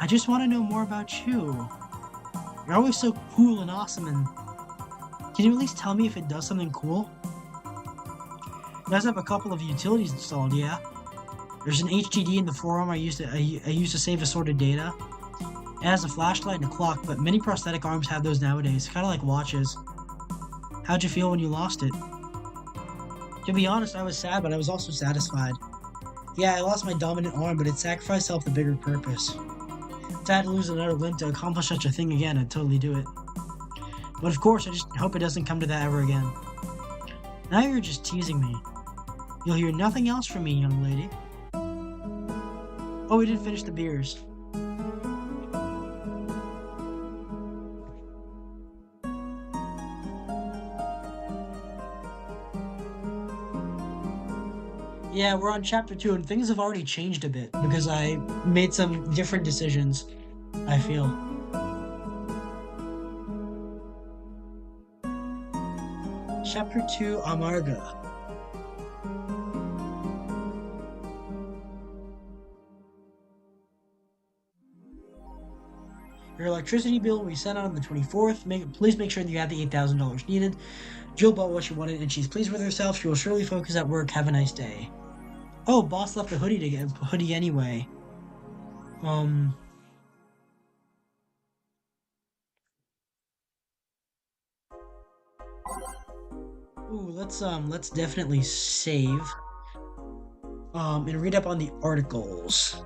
I just want to know more about you. You're always so cool and awesome, and can you at least tell me if it does something cool? It does have a couple of utilities installed, yeah. There's an HDD in the forearm I use to save assorted data. It has a flashlight and a clock, but many prosthetic arms have those nowadays, kind of like watches. How'd you feel when you lost it? To be honest, I was sad, but I was also satisfied. Yeah, I lost my dominant arm, but it sacrificed helped a bigger purpose. If I had to lose another limb to accomplish such a thing again, I'd totally do it. But of course, I just hope it doesn't come to that ever again. Now you're just teasing me. You'll hear nothing else from me, young lady. Oh, we didn't finish the beers. Yeah, we're on chapter 2, and things have already changed a bit because I made some different decisions, I feel. Chapter 2, Amarga. Your electricity bill will be sent out on the 24th. Please make sure that you have the $8,000 needed. Jill bought what she wanted, and she's pleased with herself. She will surely focus at work. Have a nice day. Oh, boss left a hoodie anyway. Ooh, let's definitely save and read up on the articles.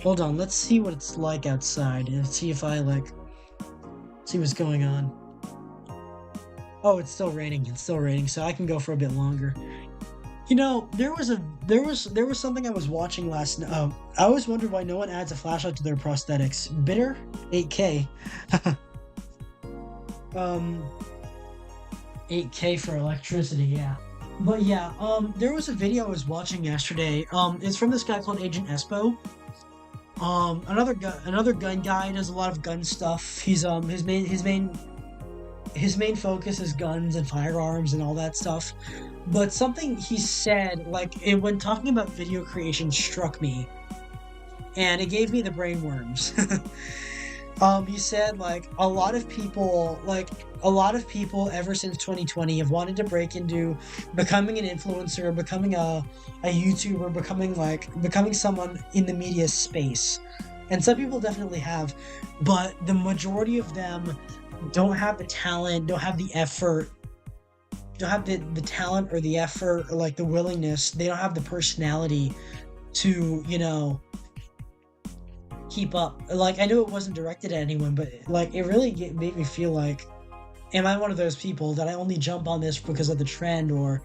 Hold on, let's see what it's like outside and see if I like see what's going on. Oh, it's still raining. It's still raining, so I can go for a bit longer. You know, there was something I was watching last night. I always wondered why no one adds a flashlight to their prosthetics. Bitter 8K. um 8K for electricity, yeah. But yeah, there was a video I was watching yesterday. It's from this guy called Agent Espo. Another gun guy, does a lot of gun stuff. He's his main focus is guns and firearms and all that stuff. But something he said, when talking about video creation, struck me, and it gave me the brainworms. He said a lot of people ever since 2020 have wanted to break into becoming an influencer, becoming a YouTuber, becoming someone in the media space. And some people definitely have, but the majority of them don't have the talent, don't have the effort, don't have the talent or the effort or like the willingness. They don't have the personality to, keep up. Like, I know it wasn't directed at anyone, but like it really made me feel like, am I one of those people that I only jump on this because of the trend, or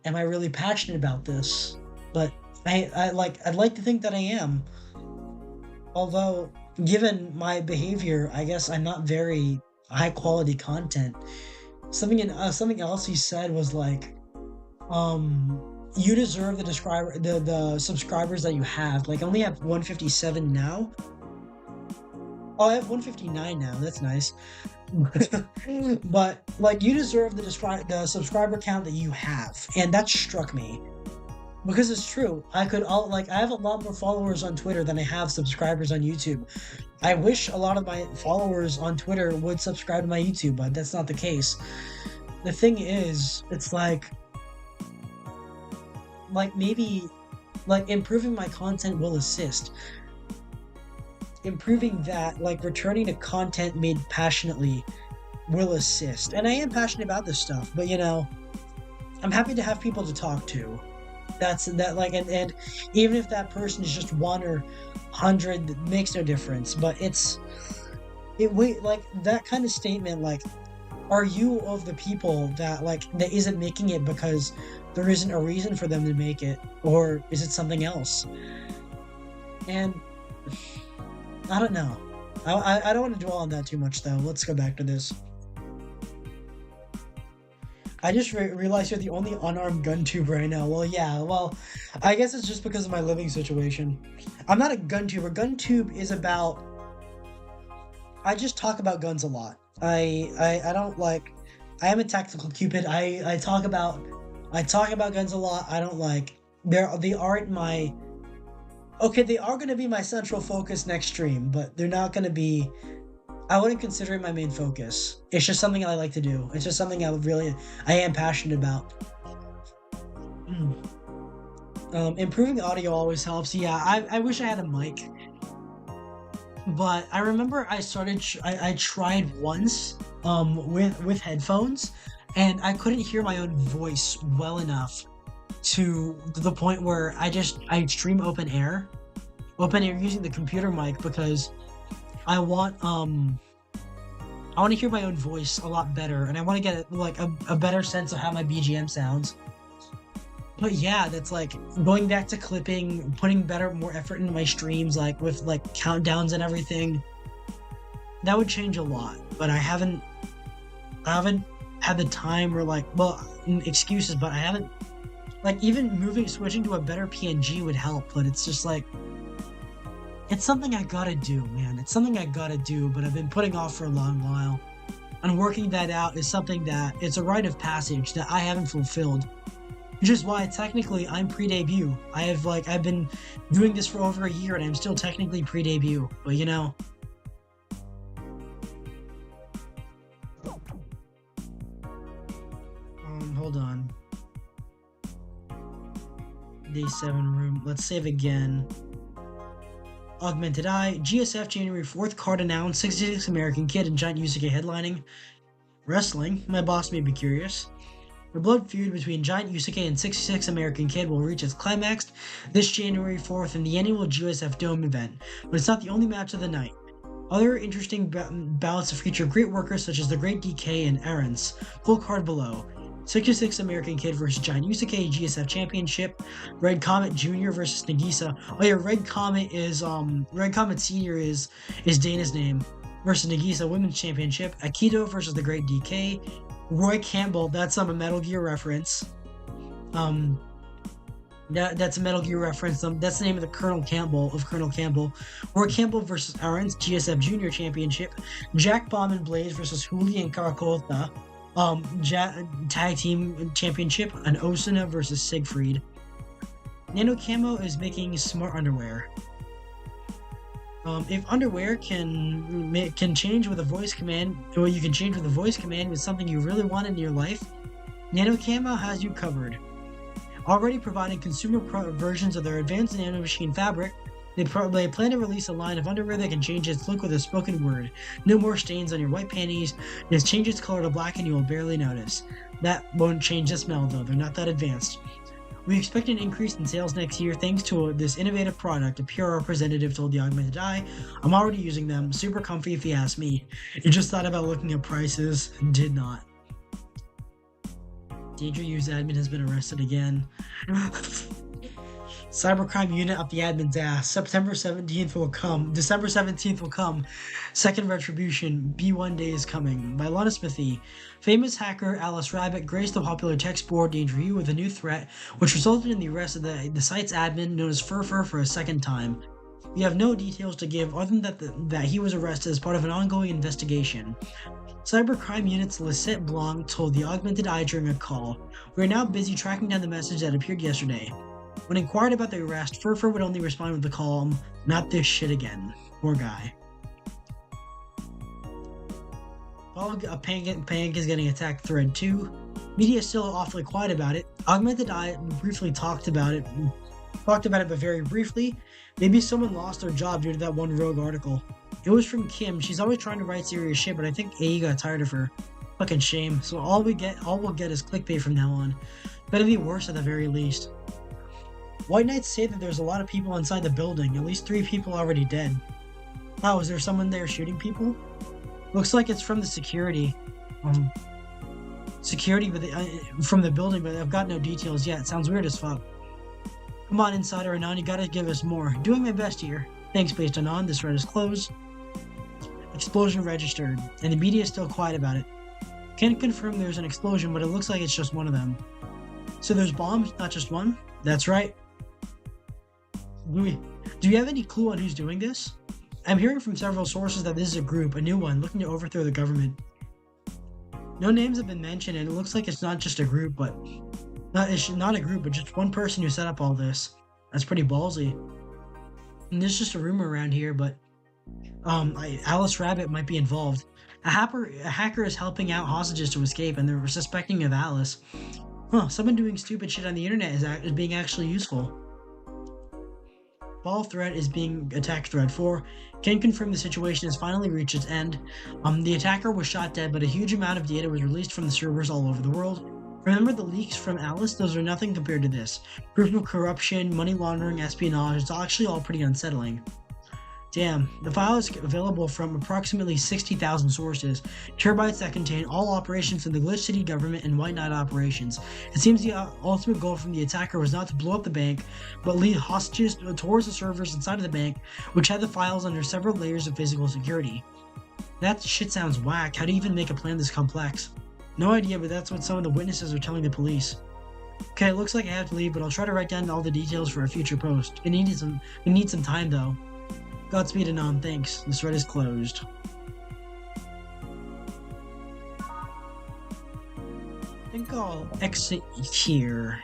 am I really passionate about this? But I'd like to think that I am. Although, given my behavior, I guess I'm not very high quality content. Something else he said was like, you deserve the subscribers that you have. Like, I only have 157 now. Oh, I have 159 now. That's nice. But like, you deserve the subscriber count that you have, and that struck me because it's true. I have a lot more followers on Twitter than I have subscribers on YouTube. I wish a lot of my followers on Twitter would subscribe to my YouTube, but that's not the case. The thing is, it's maybe improving my content will assist. Improving that, like returning to content made passionately, will assist. And I am passionate about this stuff, but I'm happy to have people to talk to. And even if that person is just one or 100, it makes no difference. But that kind of statement, like, are you of the people that isn't making it because there isn't a reason for them to make it, or is it something else? And I don't know. I don't want to dwell on that too much, though. Let's go back to this. I just realized you're the only unarmed gun tuber I know. Well, yeah, well, I guess it's just because of my living situation. I'm not a gun tuber. GunTube is about... I just talk about guns a lot. I don't like... I am a tactical cupid. I talk about guns a lot. I don't like... They aren't my... Okay, they are going to be my central focus next stream, but they're not going to be... I wouldn't consider it my main focus. It's just something I like to do. It's just something I am passionate about. Improving audio always helps. Yeah, I wish I had a mic. But I remember I tried once with headphones, and I couldn't hear my own voice well enough to the point where I stream open air using the computer mic, because I want to hear my own voice a lot better, and I want to get a better sense of how my BGM sounds. But yeah, that's like going back to clipping, putting more effort into my streams, like with countdowns and everything. That would change a lot, but I haven't had the time, or excuses, but I haven't, even switching to a better PNG would help, but it's just it's something I gotta do, man. It's something I gotta do, but I've been putting off for a long while. And working that out is something that it's a rite of passage that I haven't fulfilled. Which is why technically I'm pre-debut. I've been doing this for over a year and I'm still technically pre-debut. But hold on. Day 7 room. Let's save again. Augmented Eye, GSF January 4th, card announced, 66 American Kid and Giant Yusuke headlining. Wrestling, my boss may be curious. The blood feud between Giant Yusuke and 66 American Kid will reach its climax this January 4th in the annual GSF Dome event, but it's not the only match of the night. Other interesting bouts feature great workers such as the Great DK and Errands. Full card below. 66 American Kid versus Giant Yusuke GSF Championship. Red Comet Jr. versus Nagisa. Oh yeah, Red Comet Senior is Dana's name. Versus Nagisa Women's Championship. Akito versus the Great DK. Roy Campbell, that's a Metal Gear reference. That's a Metal Gear reference. That's the name of the Colonel Campbell. Roy Campbell versus Aaron's GSF Junior Championship. Jack Bomb and Blaze versus Huli and Karakota. Tag Team Championship. And Osuna versus Siegfried. Nano Camo is making smart underwear. If underwear can change with a voice command, or you can change with a voice command with something you really want in your life, Nano Camo has you covered. Already providing consumer versions of their advanced nano machine fabric, they plan to release a line of underwear that can change its look with a spoken word. No more stains on your white panties. Just change its color to black and you will barely notice. That won't change the smell though, they're not that advanced. We expect an increase in sales next year thanks to this innovative product, a PR representative told the Augmented Eye. I'm already using them, super comfy if you ask me. You just thought about looking at prices and did not. Danger Use admin has been arrested again. Cybercrime unit up the admin's ass. September 17th will come. December 17th will come. Second retribution. B1 day is coming. By Lana Smithy. Famous hacker Alice Rabbit graced the popular text board Danger U with a new threat, which resulted in the arrest of the site's admin known as Furfur for a second time. We have no details to give other than that he was arrested as part of an ongoing investigation. Cybercrime Unit's Lisette Blanc told the Augmented Eye during a call, "We are now busy tracking down the message that appeared yesterday." When inquired about the arrest, Furfur would only respond with the calm, "Not this shit again." Poor guy. A Panic is getting attacked thread 2. Media is still awfully quiet about it. Augmented Eye briefly talked about it but very briefly. Maybe someone lost their job due to that one rogue article. It was from Kim. She's always trying to write serious shit, but I think AE got tired of her. Fucking shame. So all we'll get is clickbait from now on. Better be worse at the very least. White Knights say that there's a lot of people inside the building. At least 3 people already dead. Oh, is there someone there shooting people? Looks like it's from the security. From the building, but I've got no details yet. Sounds weird as fuck. Come on, Insider Anon, you gotta give us more. Doing my best here. Thanks, Based Anon. This thread is closed. Explosion registered, and the media is still quiet about it. Can't confirm there's an explosion, but it looks like it's just one of them. So there's bombs, not just one? That's right. Do you have any clue on who's doing this? I'm hearing from several sources that this is a group, a new one, looking to overthrow the government. No names have been mentioned, and it looks like it's not just a group, but not a group, but just one person who set up all this. That's pretty ballsy. And there's just a rumor around here, but Alice Rabbit might be involved. A hacker is helping out hostages to escape, and they're suspecting of Alice. Someone doing stupid shit on the internet is being actually useful. Ball threat is being attacked thread 4. Can confirm the situation has finally reached its end. The attacker was shot dead, but a huge amount of data was released from the servers all over the world. Remember the leaks from Alice? Those are nothing compared to this. Proof of corruption, money laundering, espionage, it's actually all pretty unsettling. Damn, the file is available from approximately 60,000 sources, terabytes that contain all operations in the Glitch City government and White Knight operations. It seems the ultimate goal from the attacker was not to blow up the bank, but lead hostages towards the servers inside of the bank, which had the files under several layers of physical security. That shit sounds whack. How do you even make a plan this complex? No idea, but that's what some of the witnesses are telling the police. Okay, it looks like I have to leave, but I'll try to write down all the details for a future post. We need some time though. Godspeed Anon, thanks. This thread is closed. I think I'll exit here.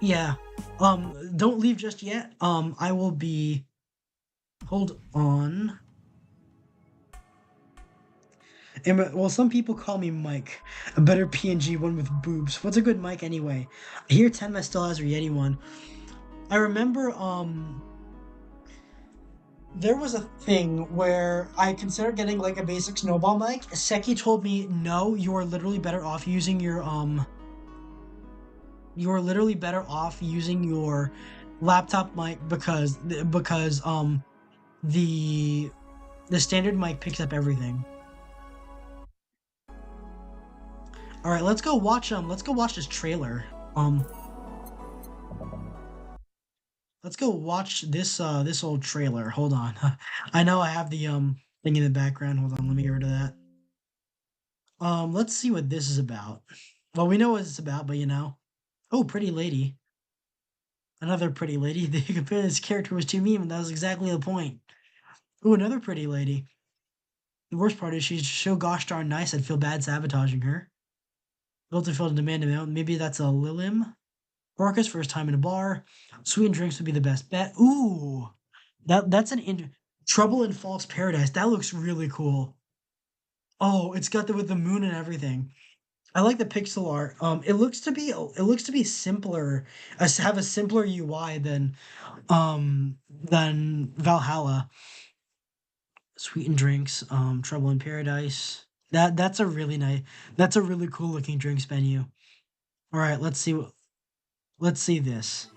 Yeah. Don't leave just yet. I will be... Hold on. Well, some people call me Mike. A better PNG one with boobs. What's a good mic anyway? I hear Tenma still has her Yeti one. I remember, there was a thing where I considered getting like a basic snowball mic. Seki told me, no, you are literally better off using your You're literally better off using your laptop mic because the the standard mic picks up everything. All right, let's go watch this trailer. Um let's go watch this old trailer. Hold on. I know I have the thing in the background. Hold on, let me get rid of that. Let's see what this is about. Well, we know what it's about, but you know. Oh, pretty lady. Another pretty lady. They compared this character was too mean, and that was exactly the point. Oh, another pretty lady. The worst part is she's so gosh darn nice I'd feel bad sabotaging her. Built to fill the demand amount. Maybe that's a Lilim. Orca's first time in a bar. Sweet and drinks would be the best bet. Ooh. That's Trouble in False Paradise. That looks really cool. Oh, it's got the with the moon and everything. I like the pixel art. It looks to be simpler, have a simpler UI than Valhalla. Sweet and drinks, Trouble in Paradise. That's a really cool looking drinks menu. All right, let's see this.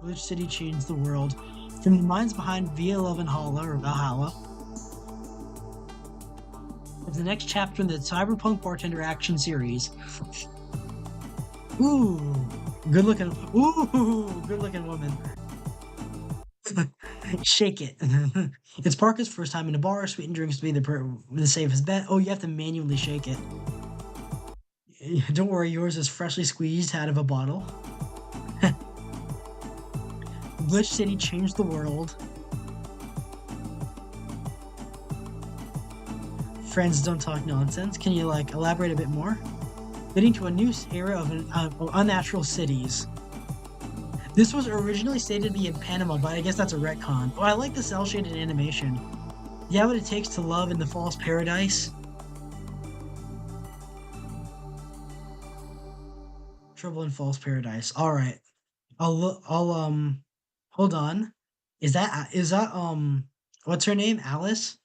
Which city changed the world? From the minds behind VA-11 Hala or Valhalla, is the next chapter in the Cyberpunk Bartender action series. Ooh, good looking woman. Shake it. It's Parker's first time in a bar. Sweet drinks to be the safest bet. Oh, you have to manually shake it. Don't worry, yours is freshly squeezed out of a bottle. Glitch City changed the world. Friends don't talk nonsense. Can you like elaborate a bit more? Leading to a new era of unnatural cities. This was originally stated to be in Panama, but I guess that's a retcon. Oh, I like the cel shaded animation. Yeah, what it takes to love in the false paradise. Trouble in False Paradise. All right. I'll look. I'll Hold on. Is that what's her name? Alice?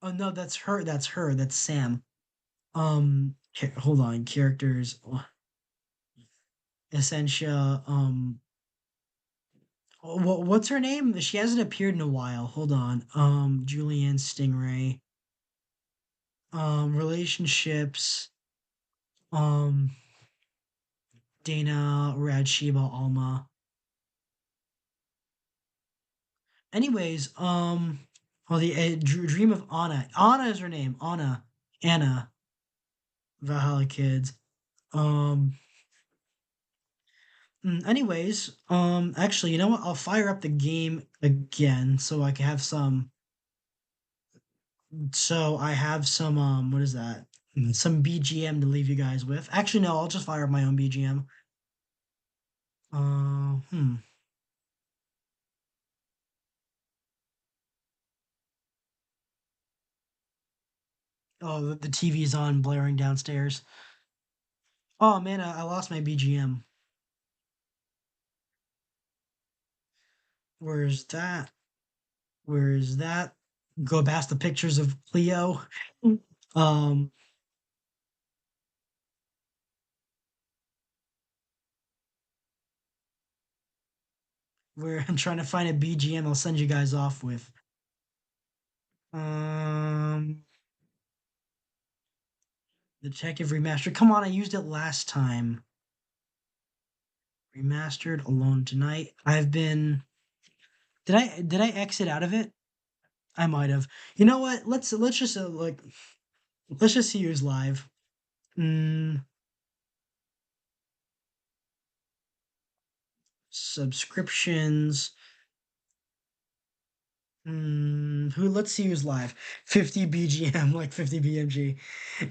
Oh no, that's her. That's her. That's Sam. Hold on. Characters. Essentia. What's her name? She hasn't appeared in a while. Hold on. Julianne Stingray. Relationships. Um, Dana, Radshiba, Alma. Anyways, the Dream of Anna. Anna is her name. Anna. Valhalla Kids. Um. Actually, you know what? I'll fire up the game again so I can have some. So I have some. What is that? Some BGM to leave you guys with. Actually, no. I'll just fire up my own BGM. Hmm. Oh, the TV's on, blaring downstairs. Oh man, I lost my BGM. Where's that? Where is that? Go past the pictures of Cleo. Um, where I'm trying to find a BGM I'll send you guys off with. Um, Detective Remastered. Come on, I used it last time. Remastered Alone Tonight. Did I exit out of it? I might have. You know what? Let's just see who's live. Mm, Subscriptions. Let's see who's live. 50 BGM, like 50 BMG.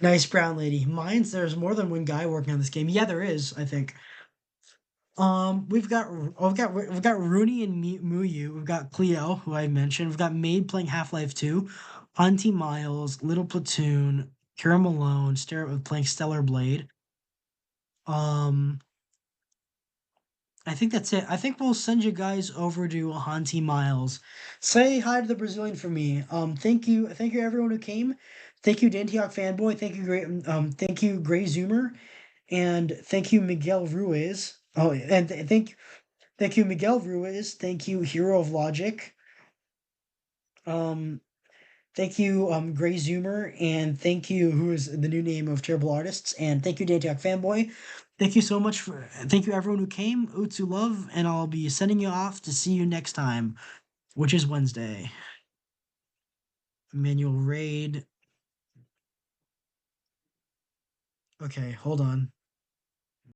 Nice brown lady. Mine's there's more than one guy working on this game. Yeah, there is, I think. We've got Rooney and Muyu. We've got Cleo, who I mentioned. We've got Maid playing Half-Life 2, Auntie Miles, Little Platoon, Kara Malone, playing Stellar Blade. Um, I think that's it. I think we'll send you guys over to Hanti Miles. Say hi to the Brazilian for me. Thank you everyone who came. Thank you, Dantioch fanboy. Thank you, Gray Zoomer, and thank you, Miguel Ruiz. Oh, and thank you, Miguel Ruiz. Thank you, Hero of Logic. Um, Thank you, Gray Zoomer, and thank you, who is the new name of Terrible Artists, and thank you, Dantioch fanboy. Thank you everyone who came. Utsu love, and I'll be sending you off to see you next time, which is Wednesday. Manual raid. Okay, hold on.